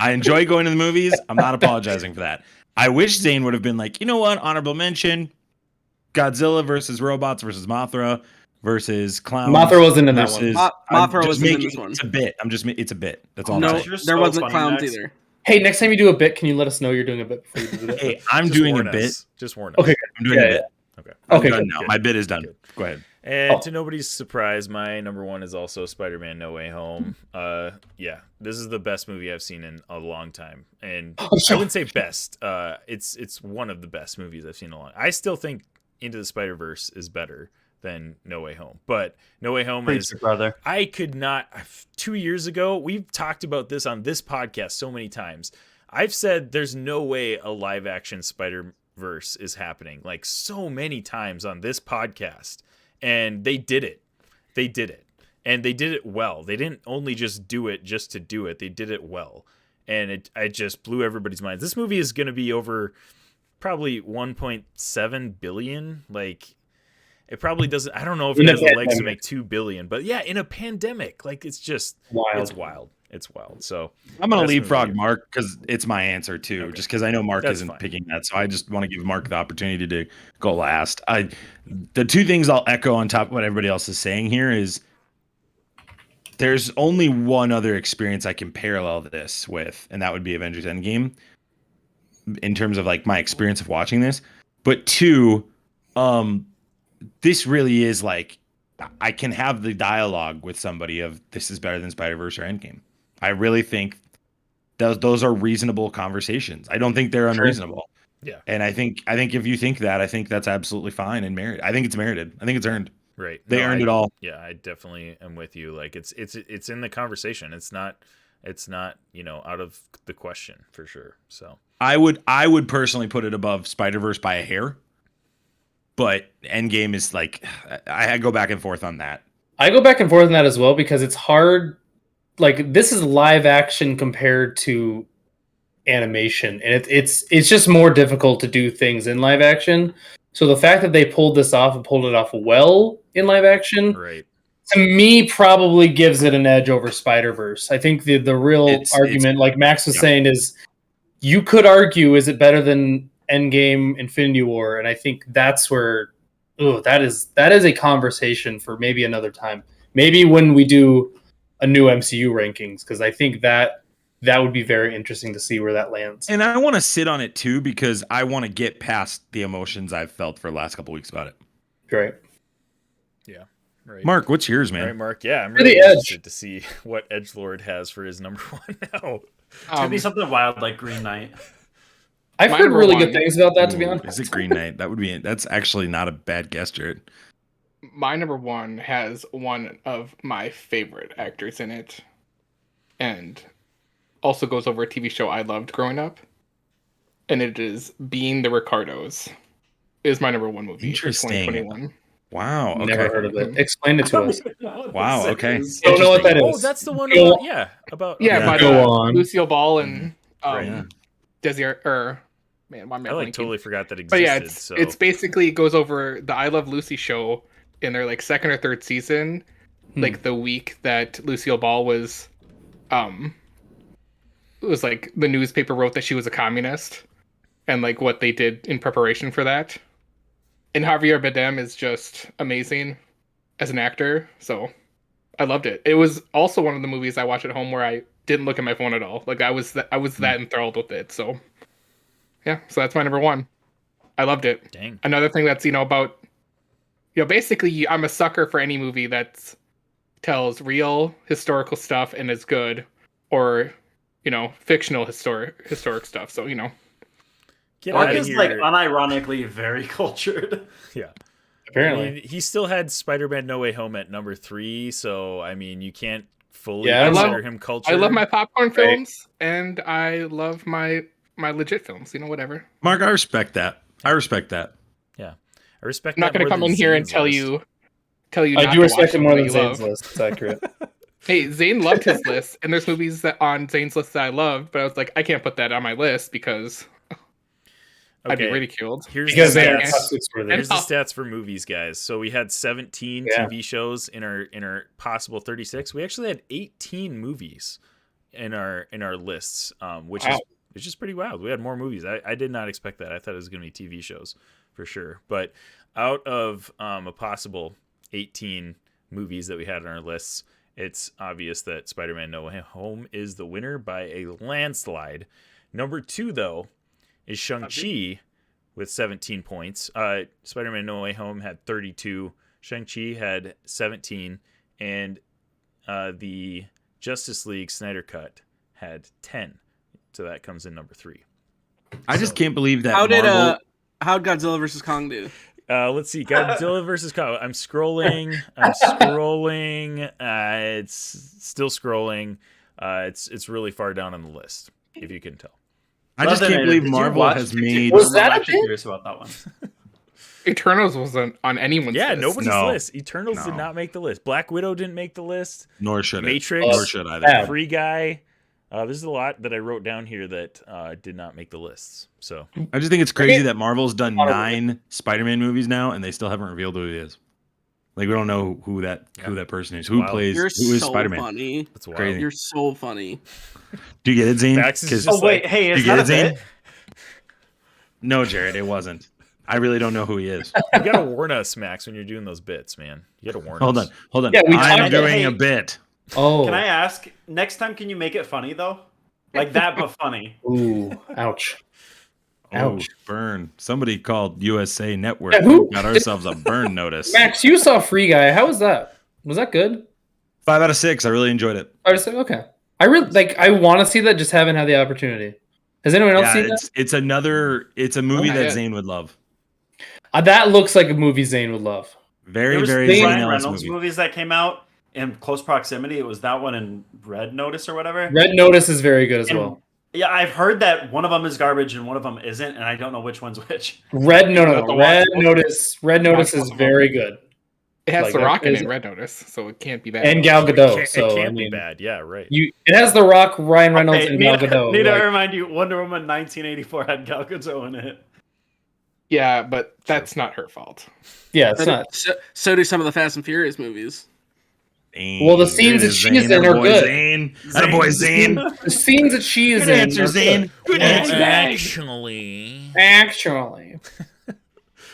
H: I enjoy going to the movies. I'm not apologizing for that. I wish Zane would have been like, you know what? Honorable mention: Godzilla versus robots versus Mothra versus clowns.
E: Mothra wasn't in that one.
H: versus-
I: Mothra
H: I'm just
I: wasn't in
H: making-
I: this one.
H: It's a bit. It's a bit. That's all.
I: No,
H: I'm
J: You're
H: saying.
I: there
J: so
I: wasn't
J: funny,
I: clowns
J: Max.
I: either.
E: Hey, next time you do a bit, can you let us know you're doing a bit before you do that?
H: Hey, I'm
B: Just
H: doing a
B: warn
H: bit.
B: us. Just warn us.
E: Okay.
H: I'm doing
E: Yeah,
H: a bit.
B: Okay.
H: I'm
E: Okay,
H: done
E: good,
H: now.
B: good.
H: My bit is done.
B: Good.
H: Go ahead.
B: And to nobody's surprise, my number one is also Spider-Man: No Way Home. Yeah, this is the best movie I've seen in a long time, and I wouldn't say best. It's one of the best movies I've seen in a long. I still think Into the Spider-Verse is better than No Way Home, but No Way Home is.
J: Brother.
B: I could not. 2 years ago, we've talked about this on this podcast so many times. I've said there's no way a live-action Spider-Verse is happening, like so many times on this podcast. And they did it. They did it. And they did it well. They didn't only just do it just to do it. They did it well. And it just blew everybody's minds. This movie is going to be over probably 1.7 billion. Like, it probably doesn't. I don't know if it has the legs to make 2 billion. But yeah, in a pandemic, like, it's just
E: Wild.
B: It's wild. It's wild. So
H: I'm going to
B: best
H: leapfrog
B: movie.
H: Mark because it's my answer too,
B: Okay.
H: just because I know Mark
B: That's
H: isn't
B: fine.
H: picking that. So I just want to give Mark the opportunity to go last. The two things I'll echo on top of what everybody else is saying here is there's only one other experience I can parallel this with, and that would be Avengers Endgame in terms of like my experience of watching this. But two, this really is like I can have the dialogue with somebody of this is better than Spider-Verse or Endgame. I really think those are reasonable conversations. I don't think they're unreasonable.
B: Yeah.
H: And I think if you think that, I think that's absolutely fine and merited. I think it's merited. I think it's earned.
B: Right.
H: They earned it all.
B: Yeah, I definitely am with you. Like it's in the conversation. It's not out of the question for sure. So
H: I would personally put it above Spider-Verse by a hair. But Endgame is like, I go back and forth on that.
E: I go back and forth on that as well because it's hard. Like, this is live action compared to animation, and it's just more difficult to do things in live action. So the fact that they pulled this off and pulled it off well in live action,
B: right,
E: to me probably gives it an edge over Spider-Verse. I think the real argument, like Max was saying, is you could argue, is it better than Endgame, Infinity War? And I think that's where that is a conversation for maybe another time. Maybe when we do a new MCU rankings, because I think that would be very interesting to see where that lands.
H: And I want to sit on it too because I want to get past the emotions I've felt for the last couple weeks about it.
E: Great.
B: Yeah. Right.
H: Mark, what's yours, man?
B: All right, Mark. Yeah, I'm really interested to see what Edgelord has for his number one now.
J: It's gonna be something wild like Green Knight.
E: I've heard really good things about that, to be honest.
H: Is it Green Knight? That's actually not a bad guess, Jared.
C: My number one has one of my favorite actors in it, and also goes over a TV show I loved growing up, and it is Being the Ricardos. Is my number one movie.
H: Interesting.
C: For 2021.
H: Wow. Okay.
E: Never heard of it. Explain it to us.
H: Wow. Okay.
E: Don't know what that is.
B: Oh, that's the one. About
C: Lucille Ball and
B: right.
C: Desi. Man, why am I
B: totally forgot that existed.
C: But yeah, it's basically goes over the I Love Lucy show in their like second or third season, like the week that Lucille Ball was, it was like the newspaper wrote that she was a communist, and like what they did in preparation for that. And Javier Bardem is just amazing as an actor, so I loved it. It was also one of the movies I watched at home where I didn't look at my phone at all. Like I was that enthralled with it. So yeah, so that's my number one. I loved it.
B: Dang.
C: Another thing that's about, basically I'm a sucker for any movie that tells real historical stuff and is good, or fictional historic stuff. So
J: Mark is like unironically very cultured.
B: Yeah.
E: Apparently.
B: I mean, he still had Spider-Man No Way Home at number 3, so I mean you can't fully
C: I
B: consider him cultured.
C: I love my popcorn films, and I love my legit films, whatever.
H: Mark, I respect that.
B: Yeah, I respect.
C: I'm not going to come in here and tell you.
E: I do respect him more than Zane's list. It's accurate.
C: Hey, Zane loved his list, and there's movies that on Zane's list that I loved, but I was like, I can't put that on my list because I'd be ridiculed.
B: Here's the stats for movies, guys. So we had 17 TV shows in our possible 36. We actually had 18 movies in our lists, which is pretty wild. We had more movies. I did not expect that. I thought it was going to be TV shows for sure. But out of a possible 18 movies that we had on our lists, it's obvious that Spider-Man No Way Home is the winner by a landslide. Number 2, though, is Shang-Chi with 17 points. Spider-Man No Way Home had 32. Shang-Chi had 17. And the Justice League Snyder Cut had 10. So that comes in number 3.
H: I just can't believe that.
I: How'd Godzilla vs. Kong do?
B: Let's see. Godzilla vs. Kong. I'm scrolling. It's still scrolling. It's really far down on the list, if you can tell.
H: I just can't believe Marvel has made.
E: Was that
J: actually curious about that one?
C: Eternals wasn't on anyone's list.
B: Yeah, nobody's list. Eternals did not make the list. Black Widow didn't make the list.
H: Nor should
B: Matrix.
H: Nor should either.
B: Free Guy. There's a lot that I wrote down here that did not make the lists. So
H: I just think it's crazy that Marvel's done 9 Spider-Man movies now, and they still haven't revealed who he is. Like, we don't know who that person is. Who plays? Who is Spider-Man?
I: Funny.
B: That's wild.
H: Crazy.
I: You're so funny.
H: Do you get it, Zane?
J: Hey, is that a bit?
H: No, Jared, it wasn't. I really don't know who he is.
B: You gotta warn us, Max, when you're doing those bits, man. You gotta warn us.
H: Hold on.
E: Yeah,
H: I'm doing a bit.
J: Oh. Can I ask, next time can you make it funny though? Like that but funny.
E: Ooh, ouch.
H: Ouch. Burn. Somebody called USA Network.
E: Yeah, who?
H: Got ourselves a burn notice.
E: Max, you saw Free Guy. How was that? Was that good?
H: 5 out of 6. I really enjoyed it.
E: I was like, okay. I really I want to see that, just haven't had the opportunity. Has anyone else
H: Yeah,
E: seen that?
H: it's a movie
C: not
H: that
C: yet.
H: Zane would love.
E: That looks like a movie Zane would love.
H: Very,
J: There was
H: very
J: two
H: Zane
J: Ryan
H: Ellis
J: Reynolds
H: movie.
J: movies that came out in close proximity. It was that one and Red Notice or whatever.
E: Red Notice is very good as
J: And-
E: well.
J: Yeah, I've heard that one of them is garbage and one of them isn't, and I don't know which one's which.
E: Red
C: have to watch
E: Notice. Red Notice
C: both
E: is
C: of them.
E: very good.
C: It has
E: Like,
C: The Rock in
E: is-
C: it, Red Notice, so it can't be bad.
E: And Gal Gadot.
B: It
E: So
B: can't
E: I
B: be
E: mean,
B: bad. Yeah, right.
E: it has The Rock, Ryan Reynolds,
J: Okay,
E: and Gal Gadot.
J: need
E: like-
J: to remind you, Wonder Woman 1984 had Gal Gadot in it.
C: Yeah, but that's not her fault.
E: yeah, it's not.
I: So do some of the Fast and Furious movies.
E: Well, the scenes that she's in are good.
H: Zane. That boy Zane.
E: The scenes that she is
H: Good
E: in.
H: answer,
E: are
H: Zane. Good answer.
B: Actually.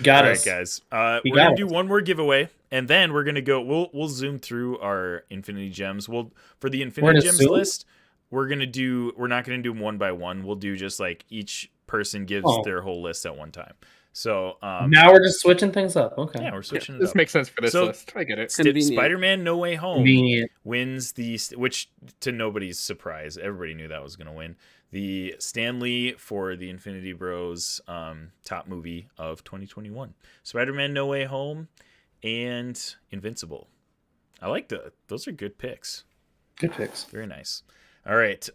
E: Got
B: All
E: us.
B: right, guys.
E: We
B: We're
E: got
B: gonna
E: it.
B: do one more giveaway, and then we're gonna go. We'll zoom through our Infinity Gems. For the
E: We're
B: Infinity
E: gonna
B: Gems
E: zoom?
B: list. We're not gonna do them one by one. We'll do just like each person gives
E: Oh.
B: their whole list at one time. So
E: Now we're just switching things up. Okay.
B: yeah, we're switching it
C: This
B: up.
C: makes sense for this
B: So-
C: list. I get it.
I: Convenient.
B: Spider-Man: No Way Home
E: Convenient.
B: wins which to nobody's surprise, everybody knew that was going to win. The Stanley for the Infinity Bros top movie of 2021. Spider-Man: No Way Home and Invincible. I like those are good picks.
E: Good picks.
B: Very nice. All right.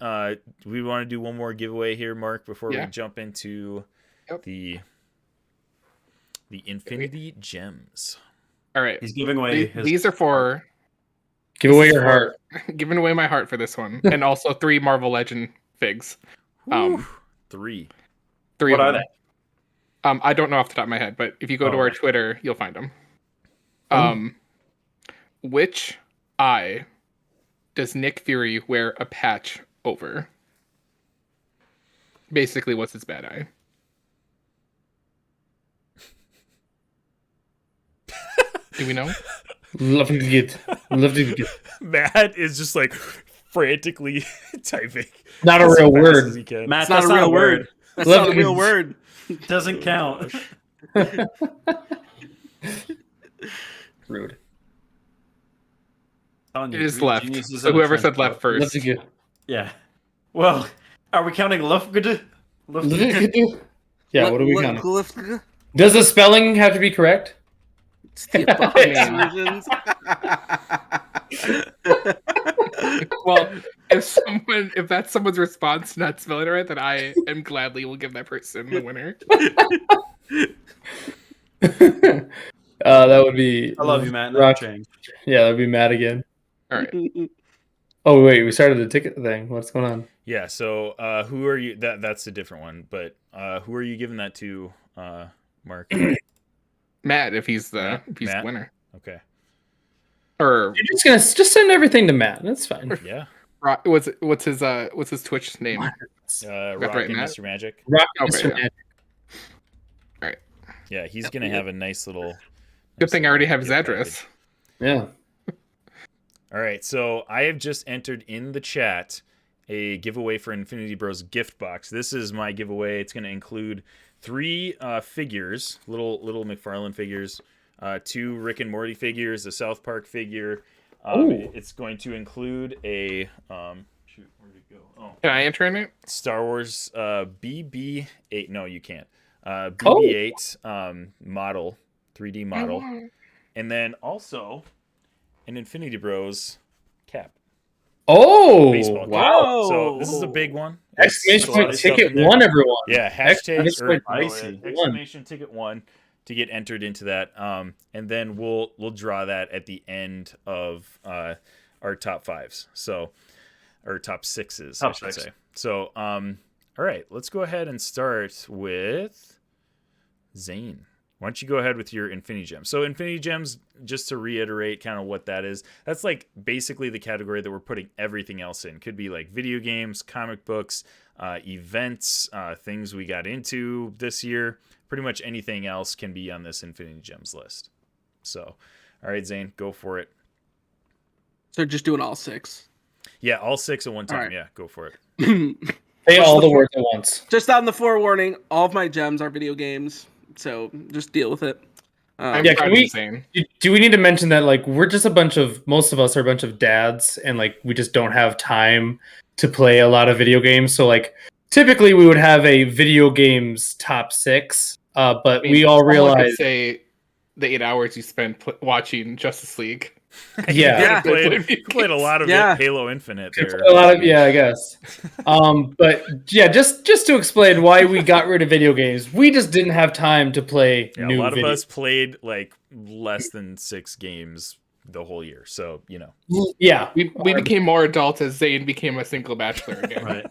B: We want to do one more giveaway here, Mark, before we
C: Yeah.
B: jump into
C: Yep.
B: the Infinity Gems.
C: All right.
J: He's giving away
C: These are for
E: Give away your heart.
C: giving away my heart for this one, and also 3 Marvel Legend figs.
B: Whew. 3.
C: 3
J: What
C: of
J: are
C: them.
J: they?
C: I don't know off the top of my head, but if you go to
B: Oh,
C: our
B: right.
C: Twitter, you'll find them. Which eye does Nick Fury wear a patch over? Basically, what's his bad eye? Do we know?
E: Love to get. Love to get.
B: Matt is just like frantically typing.
E: Not a
B: as
E: real
B: fast
E: word.
B: as he can.
J: Matt,
I: It's not
J: that's
I: a real word. That's
E: Love
I: not a
E: to
I: real
E: get-
I: word.
J: Doesn't count.
E: Rude.
C: It is left. So whoever said left
E: Love
C: first.
E: to get.
J: Yeah. Well, are we counting Lufgud?
E: Yeah, what are we counting? Does the spelling have to be correct?
I: It's the abominations.
C: Well, if that's someone's response not spelling it right, then I am gladly will give that person the winner.
E: That would be.
J: I love you, Matt.
E: Rock.
J: Never change.
E: Yeah, that would be Matt again.
C: All right.
E: Oh wait, we started the ticket thing. What's going on?
B: Yeah. So who are you? That's a different one. But who are you giving that to, Mark?
C: Matt, if he's the
B: Matt?
C: winner.
B: Okay.
C: Or
E: You're just gonna just send everything to Matt. That's fine.
B: Yeah.
C: what's his Twitch name?
B: Rock
C: right,
B: and
C: Matt?
B: Mr. Magic.
E: Rock
C: Okay,
E: Mr.
C: yeah.
E: Magic.
B: Yeah, he's gonna have a nice little.
C: Good thing I already have his
B: gift
C: address.
E: Yeah.
B: All right, so I have just entered in the chat a giveaway for Infinity Bros gift box. This is my giveaway. It's going to include 3 figures, little McFarlane figures, 2 Rick and Morty figures, a South Park figure. It's going to include a shoot, where'd it go? Oh,
C: Can I enter in it?
B: Star Wars BB-8. No, you can't. BB-8 model, 3D model, and then also an Infinity Bros cap.
E: Oh,
B: Baseball
E: wow.
B: cap. So this is a big one. There's
E: Exclamation
B: a lot
E: point
B: of stuff
E: ticket
B: in there.
E: 1, everyone.
B: Yeah, hashtag
E: Exclamation
B: or
E: point
B: exclamation ticket 1 to get entered into that. And then we'll draw that at the end of our top 5s. So, or top 6s, I should say. So, all right, let's go ahead and start with Zane. Why don't you go ahead with your Infinity Gems? So Infinity Gems, just to reiterate kind of what that is, that's like basically the category that we're putting everything else in. Could be like video games, comic books, events, things we got into this year. Pretty much anything else can be on this Infinity Gems list. So, all right, Zane, go for it.
I: So just doing all 6.
B: Yeah, all 6 at one time.
I: All right.
B: Yeah, go for it.
E: Say all the words at once.
I: Just on the forewarning, all of my gems are video games, so just deal with it.
C: I'm
E: Yeah,
C: proud
E: can
C: of you,
E: we-
C: Zane.
E: Do we need to mention that like we're just most of us are a bunch of dads, and like we just don't have time to play a lot of video games. So like typically we would have a video games top 6, but we all
C: someone could
E: realized
C: say the 8 hours you spent watching Justice League.
E: Yeah.
B: Played a lot of it, Halo Infinite there.
E: A lot of, I guess. But yeah, just to explain why we got rid of video games, we just didn't have time to play new
B: a lot
E: videos.
B: of us played like less than 6 games the whole year, so you know.
E: Yeah,
C: we became more adults as Zane became a single bachelor again.
J: Right.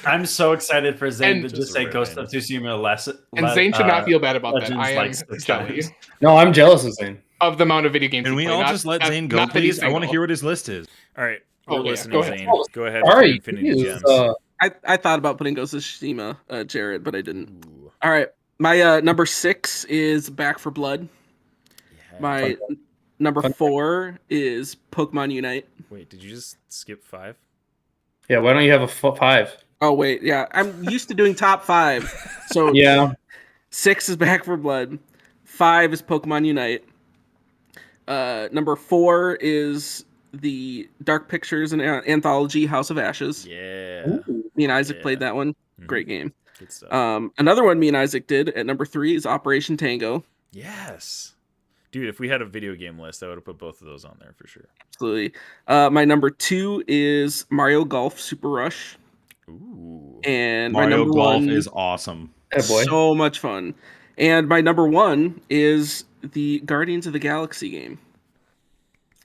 J: I'm so excited for Zane to
B: just
J: just say
B: rip
J: Ghost
B: in.
J: of Tsushima less.
C: And Zane should not feel bad about that.
J: Legends
C: I am
J: like 6
C: jelly
J: times.
E: No, I'm jealous of Zane.
C: of the amount of video games.
H: Can we
C: he played.
H: all
C: Not-
H: just let
C: not-
H: Zane go,
C: not that he's
H: please? I want to
C: single.
H: hear what his list is.
B: All right,
C: Oh,
B: we're
C: yeah,
B: listening,
C: go ahead.
B: Zane. Go ahead.
E: All
B: with
E: right,
B: Infinity
E: geez,
B: Gems.
I: I thought about putting Ghost of Tsushima, Jared, but I didn't. All right, my number 6 is Back for Blood. My number 4 is Pokemon Unite.
B: Wait, did you just skip 5?
E: Yeah, why don't you have a 5?
I: Oh wait, yeah, I'm used to doing top 5. So
E: Yeah.
I: 6 is Back for Blood. 5 is Pokemon Unite. Number 4 is the Dark Pictures and anthology House of Ashes.
B: Yeah.
I: Me and Isaac
B: Yeah.
I: played that one. Great game.
B: Good stuff.
I: Another one me and Isaac did at number 3 is Operation Tango.
B: Yes. Dude, if we had a video game list, I would have put both of those on there for sure.
I: Absolutely. My number 2 is Mario Golf Super Rush.
B: Ooh.
I: And my
H: Mario
I: number
H: Golf
I: 1
H: is awesome.
E: Yeah, boy.
I: so much fun. And my number 1 is the Guardians of the Galaxy game.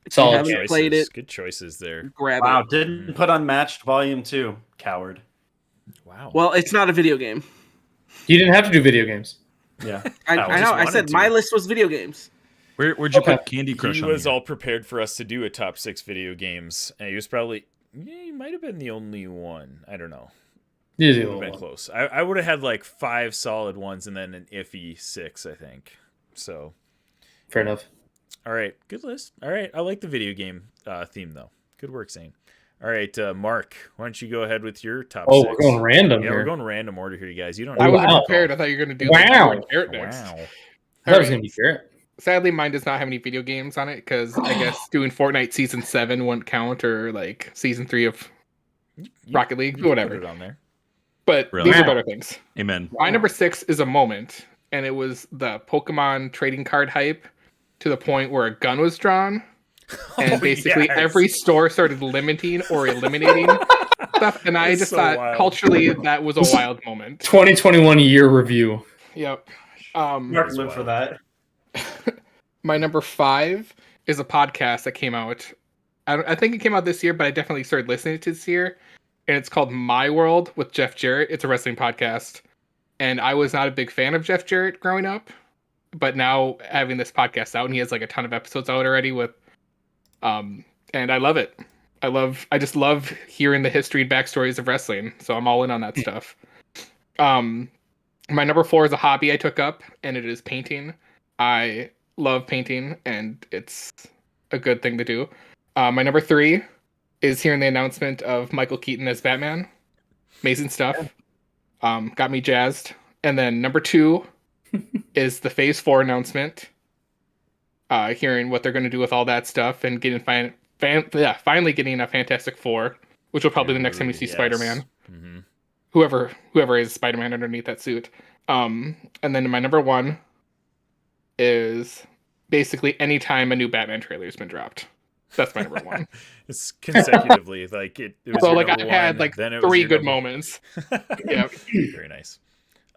I: If you
E: Solid
I: haven't
B: Choices.
I: played it,
B: Good choices there.
I: grab
J: Wow,
I: it.
J: didn't put Unmatched Volume 2. Coward.
B: Wow.
I: Well, it's not a video game.
E: You didn't have to do video games.
J: Yeah.
I: I
B: just
I: know. I
B: wanted
I: said
B: to.
I: my list was video games.
H: Where'd you
E: Okay.
H: put Candy Crush
B: he
H: on
B: was
H: here?
B: all prepared for us to do a top 6 video games, and he was probably, he might have been the only one. I don't know.
E: You
B: Would
E: do.
B: have been close. I would have had like 5 solid ones and then an iffy 6, I think. So,
E: Fair enough.
B: all right, good list. All right, I like the video game theme though. Good work, Zane. All right, Mark, why don't you go ahead with your top 6?
E: We're going random
B: Yeah,
E: here.
B: we're going random order here, you guys. You don't.
C: I
B: have
C: wasn't
B: to
C: prepared. I
B: call.
C: thought you were going to do
E: Wow.
C: like Garrett next.
B: Wow.
E: I thought it was going to be Garrett.
C: Sadly, mine does not have any video games on it because I guess doing Fortnite Season 7 wouldn't count, or like Season 3 of Rocket League,
B: You can
C: whatever.
B: Put it on there.
C: But
H: Really?
C: these are
E: Wow.
C: better things.
H: Amen.
C: My number 6 is a moment, and it was the Pokemon trading card hype to the point where a gun was drawn, and basically
B: yes.
C: every store started limiting or eliminating stuff. And I
B: That's
C: just
B: so
C: thought
B: wild.
C: culturally that was a wild moment.
E: 2021 year review.
C: Yep.
J: Mark lived for that.
C: My number 5 is a podcast that came out. I think it came out this year, but I definitely started listening to it this year. And it's called My World with Jeff Jarrett. It's a wrestling podcast. And I was not a big fan of Jeff Jarrett growing up. But now having this podcast out, and he has like a ton of episodes out already with and I love it. I just love hearing the history and backstories of wrestling. So I'm all in on that stuff. My number 4 is a hobby I took up, and it is painting. I love painting, and it's a good thing to do. My number 3 is hearing the announcement of Michael Keaton as Batman. Amazing stuff. Got me jazzed. And then number 2 is the Phase 4 announcement. Hearing what they're going to do with all that stuff and getting finally getting a Fantastic Four, which will probably be the next time we see
B: Yes.
C: Spider-Man.
B: Mm-hmm.
C: Whoever is Spider-Man underneath that suit. And then my number 1 is basically anytime a new Batman trailer has been dropped. That's my number 1.
B: It's consecutively like it was.
C: So
B: your
C: like
B: number
C: I've had
B: 1,
C: like
B: then it was
C: 3
B: your
C: good
B: number-
C: moments. Yeah.
B: Very nice.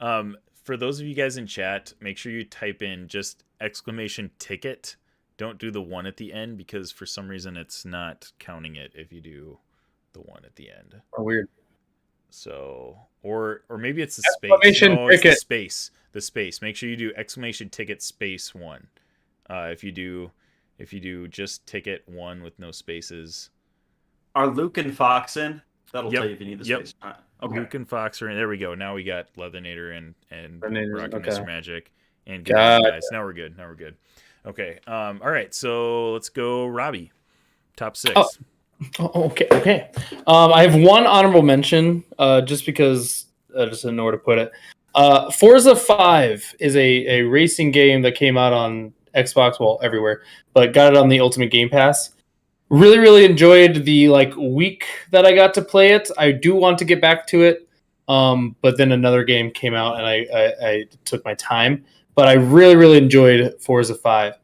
B: For those of you guys in chat, make sure you type in just exclamation ticket. Don't do the 1 at the end because for some reason it's not counting it if you do the 1 at the end.
E: Oh, weird.
B: So or maybe it's the space.
E: Exclamation
B: No, it's the
E: ticket.
B: space. The space. Make sure you do exclamation ticket space 1. If you do just ticket 1 with no spaces.
J: Are Luke and Fox in? That'll
B: Yep.
J: tell you if you need the
B: Yep.
J: space. All right. Okay.
B: Luke and Fox are in. There we go. Now we got Leathernattor and Rock and
E: okay.
B: Mr. Magic and
E: Got
B: guys. Now we're good. Okay. All right. So let's go, Robbie. Top 6.
E: Oh, okay. I have one honorable mention, just because I just didn't know where to put it. Forza 5 is a racing game that came out on Xbox, well, everywhere, but got it on the Ultimate Game Pass. Really, really enjoyed the week that I got to play it. I do want to get back to it, but then another game came out and I took my time. But I really, really enjoyed Forza 5.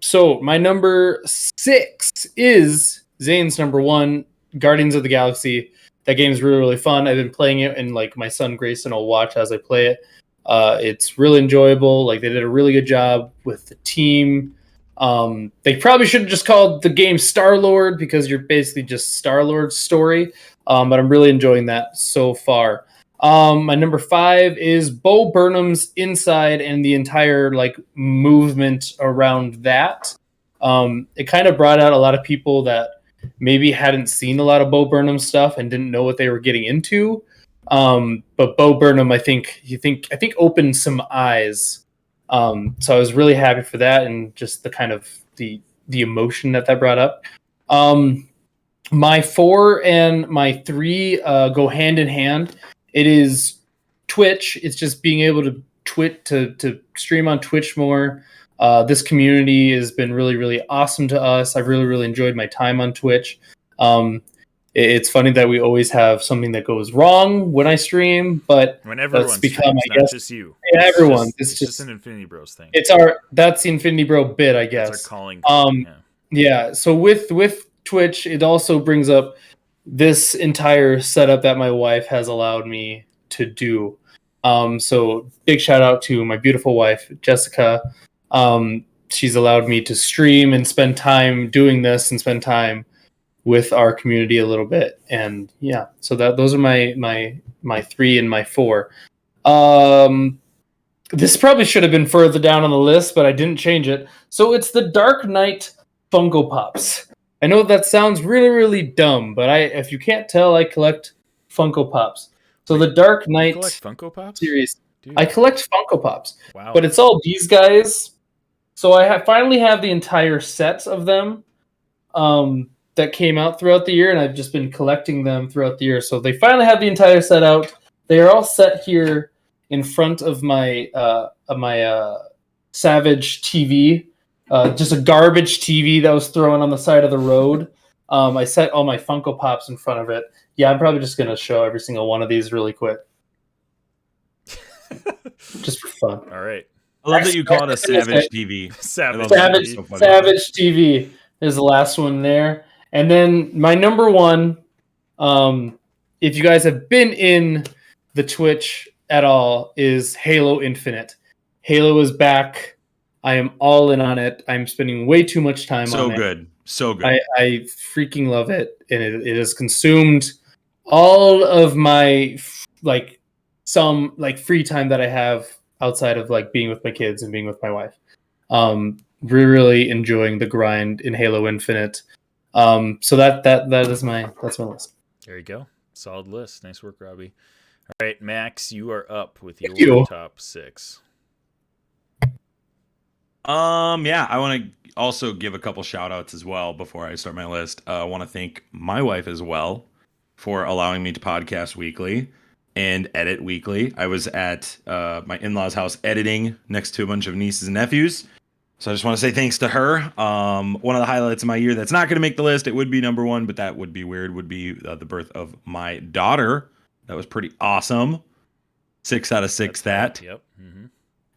E: So my number 6 is Zane's number 1, Guardians of the Galaxy. That game's really, really fun. I've been playing it, and my son Grayson will watch as I play it. It's really enjoyable. They did a really good job with the team. They probably should have just called the game Star-Lord, because you're basically just Star-Lord's story. But I'm really enjoying that so far. My number 5 is Bo Burnham's Inside and the entire movement around that. It kind of brought out a lot of people that maybe hadn't seen a lot of Bo Burnham stuff and didn't know what they were getting into. But Bo Burnham, I think opened some eyes. So I was really happy for that, and just the kind of the emotion that brought up. My 4 and my 3 go hand in hand. It is Twitch. It's just being able to stream on Twitch more. This community has been really, really awesome to us. I've really, really enjoyed my time on Twitch. It's funny that we always have something that goes wrong when I stream, but
B: when everyone's
E: become,
B: I guess, not just you.
E: Yeah, everyone.
B: It's just an Infinity Bros thing.
E: That's the Infinity Bro bit, I guess.
B: That's our calling.
E: Yeah. So with Twitch, it also brings up this entire setup that my wife has allowed me to do. So big shout out to my beautiful wife, Jessica. She's allowed me to stream and spend time doing this and spend time with our community a little bit. And yeah, so those are my 3 and my 4. This probably should have been further down on the list, but I didn't change it. So it's the Dark Knight Funko Pops. I know that sounds really, really dumb, but if you can't tell, I collect Funko Pops. So the Dark Knight
B: Funko Pops
E: series,
B: Dude.
E: I collect Funko Pops.
B: Wow.
E: But it's all these guys. So I finally have the entire set of them that came out throughout the year, and I've just been collecting them throughout the year. So they finally have the entire set out. They are all set here in front of my Savage TV. Just a garbage TV that was thrown on the side of the road. I set all my Funko Pops in front of it. Yeah, I'm probably just going to show every single one of these really quick. Just for fun.
B: All right.
H: I love that you call it a Savage TV.
E: Savage TV is the last one there. And then my number 1, if you guys have been in the Twitch at all, is Halo Infinite. Halo is back. I am all in on it. I'm spending way too much time on it.
H: So good.
E: I freaking love it. And it has consumed all of my some free time that I have outside of being with my kids and being with my wife. Really enjoying the grind in Halo Infinite. So that's my list.
B: There you go. Solid list. Nice work, Robbie. All right, Max, you are up with your top 6.
H: Yeah, I want to also give a couple shout outs as well before I start my list. I want to thank my wife as well for allowing me to podcast weekly and edit weekly. I was at my in-laws' house editing next to a bunch of nieces and nephews. So I just want to say thanks to her. One of the highlights of my year that's not going to make the list, it would be number 1, but that would be weird, would be the birth of my daughter. That was pretty awesome. 6 out of 6 that.
B: Yep. Mm-hmm.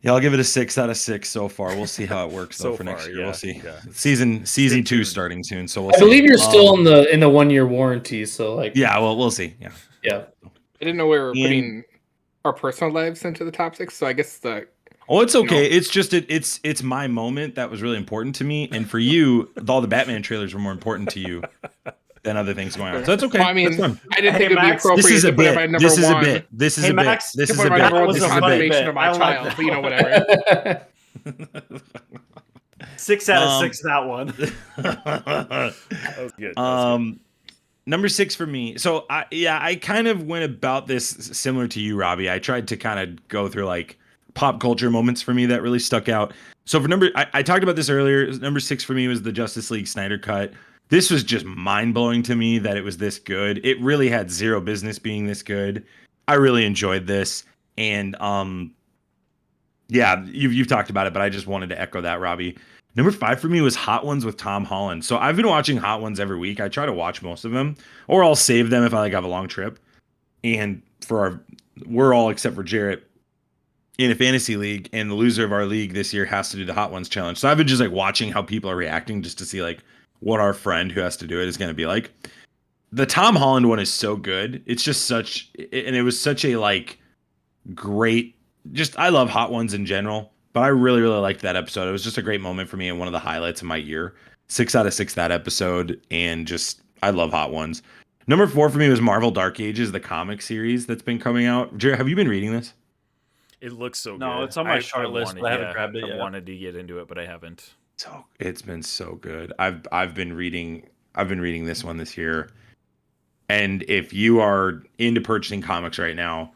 H: Yeah, I'll give it a 6 out of 6 so far. We'll see how it works though for next year.
B: Yeah,
H: we'll see.
B: Yeah.
H: Season 2 starting soon, so we'll
E: I
H: see.
E: believe you're still in the 1-year warranty, so
H: yeah, well, we'll see. Yeah.
E: Yeah.
C: I didn't know we were putting our personal lives into the top 6, so I guess
H: Oh, it's okay. It's just it's my moment that was really important to me, and for you, all the Batman trailers were more important to you than other things going on. So that's okay.
C: Well, I mean, I didn't think it would be
J: Max,
C: appropriate
H: this is
C: to
H: a
C: put it
H: bit.
C: my number
H: This is
C: 1.
H: a bit. This is a bit.
J: Max,
H: This
C: To
H: is
C: put
H: a
C: my
H: bit.
C: number 1
J: was
C: was
J: a
C: the
J: funny
C: confirmation
J: bit.
C: of my
J: I like
C: child,
J: that
C: but you know, whatever.
J: 6 out of 6 that one.
B: That was good.
H: Number 6 for me. So I kind of went about this similar to you, Robbie. I tried to kind of go through pop culture moments for me that really stuck out. So for I talked about this earlier. Number 6 for me was the Justice League Snyder cut. This was just mind blowing to me that it was this good. It really had zero business being this good. I really enjoyed this, and yeah, you've talked about it, but I just wanted to echo that, Robbie. Number 5 for me was Hot Ones with Tom Holland. So I've been watching Hot Ones every week. I try to watch most of them, or I'll save them if I have a long trip. And we're all except for Jarrett in a fantasy league, and the loser of our league this year has to do the Hot Ones challenge. So I've been just watching how people are reacting just to see what our friend who has to do it is going to be like. The Tom Holland one is so good. It's just and it was such a great. Just I love Hot Ones in general, but I really really liked that episode. It was just a great moment for me and one of the highlights of my year. 6 out of 6 that episode, and just I love Hot Ones. Number 4 for me was Marvel Dark Ages, the comic series that's been coming out. Jared, have you been reading this?
B: It looks so good.
J: No, it's on my short list, but I haven't grabbed it yet.
B: I wanted to get into it, but I haven't.
H: So it's been so good. I've been reading this one this year. And if you are into purchasing comics right now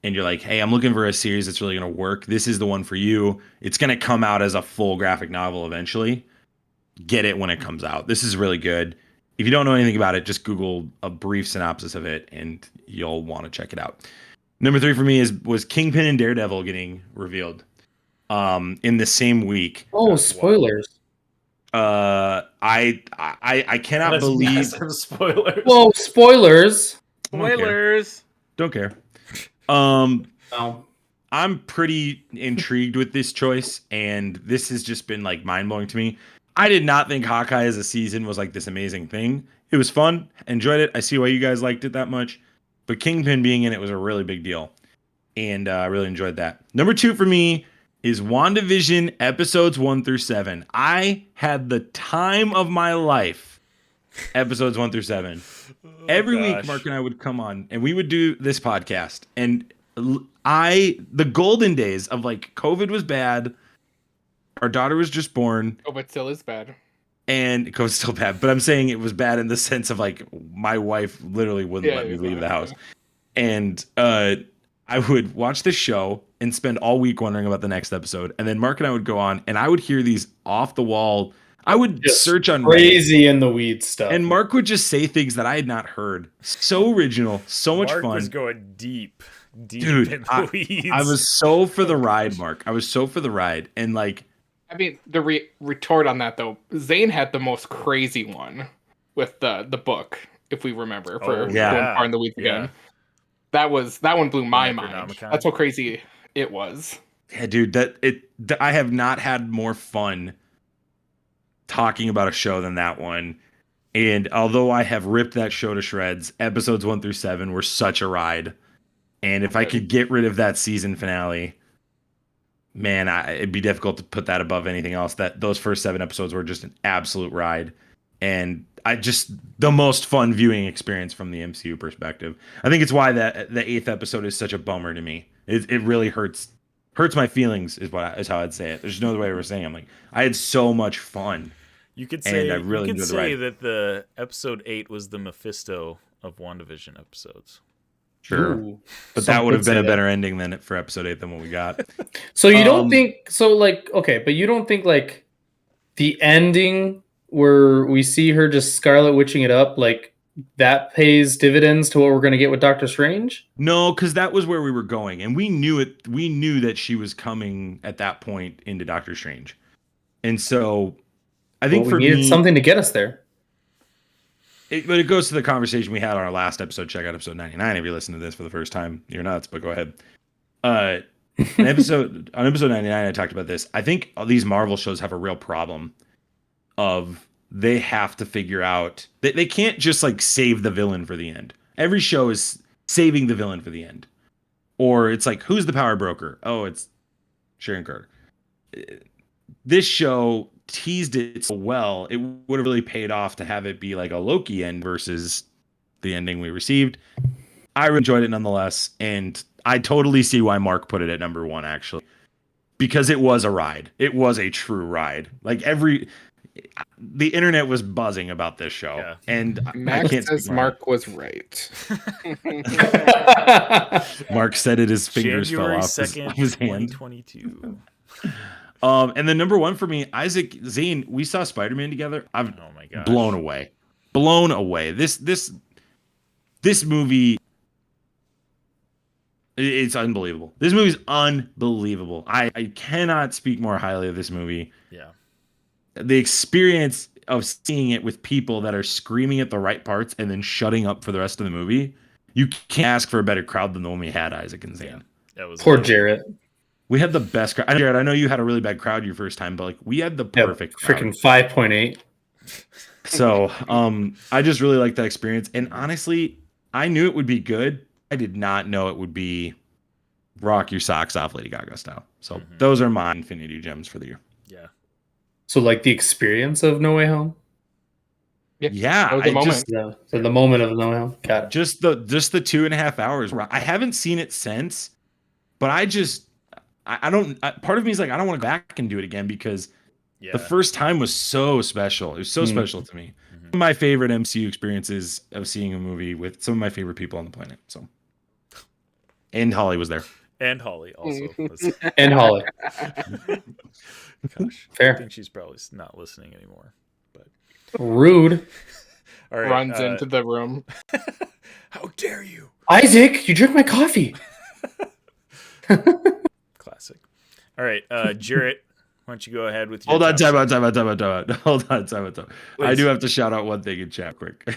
H: and you're like, hey, I'm looking for a series that's really going to work, this is the one for you. It's going to come out as a full graphic novel eventually. Get it when it comes out. This is really good. If you don't know anything about it, just Google a brief synopsis of it and you'll want to check it out. Number 3 for me was Kingpin and Daredevil getting revealed in the same week.
E: Oh, spoilers.
H: I cannot believe
J: spoilers.
E: Whoa, spoilers.
I: Spoilers.
H: Don't care.
E: No.
H: I'm pretty intrigued with this choice, and this has just been mind-blowing to me. I did not think Hawkeye as a season was this amazing thing. It was fun, enjoyed it. I see why you guys liked it that much, but Kingpin being in it was a really big deal, and I really enjoyed that. Number 2 for me is WandaVision episodes 1 through 7. I had the time of my life. Episodes 1 through 7. Every week, Mark and I would come on, and we would do this podcast, and the golden days of COVID was bad. Our daughter was just born.
C: Oh, but still is bad.
H: And COVID's still bad. But I'm saying it was bad in the sense of my wife literally wouldn't let me leave the house. And I would watch the show and spend all week wondering about the next episode. And then Mark and I would go on and I would hear these off the wall. I would just search on
E: crazy Reddit, in the weeds stuff.
H: And Mark would just say things that I had not heard. So original, so much fun.
B: Mark was going deep
H: Dude,
B: in the weeds.
H: I was so for the ride, Mark. I was so for the ride. And
C: I mean, the retort on that though, Zane had the most crazy one with the book, if we remember, for going far in the weeds again. That one blew my mind. That's how crazy it was.
H: Yeah, dude, I have not had more fun talking about a show than that one. And although I have ripped that show to shreds, episodes 1 through 7 were such a ride. And if I could get rid of that season finale, man, it'd be difficult to put that above anything else. Those first 7 episodes were just an absolute ride. And the most fun viewing experience from the MCU perspective. I think it's why the 8th episode is such a bummer to me. It really hurts my feelings is how I'd say it. There's no other way of saying it. I had so much fun.
B: You could say
H: that
B: the episode 8 was the Mephisto of WandaVision episodes.
H: Sure. Ooh, but that would have been a better ending for episode 8 than what we got.
E: So you don't think but you don't think the ending where we see her just Scarlet Witching it up, that pays dividends to what we're going to get with Doctor Strange?
H: No, because that was where we were going, and we knew it. We knew that she was coming at that point into Doctor Strange, and so I think
E: we needed something to get us there.
H: But it goes to the conversation we had on our last episode. Check out episode 99 if you listen to this for the first time. You're nuts, but go ahead. On episode 99, I talked about this. I think all these Marvel shows have a real problem of they have to figure out that they can't just save the villain for the end. Every show is saving the villain for the end. Or it's who's the power broker? Oh, it's Sharon Carter. This show teased it so well, it would have really paid off to have it be a Loki end versus the ending we received. I really enjoyed it nonetheless, and I totally see why Mark put it at number 1, actually. Because it was a ride. It was a true ride. The internet was buzzing about this show, and
C: Max says Mark was right.
H: Mark said it. His fingers
B: January
H: fell off his hand.
B: 2022.
H: And then number 1 for me, Isaac, Zane. We saw Spider-Man together. I'm blown away. This movie. It's unbelievable. This movie's unbelievable. I cannot speak more highly of this movie.
B: Yeah.
H: the experience of seeing it with people that are screaming at the right parts and then shutting up for the rest of the movie, you can't ask for a better crowd than the one we had, Isaac and Zane.
B: That was
E: Poor
B: amazing.
E: Jarrett.
H: We had the best crowd. Jared, I know you had a really bad crowd your first time, but like we had the perfect crowd.
E: Freaking 5.8.
H: So I just really like that experience. And honestly, I knew it would be good. I did not know it would be rock your socks off Lady Gaga style. So those are my Infinity Gems for the year.
B: Yeah.
E: So like the experience of No Way Home?
H: Yeah.
C: That was the moment.
E: So the moment of No Way Home. Got it.
H: Just the 2.5 hours. I haven't seen it since, but I don't part of me is like, I don't want to go back and do it again because the first time was so special. It was so special to me. One of my favorite MCU experiences of seeing a movie with some of my favorite people on the planet. So, and Holly was there.
B: And Holly also.
E: And Holly.
B: Gosh,
E: Fair.
B: I think she's probably not listening anymore. But
E: rude.
B: All right,
C: runs into the room.
B: How dare you,
E: Isaac? You drink my coffee.
B: Classic. All right, Jarrett, why don't you go ahead with your
H: Hold on,
B: top
H: time out. Hold on, time out. I do have to shout out one thing in chat quick.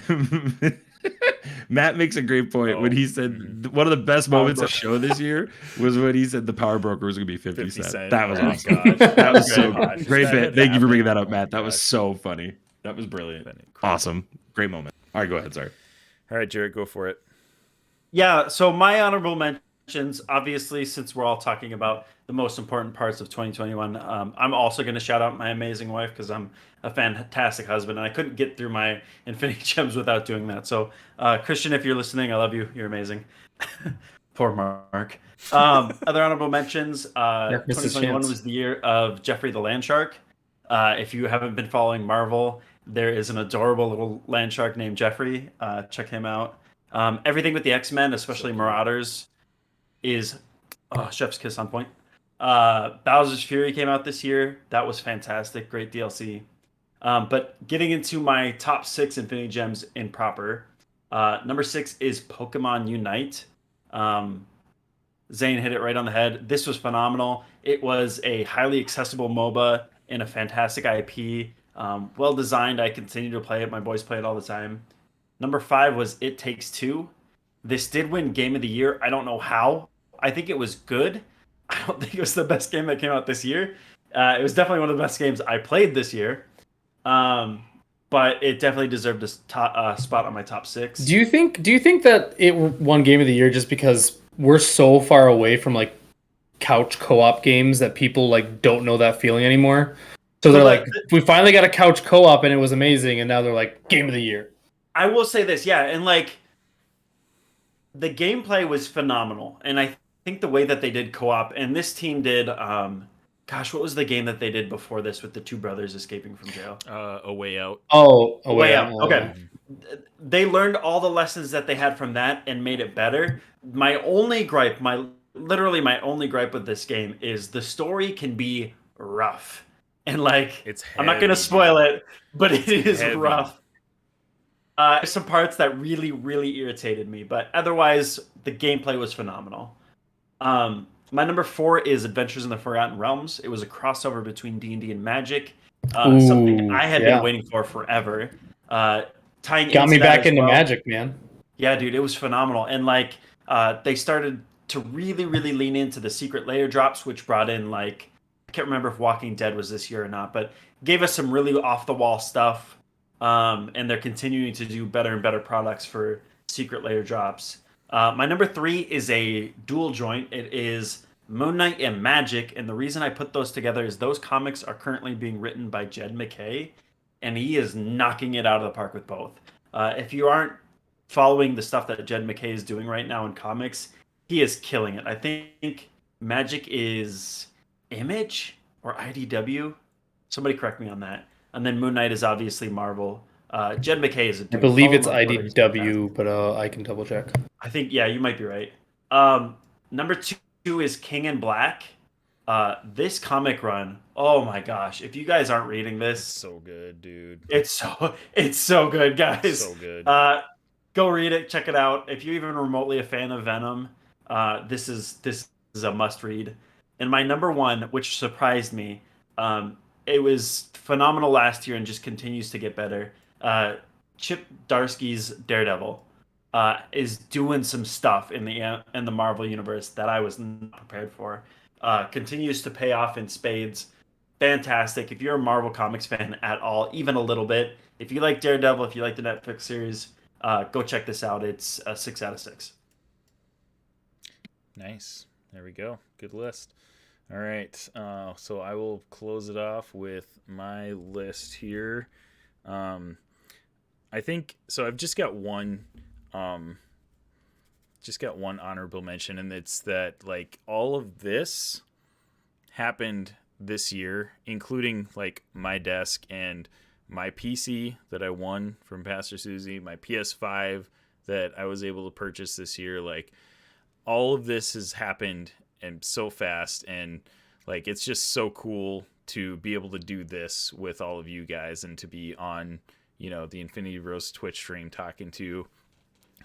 H: Matt makes a great point when he said one of the best moments of the show this year was when he said the power broker was going to be 50 Cent. That was awesome.
B: Gosh.
H: That was so great
B: That
H: bit. Thank you for bringing that up,
B: happened.
H: Matt. That was so funny. That was brilliant. Awesome. Great moment. All right, go ahead. Sorry.
B: All right, Jarrett, go for it.
J: Yeah, so my honorable mentions, obviously, since we're all talking about the most important parts of 2021, I'm also going to shout out my amazing wife because I'm a fantastic husband, and I couldn't get through my Infinity Gems without doing that. So, Christian, if you're listening, I love you. You're amazing. Poor Mark. Other honorable mentions, 2021 was the year of Jeffrey the Land Shark. If you haven't been following Marvel, there is an adorable little land shark named Jeffrey. Check him out. Everything with the X-Men, especially Marauders, is chef's kiss on point. Bowser's Fury came out this year. That was fantastic. Great DLC. But getting into my top 6 Infinity Gems in proper, number 6 is Pokemon Unite. Zane hit it right on the head. This was phenomenal. It was a highly accessible MOBA and a fantastic IP. Well designed. I continue to play it. My boys play it all the time. Number 5 was It Takes Two. This did win Game of the Year. I don't know how. I think it was good. I don't think it was the best game that came out this year. It was definitely one of the best games I played this year. But it definitely deserved a spot on my top 6.
E: Do you think that it won Game of the Year just because we're so far away from like couch co-op games that people like don't know that feeling anymore? So they're like, we finally got a couch co-op and it was amazing, and now they're like, Game of the Year.
J: I will say this, yeah, and like the gameplay was phenomenal, and I think the way that they did co-op, and this team did, what was the game that they did before this with the two brothers escaping from jail?
B: A Way Out.
E: Oh,
J: A Way Out. Okay. They learned all the lessons that they had from that and made it better. My only gripe, literally my only gripe with this game is the story can be rough. And like, I'm not going to spoil it, but it is rough. Some parts that really, really irritated me, but otherwise the gameplay was phenomenal. My number 4 is Adventures in the Forgotten Realms. It was a crossover between D&D and Magic, something I had been waiting for forever.
E: Got me back into Magic, man.
J: Yeah, dude, it was phenomenal. And like, they started to really, really lean into the secret layer drops, which brought in like, I can't remember if Walking Dead was this year or not, but gave us some really off the wall stuff. And they're continuing to do better and better products for secret layer drops. My number 3 is a dual joint. It is Moon Knight and Magic, and the reason I put those together is those comics are currently being written by Jed McKay, and he is knocking it out of the park with both. If you aren't following the stuff that Jed McKay is doing right now in comics, he is killing it. I think Magic is Image or IDW. Somebody correct me on that. And then Moon Knight is obviously Marvel. Jed McKay is a dude.
E: I believe it's IDW, but I can double check.
J: I think, yeah, you might be right. Number 2 is King in Black. This comic run, oh my gosh! If you guys aren't reading this,
B: it's so good, dude.
J: It's so good, guys.
B: So good.
J: Go read it, check it out. If you're even remotely a fan of Venom, this is a must read. And my number 1, which surprised me, it was phenomenal last year and just continues to get better. Chip Darsky's Daredevil is doing some stuff in the Marvel universe that I was not prepared for. Continues to pay off in spades. Fantastic. If you're a Marvel Comics fan at all, even a little bit, if you like Daredevil, if you like the Netflix series, go check this out. It's a 6 out of 6.
B: Nice. There we go. Good list. All right. So I will close it off with my list here. I think so. I've just got one honorable mention, and it's that like all of this happened this year, including like my desk and my PC that I won from Pastor Susie, my PS5 that I was able to purchase this year. Like all of this has happened and so fast, and like it's just so cool to be able to do this with all of you guys and to be on, the Infinity Bros Twitch stream talking to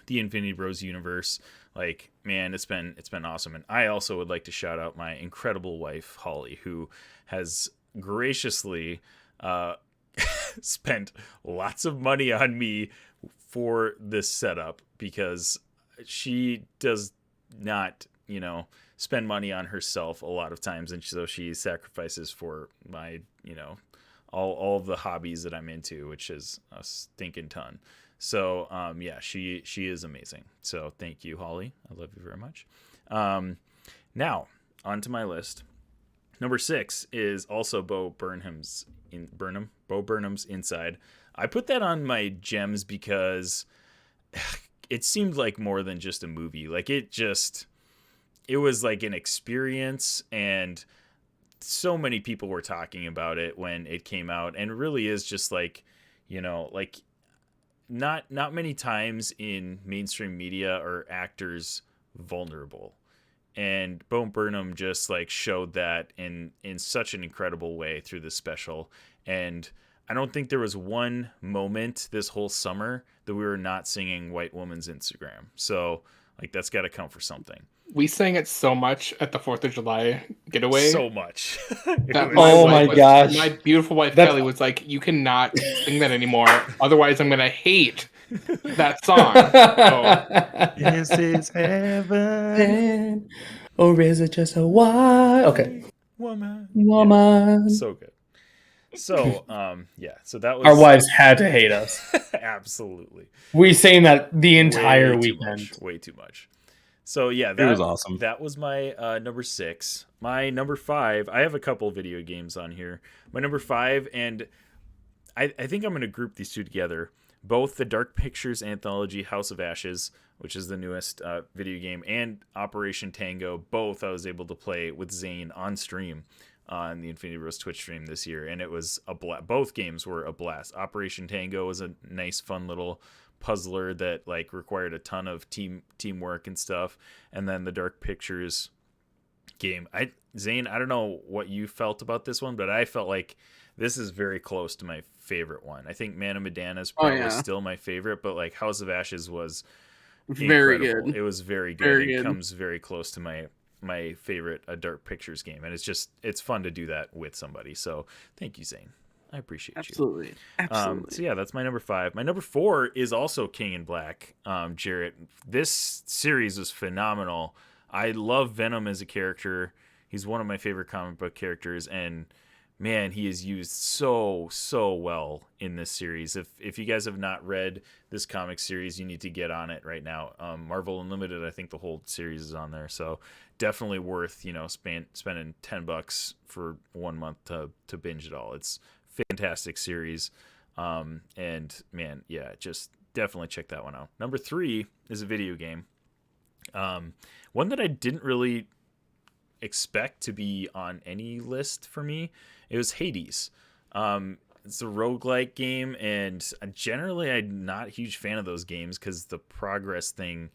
B: the Infinity Bros universe. Like, man, it's been awesome. And I also would like to shout out my incredible wife, Holly, who has graciously spent lots of money on me for this setup, because she does not, spend money on herself a lot of times. And so she sacrifices for my, all of the hobbies that I'm into, which is a stinking ton. So, she is amazing. So thank you, Holly. I love you very much. Now onto my list. Number 6 is also Bo Burnham's Inside. I put that on my gems because it seemed like more than just a movie. Like it was like an experience, and so many people were talking about it when it came out, and it really is just like, like not many times in mainstream media are actors vulnerable, and Bo Burnham just like showed that in such an incredible way through this special. And I don't think there was one moment this whole summer that we were not singing White Woman's Instagram. So like that's got to count for something.
C: We sang it so much at the 4th of July getaway.
B: So much.
C: My gosh. My beautiful wife, Kelly, was like, you cannot sing that anymore. Otherwise, I'm going to hate that song.
E: This is heaven. Or is it just a Okay.
B: Woman.
E: Yeah,
B: so good. So, so that was...
E: Our wives had to hate us.
B: Absolutely.
E: We sang that the entire weekend.
B: Way too much. So that
H: was awesome.
B: That was my number 6. My number 5, I have a couple video games on here. My number 5, and I think I'm going to group these two together. Both the Dark Pictures anthology House of Ashes, which is the newest video game, and Operation Tango. Both I was able to play with Zane on stream on the Infinity Bros Twitch stream this year, and it was a blast. Both games were a blast. Operation Tango was a nice, fun little puzzler that like required a ton of teamwork and stuff, and then the Dark Pictures game, Zane, I don't know what you felt about this one, but I felt like this is very close to my favorite one. I think Man of Medan is probably still my favorite, but like House of Ashes was
I: very
B: incredible.
I: good.
B: It was very good. It comes very close to my favorite Dark Pictures game, and it's fun to do that with somebody. So thank you, Zane. I appreciate
I: you. Absolutely.
B: So that's my number 5. My number 4 is also King in Black. Jarrett, this series was phenomenal. I love Venom as a character. He's one of my favorite comic book characters, and man, he is used so well in this series. If you guys have not read this comic series, you need to get on it right now. Marvel Unlimited, I think the whole series is on there, so definitely worth spending $10 for 1 month to binge it all. It's fantastic series, and man, just definitely check that one out. Number 3 is a video game, one that I didn't really expect to be on any list for me. It was Hades. It's a roguelike game, and generally I'm not a huge fan of those games because the progress thing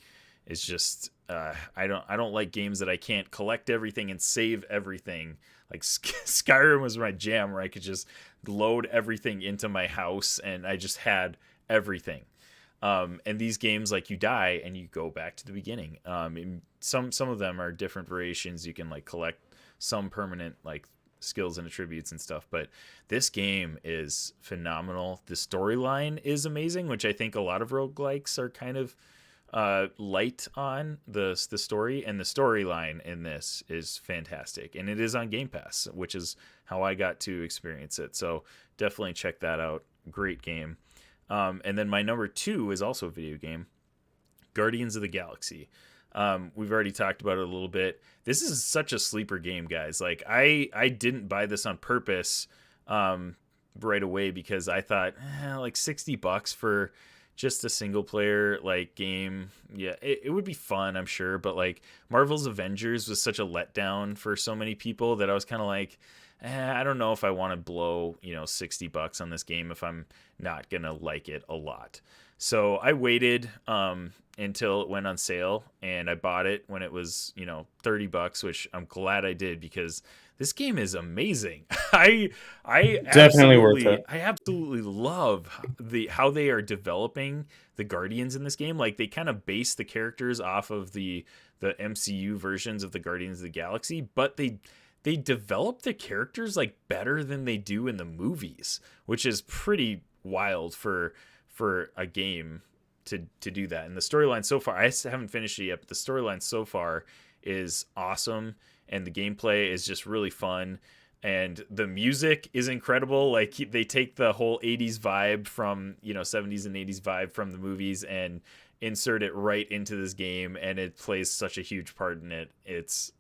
B: is just I don't like games that I can't collect everything and save everything. Like Skyrim was my jam, where I could just load everything into my house and I just had everything. And these games, like, you die and you go back to the beginning. And some of them are different variations. You can like collect some permanent like skills and attributes and stuff. But this game is phenomenal. The storyline is amazing, which I think a lot of roguelikes are kind of light on the story, and the storyline in this is fantastic, and it is on Game Pass, which is how I got to experience it. So definitely check that out. Great game. And then my number 2 is also a video game, Guardians of the Galaxy. We've already talked about it a little bit. This is such a sleeper game, guys. Like I didn't buy this on purpose right away because I thought like $60 for just a single player like game. Yeah, it would be fun, I'm sure. But like Marvel's Avengers was such a letdown for so many people that I was kind of like, I don't know if I want to blow, $60 on this game if I'm not going to like it a lot. So I waited until it went on sale, and I bought it when it was, $30, which I'm glad I did because this game is amazing. I
E: Definitely worth it.
B: I absolutely love how they are developing the Guardians in this game. Like they kind of base the characters off of the MCU versions of the Guardians of the Galaxy, but they develop the characters like better than they do in the movies, which is pretty wild for a game to do that. And the storyline so far, I haven't finished it yet, but the storyline so far is awesome, and the gameplay is just really fun, and the music is incredible. Like they take the whole 80s vibe from 70s and 80s vibe from the movies and insert it right into this game, and it plays such a huge part in it. It's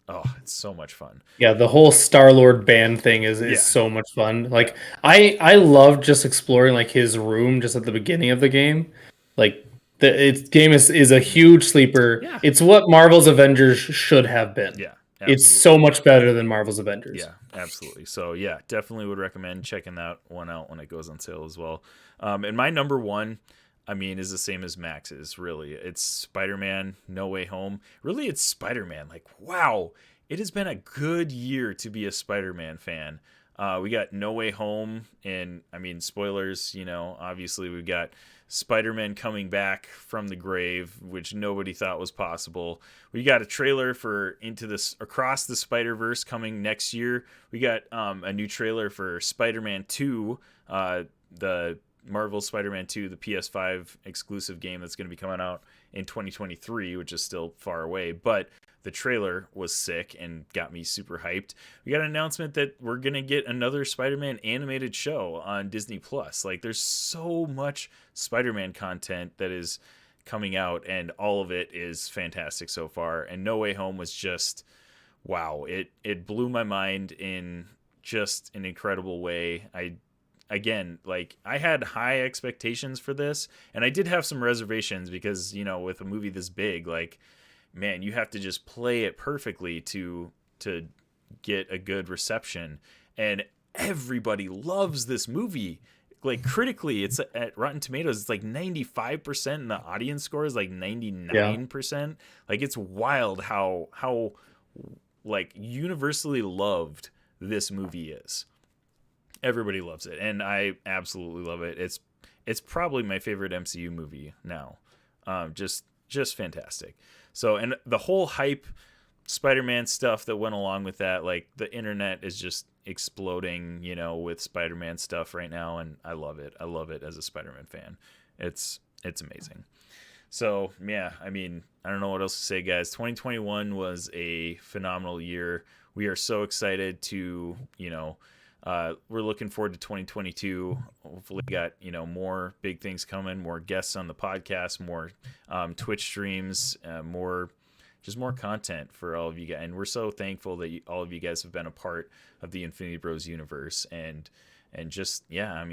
B: so much fun.
E: Yeah, the whole Star-Lord band thing is so much fun. Like I love just exploring like his room just at the beginning of the game. Like the game is a huge sleeper.
B: Yeah.
E: It's what Marvel's Avengers should have been.
B: Yeah. Absolutely.
E: It's so much better than Marvel's Avengers.
B: Yeah, absolutely. So yeah, definitely would recommend checking that one out when it goes on sale as well. And my number 1, is the same as Max's, really. It's Spider-Man No Way Home. Really, it's Spider-Man. Like, wow, it has been a good year to be a Spider-Man fan. We got No Way Home, and, spoilers, obviously we've got Spider-Man coming back from the grave, which nobody thought was possible. We got a trailer for Across the Spider-Verse coming next year. We got a new trailer for Spider-Man 2, the Marvel Spider-Man 2, the PS5 exclusive game that's going to be coming out in 2023, which is still far away, but the trailer was sick and got me super hyped. We got an announcement that we're going to get another Spider-Man animated show on Disney Plus. Like there's so much Spider-Man content that is coming out, and all of it is fantastic so far. And No Way Home was just, wow, it blew my mind in just an incredible way. I had high expectations for this, and I did have some reservations because, with a movie this big, like, man, you have to just play it perfectly to get a good reception. And everybody loves this movie. Like critically, it's at Rotten Tomatoes, it's like 95%, and the audience score is like 99%. Yeah. Like it's wild how like universally loved this movie is. Everybody loves it, and I absolutely love it. It's probably my favorite MCU movie now. Just fantastic. So, and the whole hype Spider-Man stuff that went along with that, like the internet is just exploding, with Spider-Man stuff right now, and I love it. I love it as a Spider-Man fan. It's amazing. So, yeah, I don't know what else to say, guys. 2021 was a phenomenal year. We are so excited to, we're looking forward to 2022. Hopefully got, more big things coming, more guests on the podcast, more Twitch streams, more content for all of you guys. And we're so thankful that all of you guys have been a part of the Infinity Bros universe. And just, yeah,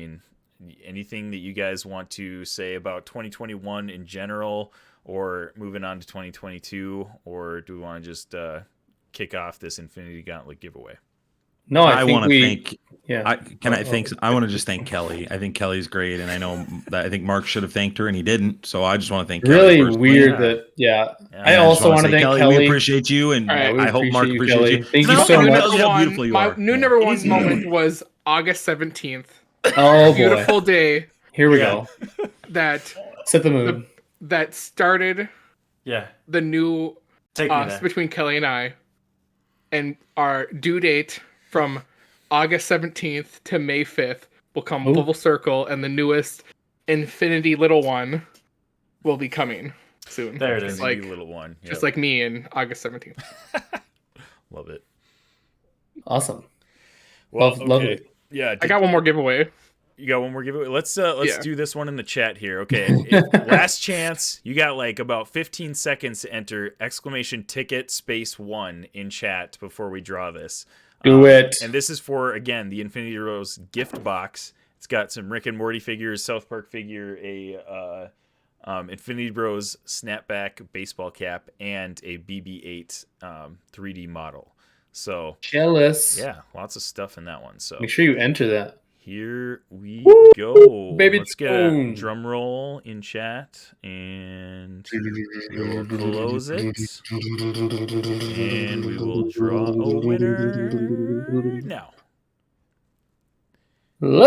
B: anything that you guys want to say about 2021 in general, or moving on to 2022, or do we want to just kick off this Infinity Gauntlet giveaway?
E: No, I want to
H: thank. Yeah. I want to just thank Kelly. I think Kelly's great, and I know that I think Mark should have thanked her, and he didn't. So I just want to thank.
E: Really
H: Kelly
E: weird that. Yeah. I also want to thank Kelly.
H: We appreciate you, and I hope Mark appreciates you.
E: Thank you so much.
H: How beautiful you are.
C: My new number 1 moment was August 17th.
E: Oh,
C: beautiful day.
E: Here we go.
C: That
E: set the mood.
C: That started.
J: Yeah.
C: The new between Kelly and I, and our due date from August 17th to May 5th will come
E: Ooh.
C: full circle, and the newest Infinity Little One will be coming soon.
J: There it
B: Just
J: is.
B: like little one.
C: Just like me in August 17th.
B: Love it.
E: Awesome.
B: Well,
E: Lovely.
B: Yeah,
C: I got one more giveaway.
B: You got one more giveaway. Let's
C: Yeah.
B: do this one in the chat here. Okay, last chance. You got like about 15 seconds to enter !ticket_1 in chat before we draw this.
E: Do it.
B: And this is for, again, the Infinity Rose gift box. It's got some Rick and Morty figures, South Park figure, a Infinity Bros snapback baseball cap, and a BB-8 3D model. So
E: Jealous.
B: yeah, lots of stuff in that one. So
E: Make sure you enter that.
B: here we
E: Woo!
B: go.
E: Baby
B: Let's get a
E: boom.
B: drum roll in chat, and we'll close it, and we will draw a winner now.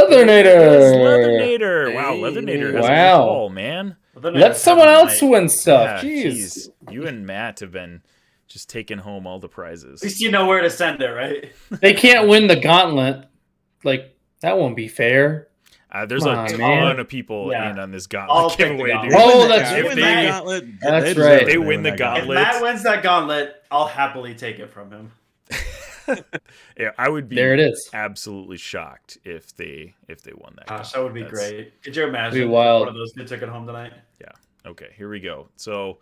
E: Leathernator.
B: Wow, Leathernator has a
E: Wow.
B: call, man.
E: Let someone else win stuff.
B: Yeah,
E: Jeez.
B: you and Matt have been just taking home all the prizes.
J: At least you know where to send it, right?
E: They can't win the gauntlet. Like, that won't be fair.
B: There's
E: Come
B: a
E: on,
B: ton
E: man.
B: of people
J: Yeah.
B: in on this
J: I'll
B: gauntlet
J: take the
B: giveaway, dude.
J: gauntlet.
E: Oh, that's
B: If
E: right.
B: they-
E: That's
B: If
E: right.
B: they win the
J: If
B: gauntlet,
J: Matt wins that gauntlet, I'll happily take it from him.
B: yeah, I would be
E: There it is.
B: absolutely shocked if they won that.
J: Gosh,
B: gauntlet.
J: that would be
B: That's-
J: great. Could you imagine
E: Be
J: if
E: wild.
J: one of those two took it home tonight?
B: Okay, here we go. So,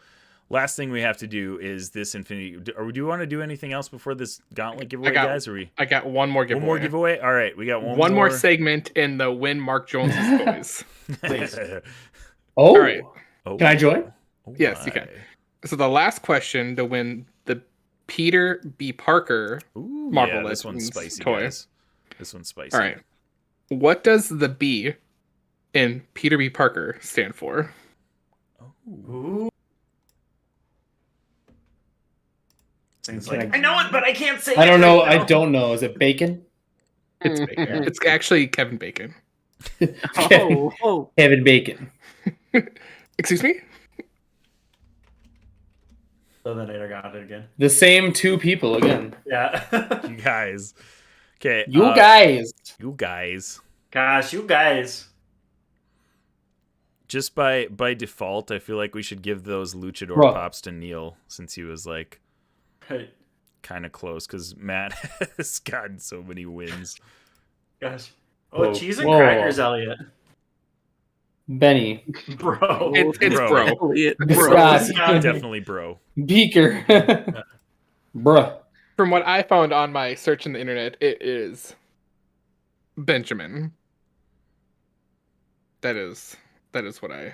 B: last thing we have to do is this Infinity. Do you want to do anything else before this gauntlet giveaway, guys? Or
C: I got one more giveaway.
B: one more giveaway? All right, we got
C: One more segment in the Win Mark Jones's Toys.
J: Please.
E: Oh.
C: All right.
B: Oh,
E: Can I join?
B: oh
C: Yes, you
B: my.
C: can. So the last question to win the Peter B. Parker
B: Ooh,
C: Marvel
B: yeah, this one's
C: Legends
B: spicy,
C: toy.
B: guys. This one's spicy.
C: All right. What does the B in Peter B. Parker stand for?
J: Ooh. Seems
E: Can
J: like
E: I-
J: I know it, but I can't say.
E: I don't
J: it
E: know.
J: right now.
E: I don't know. Is it bacon?
C: It's Bacon. It's actually Kevin Bacon.
I: Oh.
E: Kevin Bacon.
C: Excuse me?
J: So then I got it again.
E: The same two people again.
J: Yeah.
B: You guys. Okay.
E: You guys.
B: You guys.
J: Gosh, you guys.
B: Just by default, I feel like we should give those luchador
E: Bro.
B: pops to Neil, since he was like
J: Hey,
B: kind of close, because Matt has gotten so many wins.
J: gosh. Oh,
E: Whoa.
J: cheese and
E: Whoa.
J: crackers, Elliot.
E: Benny.
J: Bro.
C: It's
B: Bro.
C: bro.
I: Elliot,
E: Scott.
B: Definitely, bro.
E: Beaker. Bruh.
C: From what I found on my search in the internet, it is Benjamin. That is what I.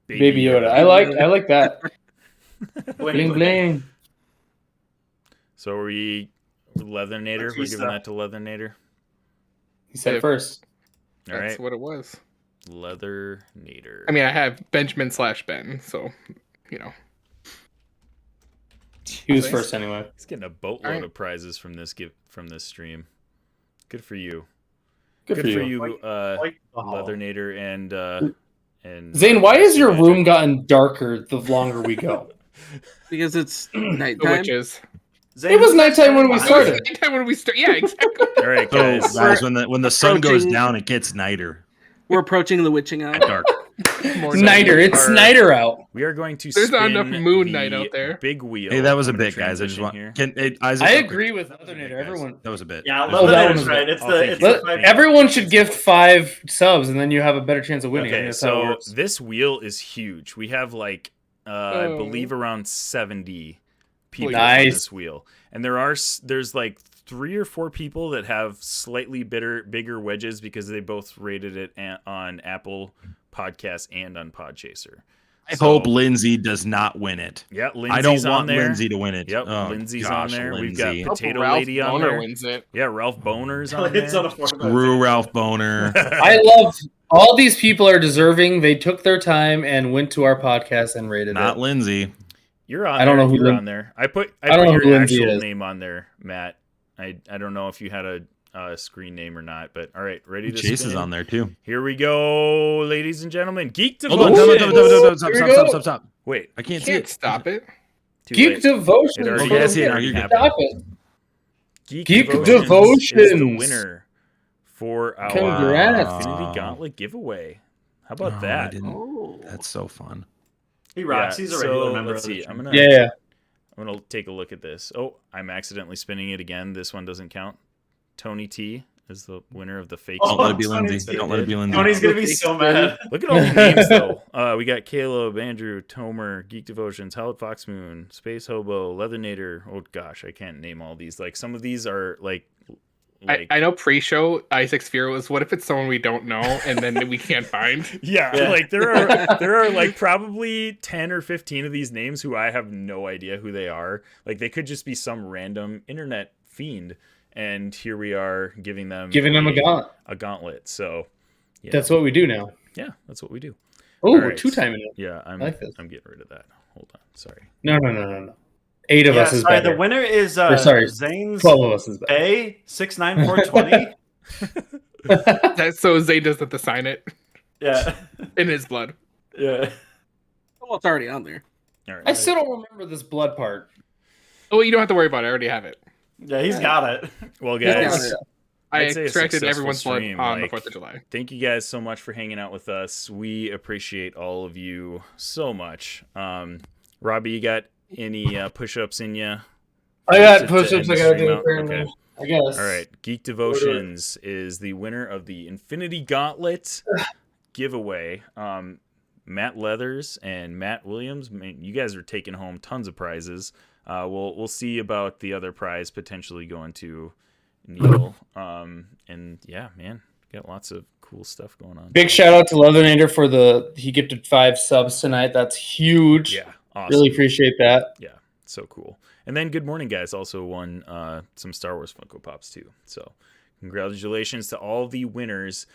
E: Baby Yoda. I like that. Bling bling.
B: So are we Leathernator? We're giving that to Leathernator.
E: He said it first.
B: All
C: That's
B: right.
C: what it was.
B: Leathernator.
C: I mean, I have Benjamin/Ben, so you know.
E: He was first anyway.
B: He's getting a boatload
C: All right.
B: of prizes from this stream. Good for you.
E: Good for you.
B: Leathernator and
E: Zane, why has your room gotten darker the longer we go?
I: Because it's
C: The
I: nighttime.
C: witches.
E: It was nighttime when we started.
C: Anytime when we start, yeah, exactly.
B: All right,
H: So,
B: guys.
H: guys, when the sun goes
I: approaching-
H: down, it gets nighter
I: We're approaching the witching hour.
H: and dark.
C: More
E: Snyder.
C: night.
E: It's Snyder out.
B: We are going to
C: There's not
B: spin
C: enough moon
B: the
C: night out there.
B: Big wheel.
H: Hey, that was a
B: I'm gonna
H: bit, guys. I just
B: transition
H: want.
B: here.
H: Can Isaac?
E: I
H: real quick.
E: agree with
H: That was a bit,
E: Leathernator.
H: guys.
E: Everyone,
H: That was a bit.
J: Yeah,
E: Oh, that
J: Leathernator's
E: one-
J: right. It's
B: I'll
J: the
B: take
J: it's
B: it.
J: the five-
E: everyone should gift 5 subs, and then you have a better chance of winning. I think
B: Okay,
E: that's how it
B: so
E: works.
B: this wheel is huge. We have like I
C: Oh.
B: believe around 70 people on
E: Nice.
B: this wheel, and there's like 3 or 4 people that have slightly bigger wedges because they both rated it on Apple Podcasts and on Podchaser.
H: I hope Lindsay does not win it.
B: Yeah, Lindsay's
H: I don't
B: on
H: want
B: there.
H: Lindsay to win it.
B: Yep,
H: Oh,
B: Lindsay's
H: gosh,
B: on there.
H: Lindsay.
B: We've got
C: Hope
B: Potato
C: Ralph
B: Lady on
C: Boner
B: there.
C: wins it.
B: Yeah, Ralph Boner's on
J: It's on
B: there.
J: a format.
H: Screw Ralph Boner.
E: I love all these people are deserving. They took their time and went to our podcast and rated
H: Not
E: it.
H: Lindsay.
B: You're on
E: I don't
B: there.
E: know who
B: You're
E: Lin-
B: on there. I put
E: don't know who
B: your
E: Lindsay
B: actual
E: is.
B: name on there, Matt. I don't know if you had a screen name or not, but all right, ready to
H: Chase is
B: spin?
H: on there too.
B: Here we go, ladies and gentlemen. Geek
H: Hold on,
B: Devotion.
H: stop.
B: Wait,
H: I can't see
C: Can't
H: it.
C: stop it.
B: too
E: Geek
B: late.
E: Devotion.
B: It already
H: Okay, I see it now.
B: already
H: You're good.
B: happened.
E: Stop it.
B: Geek
E: Devotions
B: is the winner for our
E: Congrats.
B: Infinity Gauntlet giveaway. How about
H: Oh,
B: that?
H: That's so fun.
J: He rocks.
B: Yeah,
J: He's a regular member
B: let's
J: of the
B: see.
J: stream.
B: I'm gonna take a look at this. Oh, I'm accidentally spinning it again. This one doesn't count. Tony T is the winner of the fake.
H: Don't let it be
J: Tony
H: Lindsay.
J: T.
H: Don't let it be Lindsay.
J: Tony's gonna be so mad.
B: Look at all the names though. We got Caleb, Andrew, Tomer, Geek Devotions, Howlett Fox Moon, Space Hobo, Leathernator. Oh gosh, I can't name all these. Like some of these are like
C: I know pre-show Isaac's fear was, what if it's someone we don't know and then we can't find?
B: Yeah, like there are like probably 10 or 15 of these names who I have no idea who they are. Like they could just be some random internet fiend, and here we are giving them a gauntlet. So yeah.
E: That's what we do now.
B: Yeah, that's what we do.
E: Oh,
B: All right.
E: 2-timing it.
B: Yeah, I'm getting rid of that. Hold on, sorry.
E: No. 8 of us is
J: sorry,
E: better.
J: the winner is Zane's
E: 12 of us is better.
J: Bay 69420.
C: That's so Zane doesn't have to sign it.
J: Yeah.
C: In his blood.
J: Yeah.
I: Well, it's already on there.
B: All right.
E: I still don't remember this blood part.
C: Oh, you don't have to worry about it. I already have it.
J: Yeah, he's got it.
B: Well, guys,
C: I
B: I'd say a
C: extracted
B: successful
C: everyone's blood
B: stream.
C: on the
B: Like,
C: 4th of July.
B: Thank you guys so much for hanging out with us. We appreciate all of you so much. Robbie, you got any push-ups in you?
E: I got push-ups I gotta do apparently.
B: Okay.
E: I guess.
B: All right. Geek Devotions is the winner of the Infinity Gauntlet giveaway. Matt Leathers and Matt Williams, man, you guys are taking home tons of prizes. We'll see about the other prize potentially going to Neil. And yeah, man, got lots of cool stuff going on.
E: Big shout out to Leathernator for he gifted 5 subs tonight. That's huge.
B: Yeah, awesome.
E: Really appreciate that.
B: Yeah, so cool. And then Good Morning Guys also won some Star Wars Funko Pops too. So congratulations to all the winners.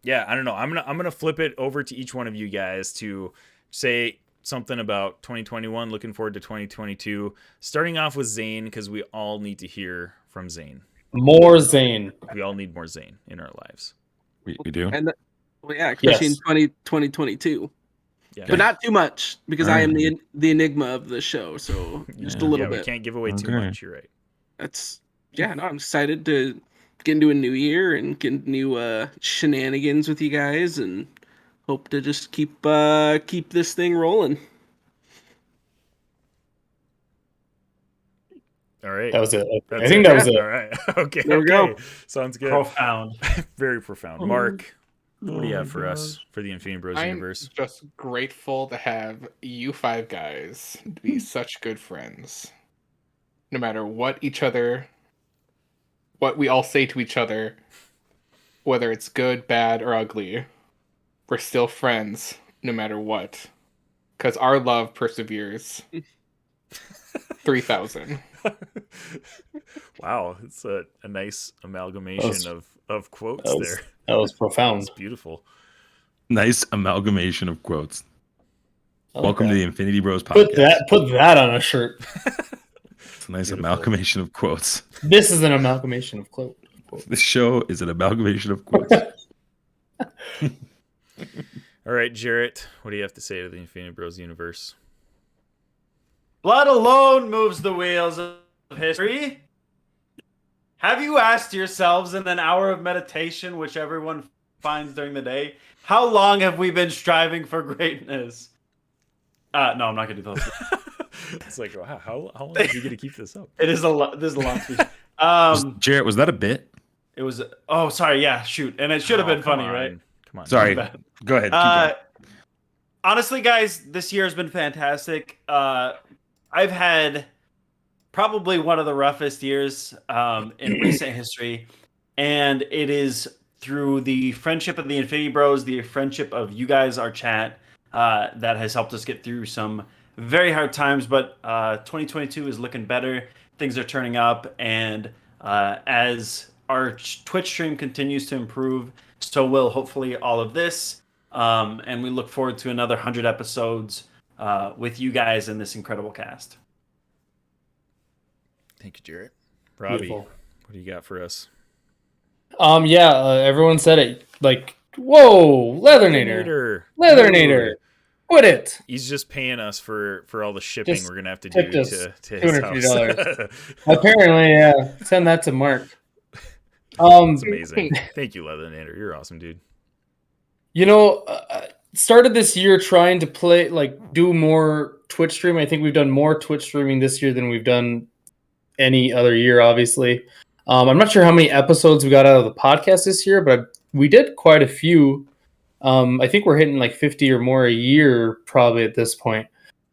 B: Yeah, I don't know. I'm gonna flip it over to each one of you guys to say something about 2021. Looking forward to 2022. Starting off with Zane, because we all need to hear from Zane.
E: More Zane.
B: We all need more Zane in our lives.
H: We do.
I: And especially in 2022.
B: Yeah.
I: But not too much, because I am the enigma of the show, so just a little bit.
B: We can't give away too much. You're right.
I: I'm excited to get into a new year and get new shenanigans with you guys, and hope to just keep this thing rolling.
B: All right.
E: That was it. I think that was it.
B: All right. Okay.
I: There we go.
B: Sounds good.
J: Profound.
B: Very profound. Mark, what do you have for us for the Infinity Bros universe?
C: I'm just grateful to have you 5 guys be such good friends. No matter what we all say to each other, whether it's good, bad, or ugly, we're still friends no matter what. Because our love perseveres. 3,000.
B: Wow, it's a nice amalgamation of quotes there.
E: That was profound.
B: It's beautiful.
H: Nice amalgamation of quotes. Welcome to the Infinity Bros podcast.
E: Put that on a shirt.
H: It's a nice amalgamation of quotes.
E: This is an amalgamation of quotes.
H: This show is an amalgamation of quotes.
B: All right, Jarrett, what do you have to say to the Infinity Bros universe?
J: Blood alone moves the wheels of history. Have you asked yourselves in an hour of meditation, which everyone finds during the day, how long have we been striving for greatness? No, I'm not gonna do those.
B: It's like, wow, how long are you gonna keep this up?
J: This is a long speech.
H: Jarrett, was that a bit?
J: It was. Oh, sorry. Yeah, shoot. And it should have been funny, right?
B: Come on.
H: Sorry. Go ahead. Keep going.
J: Honestly, guys, this year has been fantastic. I've had probably one of the roughest years in recent history, and it is through the friendship of the Infinity Bros, the friendship of you guys, our chat, that has helped us get through some very hard times. But 2022 is looking better. Things are turning up, and as our Twitch stream continues to improve, so will hopefully all of this. And we look forward to another 100 episodes with you guys in this incredible cast.
B: Thank you, Jarrett. Robbie,
E: Beautiful.
B: what do you got for us?
E: Everyone said it. Like, whoa, Leathernator. Quit it.
B: He's just paying us for all the shipping we're gonna have to
E: tipped
B: do
E: us
B: to his house.
E: Apparently, yeah. Send that to Mark.
B: It's amazing. Thank you, Leatherator. You're awesome, dude.
E: You know, started this year trying to do more Twitch streaming. I think we've done more Twitch streaming this year than we've done any other year, obviously. I'm not sure how many episodes we got out of the podcast this year, but we did quite a few. I think we're hitting like 50 or more a year probably at this point.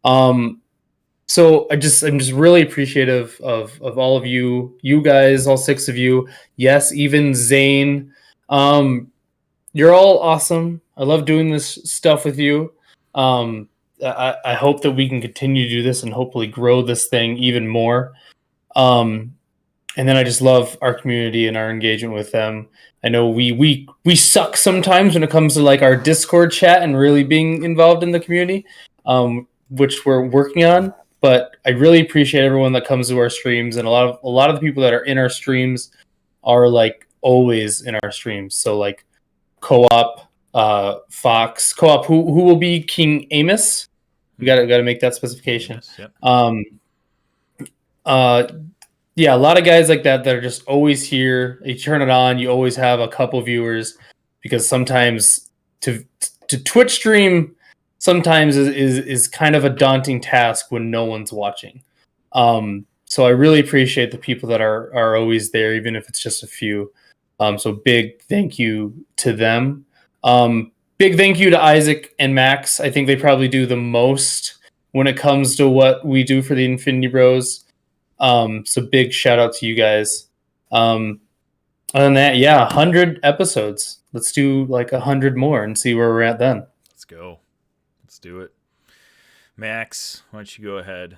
E: So I'm just really appreciative of all of you guys, all 6 of you. Yes, even Zane. You're all awesome. I love doing this stuff with you. I hope that we can continue to do this and hopefully grow this thing even more. And then I just love our community and our engagement with them. I know we suck sometimes when it comes to like our Discord chat and really being involved in the community, which we're working on. But I really appreciate everyone that comes to our streams, and a lot of the people that are in our streams are like always in our streams. So like Co-op, Fox, Co-op, who will be King Amos. We gotta make that specification.
B: Yep.
E: Yeah, a lot of guys like that are just always here. You turn it on, you always have a couple viewers, because sometimes to Twitch stream sometimes is kind of a daunting task when no one's watching. So I really appreciate the people that are always there, even if it's just a few. So big thank you to them. Big thank you to Isaac and Max. I think they probably do the most when it comes to what we do for the Infinity Bros. So big shout out to you guys. Other than that, 100 episodes. Let's do like 100 more and see where we're at then.
B: Let's go. Let's do it. Max, why don't you go ahead?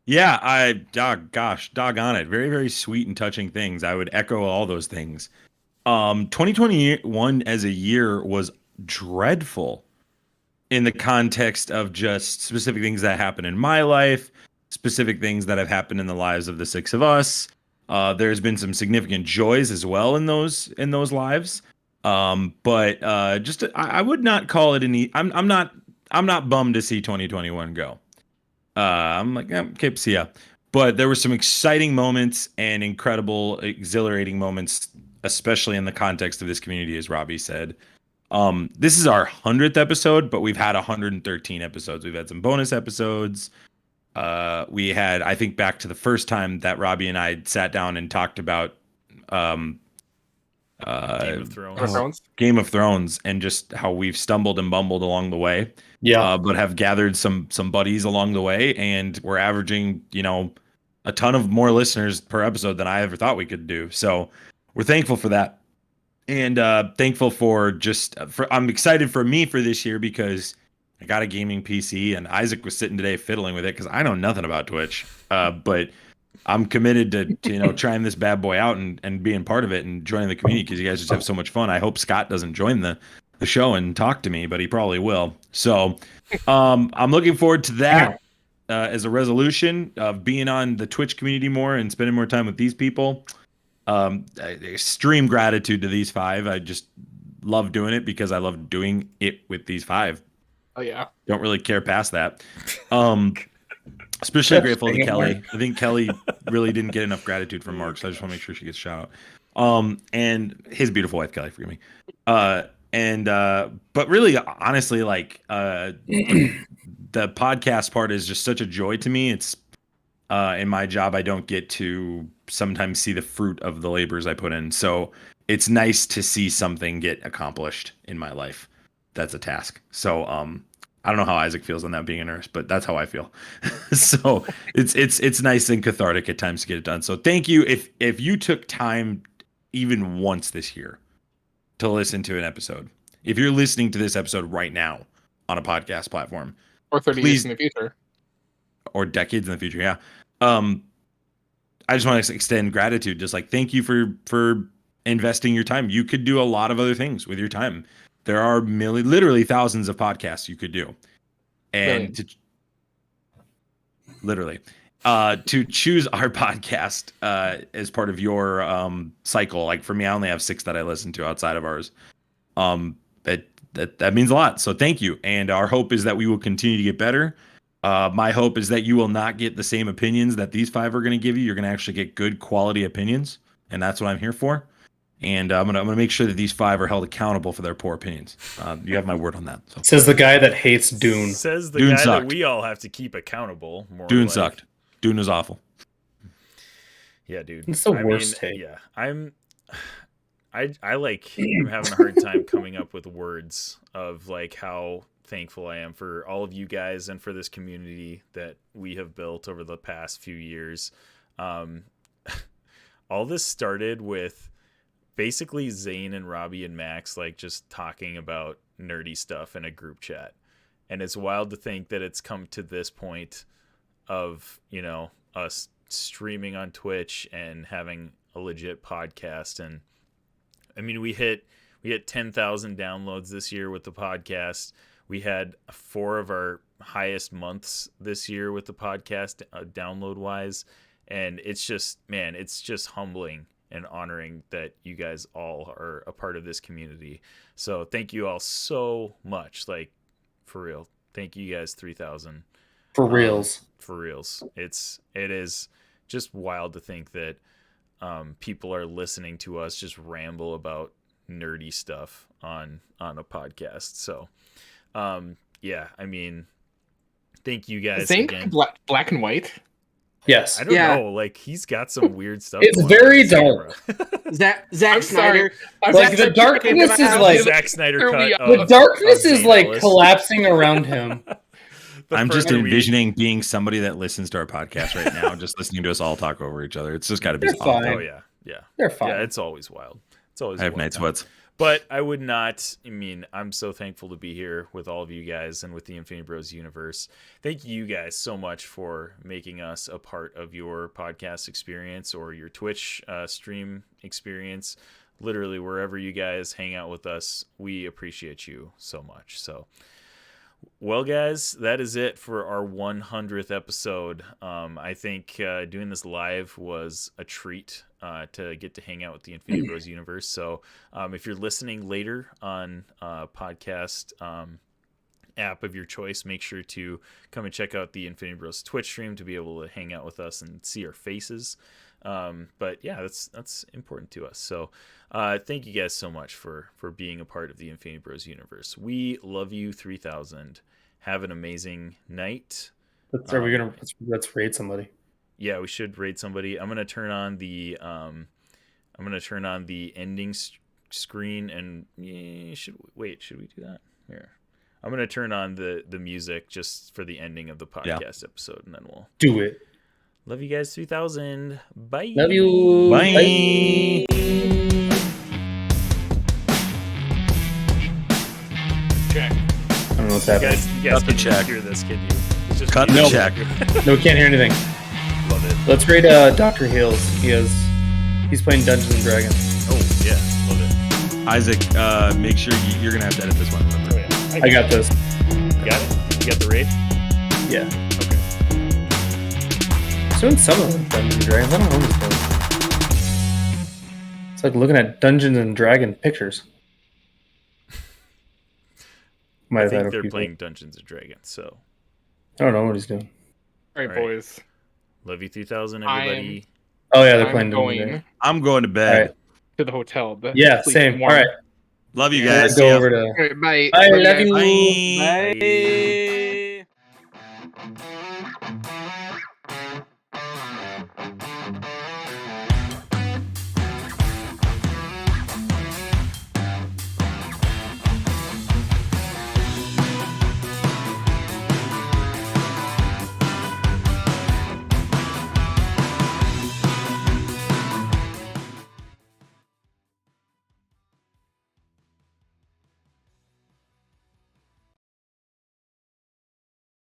H: Yeah, doggone it. Very, very sweet and touching things. I would echo all those things. 2021 as a year was dreadful in the context of just specific things that happened in my life, specific things that have happened in the lives of the 6 of us. There's been some significant joys as well in those lives. But I would not call it I'm not bummed to see 2021 go. I'm like, okay, see ya. But there were some exciting moments and incredible, exhilarating moments, especially in the context of this community, as Robbie said. This is our 100th episode, but we've had 113 episodes. We've had some bonus episodes. We had, I think, back to the first time that Robbie and I sat down and talked about Game of Thrones, and just how we've stumbled and bumbled along the way.
E: Yeah.
H: But have gathered some buddies along the way, and we're averaging, a ton of more listeners per episode than I ever thought we could do. So we're thankful for that. And thankful I'm excited for this year, because I got a gaming PC, and Isaac was sitting today fiddling with it because I know nothing about Twitch. But I'm committed to trying this bad boy out and being part of it and joining the community, because you guys just have so much fun. I hope Scott doesn't join the show and talk to me, but he probably will. So I'm looking forward to that as a resolution of being on the Twitch community more and spending more time with these people. Extreme gratitude to these 5. I just love doing it because I love doing it with these 5.
C: Oh yeah.
H: Don't really care past that. Especially grateful to Kelly. I think Kelly really didn't get enough gratitude from Mark, so I just want to make sure she gets a shout out. And his beautiful wife, Kelly, forgive me. But really, honestly, like the podcast part is just such a joy to me. It's in my job, I don't get to sometimes see the fruit of the labors I put in. So it's nice to see something get accomplished in my life. That's a task. So I don't know how Isaac feels on that, being a nurse, but that's how I feel. So it's nice and cathartic at times to get it done. So thank you. If you took time even once this year to listen to an episode, if you're listening to this episode right now on a podcast platform,
C: or 30 years in the future,
H: or decades in the future, yeah. I just want to extend gratitude. Just like, thank you for investing your time. You could do a lot of other things with your time. There are literally thousands of podcasts you could do, and to choose our podcast as part of your cycle. Like for me, I only have 6 that I listen to outside of ours. that means a lot. So thank you. And our hope is that we will continue to get better. My hope is that you will not get the same opinions that these 5 are going to give you. You're going to actually get good quality opinions, and that's what I'm here for. And I'm gonna make sure that these 5 are held accountable for their poor opinions. You have my word on that. So.
E: Says the guy that hates Dune.
B: Says the
H: Dune
B: guy
H: sucked.
B: that we all have to keep accountable.
H: Dune sucked. Dune was awful.
B: Yeah, dude.
E: It's the worst take.
B: Yeah, I'm having a hard time coming up with words of like how thankful I am for all of you guys and for this community that we have built over the past few years. All this started with basically Zane and Robbie and Max like just talking about nerdy stuff in a group chat. And it's wild to think that it's come to this point of, you know, us streaming on Twitch and having a legit podcast. And I mean, we hit 10,000 downloads this year with the podcast. We had 4 of our highest months this year with the podcast download wise. And it's just, man, it's just humbling and honoring that you guys all are a part of this community. So thank you all so much. Like, for real. Thank you guys, 3,000.
E: For reals.
B: For reals. It is just wild to think that people are listening to us just ramble about nerdy stuff on a podcast. So, yeah, I mean, thank you guys again.
C: Black and white?
E: Yes.
B: I don't know. Like, he's got some weird stuff.
E: It's very dark.
I: Zack Snyder.
E: Like, the darkness is like...
B: Zack Snyder cut.
E: The darkness is like collapsing around him.
H: I'm just envisioning being somebody that listens to our podcast right now, just listening to us all talk over each other. It's just got to be
E: fine.
B: Oh, yeah. Yeah.
E: They're fine.
B: Yeah, it's always wild. It's always
H: I have night sweats.
B: But I would not, I mean, I'm so thankful to be here with all of you guys and with the Infinity Bros universe. Thank you guys so much for making us a part of your podcast experience or your Twitch stream experience. Literally, wherever you guys hang out with us, we appreciate you so much. So, well, guys, that is it for our 100th episode. I think doing this live was a treat to get to hang out with the Infinity Bros universe. So if you're listening later on podcast app of your choice, make sure to come and check out the Infinity Bros Twitch stream to be able to hang out with us and see our faces. But yeah, that's important to us. So thank you guys so much for being a part of the Infinity Bros universe. We love you 3000. Have an amazing night.
E: Let's raid somebody.
B: Yeah, we should raid somebody. I'm gonna turn on the ending screen and should we do that? Here. I'm gonna turn on the music just for the ending of the podcast episode, and then we'll
E: do it.
B: Love you guys 3000. Bye.
E: Love you.
H: Bye.
E: Bye.
B: Check.
E: I don't know what's happening.
B: You guys can't hear this, can you? It's just
H: Cut the check.
E: No, we can't hear anything.
B: Love it.
E: Let's raid Dr. Hales. He's playing Dungeons and Dragons.
B: Oh yeah, love it.
H: Isaac, make sure you're gonna have to edit this one.
B: Oh, yeah.
E: I got this.
B: You got it? You got the raid?
E: Yeah.
B: Okay.
E: It's doing some of them Dungeons and Dragons. I don't know what it's doing. It's like looking at Dungeons and Dragon pictures.
B: I think they're playing Dungeons and Dragons, so
E: I don't know what he's doing.
C: All right, boys.
B: Love you 3000, everybody.
E: Oh yeah, they're playing.
H: I'm going to bed.
C: To the hotel.
E: Yeah, same. All right.
H: Love you guys.
E: Go over to.
C: All right, bye.
E: I love you.
H: Bye.
I: Bye.